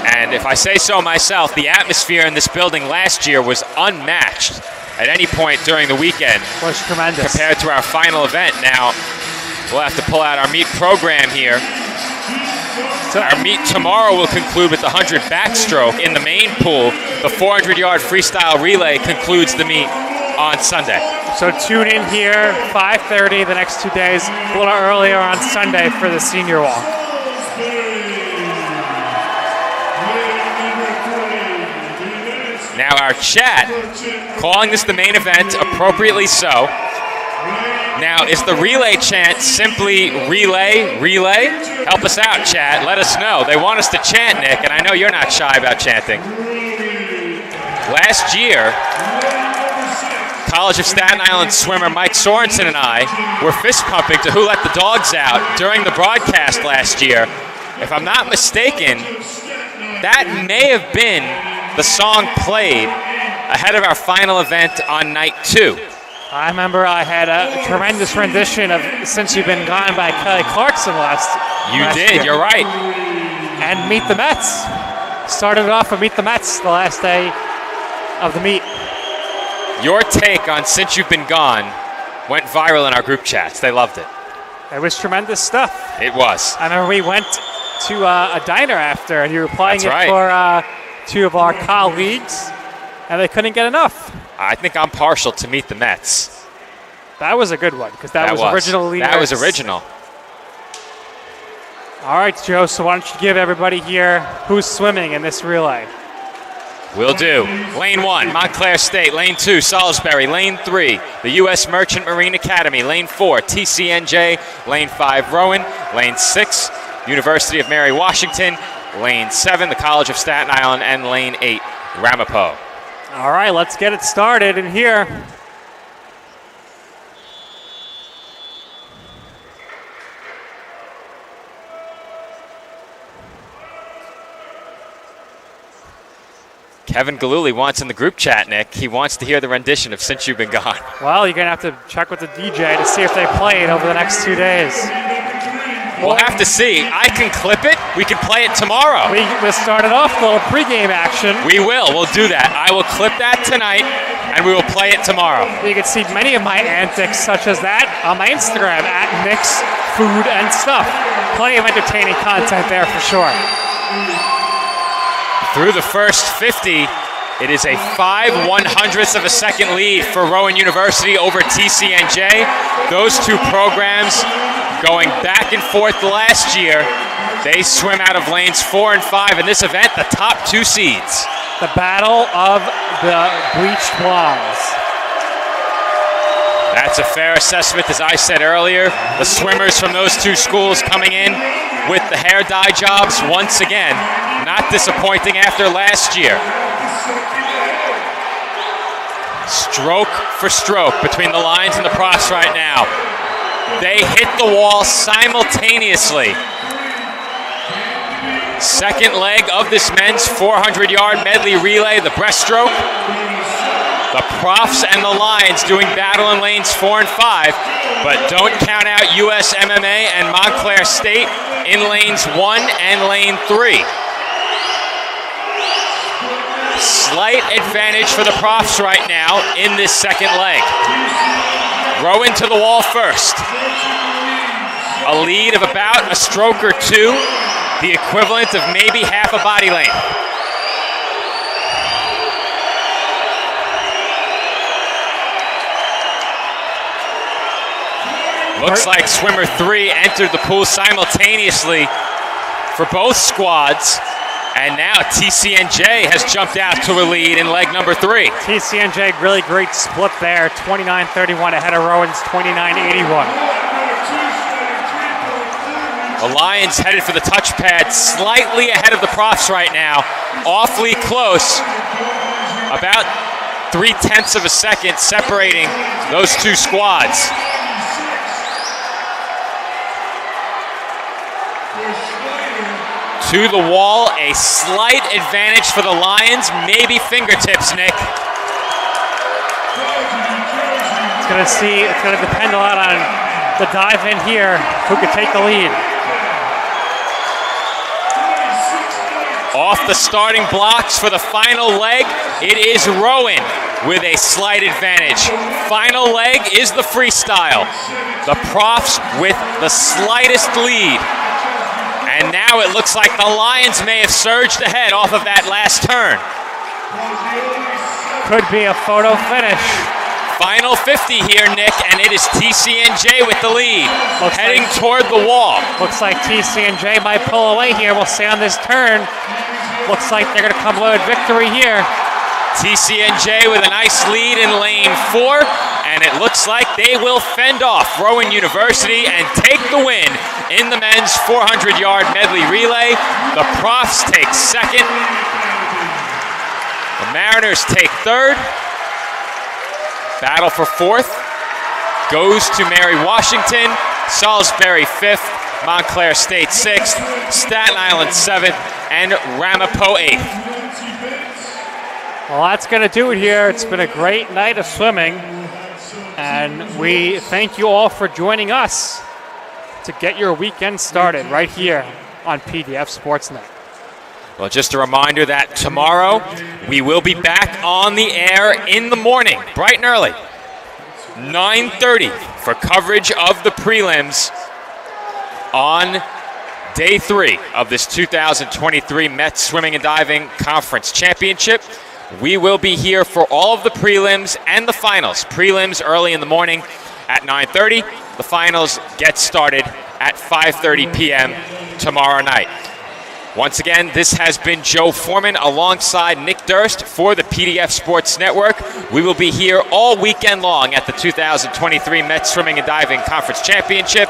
S2: and if I say so myself, the atmosphere in this building last year was unmatched at any point during the weekend.
S5: Was tremendous.
S2: Compared to our final event. Now, we'll have to pull out our meet program here. So our meet tomorrow will conclude with the 100 backstroke in the main pool. The 400-yard freestyle relay concludes the meet on Sunday.
S5: So tune in here, 5:30 the next 2 days, a little earlier on Sunday for the senior walk.
S2: Now our chat, calling this the main event, appropriately so. Now, is the relay chant simply relay, relay? Help us out, chat. Let us know. They want us to chant, Nick, and I know you're not shy about chanting. Last year, College of Staten Island swimmer Mike Sorensen and I were fist pumping to Who Let the Dogs Out during the broadcast last year. If I'm not mistaken, that may have been the song played ahead of our final event on night 2.
S5: I remember I had a tremendous rendition of Since You've Been Gone by Kelly Clarkson last
S2: did,
S5: year.
S2: You're right.
S5: And Meet the Mets. Started it off with Meet the Mets the last day of the meet.
S2: Your take on Since You've Been Gone went viral in our group chats. They loved it.
S5: It was tremendous stuff.
S2: It was.
S5: I remember we went to a diner after, and you were playing
S2: That's
S5: it
S2: right.
S5: for 2 of our colleagues, and they couldn't get enough.
S2: I think I'm partial to Meet the Mets.
S5: That was a good one, because that was original.
S2: That was original.
S5: All right, Joe, so why don't you give everybody here who's swimming in this relay?
S2: Will do. Lane 1, Montclair State. Lane 2, Salisbury. Lane 3, the U.S. Merchant Marine Academy. Lane 4, TCNJ. Lane 5, Rowan. Lane 6, University of Mary Washington. Lane 7, the College of Staten Island. And Lane 8, Ramapo.
S5: All right, let's get it started in here.
S2: Kevin Galuli wants in the group chat, Nick. He wants to hear the rendition of Since You've Been Gone.
S5: Well, you're going to have to check with the DJ to see if they play it over the next 2 days.
S2: We'll have to see. I can clip it. We can play it tomorrow.
S5: We'll start it off with a little pregame action.
S2: We will. We'll do that. I will clip that tonight, and we will play it tomorrow.
S5: You can see many of my antics, such as that, on my Instagram, @Nick's Food and Stuff. Plenty of entertaining content there for sure.
S2: Through the first 50, it is a 5/100th of a second lead for Rowan University over TCNJ. Those two programs going back and forth last year. They swim out of lanes 4 and 5 in this event, the top 2 seeds.
S5: The battle of the bleached blondes.
S2: That's a fair assessment, as I said earlier. The swimmers from those 2 schools coming in with the hair dye jobs once again. Not disappointing after last year. Stroke for stroke between the lines and the profs right now. They hit the wall simultaneously. Second leg of this men's 400-yard medley relay, the breaststroke. The profs and the lines doing battle in lanes 4 and 5, but don't count out US MMA and Montclair State in lanes 1 and lane 3. Slight advantage for the profs right now in this second leg. Rowan to the wall first. A lead of about a stroke or 2, the equivalent of maybe half a body length. Looks like swimmer 3 entered the pool simultaneously for both squads. And now TCNJ has jumped out to a lead in leg number 3.
S5: TCNJ, really great split there. 29-31 ahead of Rowan's 29-81.
S2: The Lions headed for the touchpad, slightly ahead of the Profs right now. Awfully close. About 0.3 of a second separating those two squads. To the wall, a slight advantage for the Lions, maybe fingertips, Nick.
S5: It's gonna depend a lot on the dive in here, who could take the lead.
S2: Off the starting blocks for the final leg, it is Rowan with a slight advantage. Final leg is the freestyle. The Profs with the slightest lead. And now it looks like the Lions may have surged ahead off of that last turn.
S5: Could be a photo finish.
S2: Final 50 here, Nick, and it is TCNJ with the lead, heading toward the wall.
S5: Looks like TCNJ might pull away here. We'll see on this turn. Looks like they're going to come away with victory here.
S2: TCNJ with a nice lead in lane 4, and it looks like they will fend off Rowan University and take the win in the men's 400-yard medley relay. The Profs take second. The Mariners take third. Battle for fourth goes to Mary Washington, Salisbury fifth, Montclair State sixth, Staten Island seventh, and Ramapo eighth.
S5: Well, that's going to do it here. It's been a great night of swimming, and we thank you all for joining us to get your weekend started right here on PDF Sportsnet.
S2: Well, just a reminder that tomorrow we will be back on the air in the morning, bright and early, 9:30, for coverage of the prelims on day 3 of this 2023 Met Swimming and Diving Conference Championship. We will be here for all of the prelims and the finals. Prelims early in the morning at 9:30. The finals get started at 5:30 p.m. tomorrow night. Once again, this has been Joe Foreman alongside Nick Durst for the PDF Sports Network. We will be here all weekend long at the 2023 Met Swimming and Diving Conference Championship.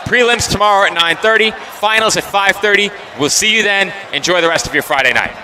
S2: Prelims tomorrow at 9:30, finals at 5:30. We'll see you then. Enjoy the rest of your Friday night.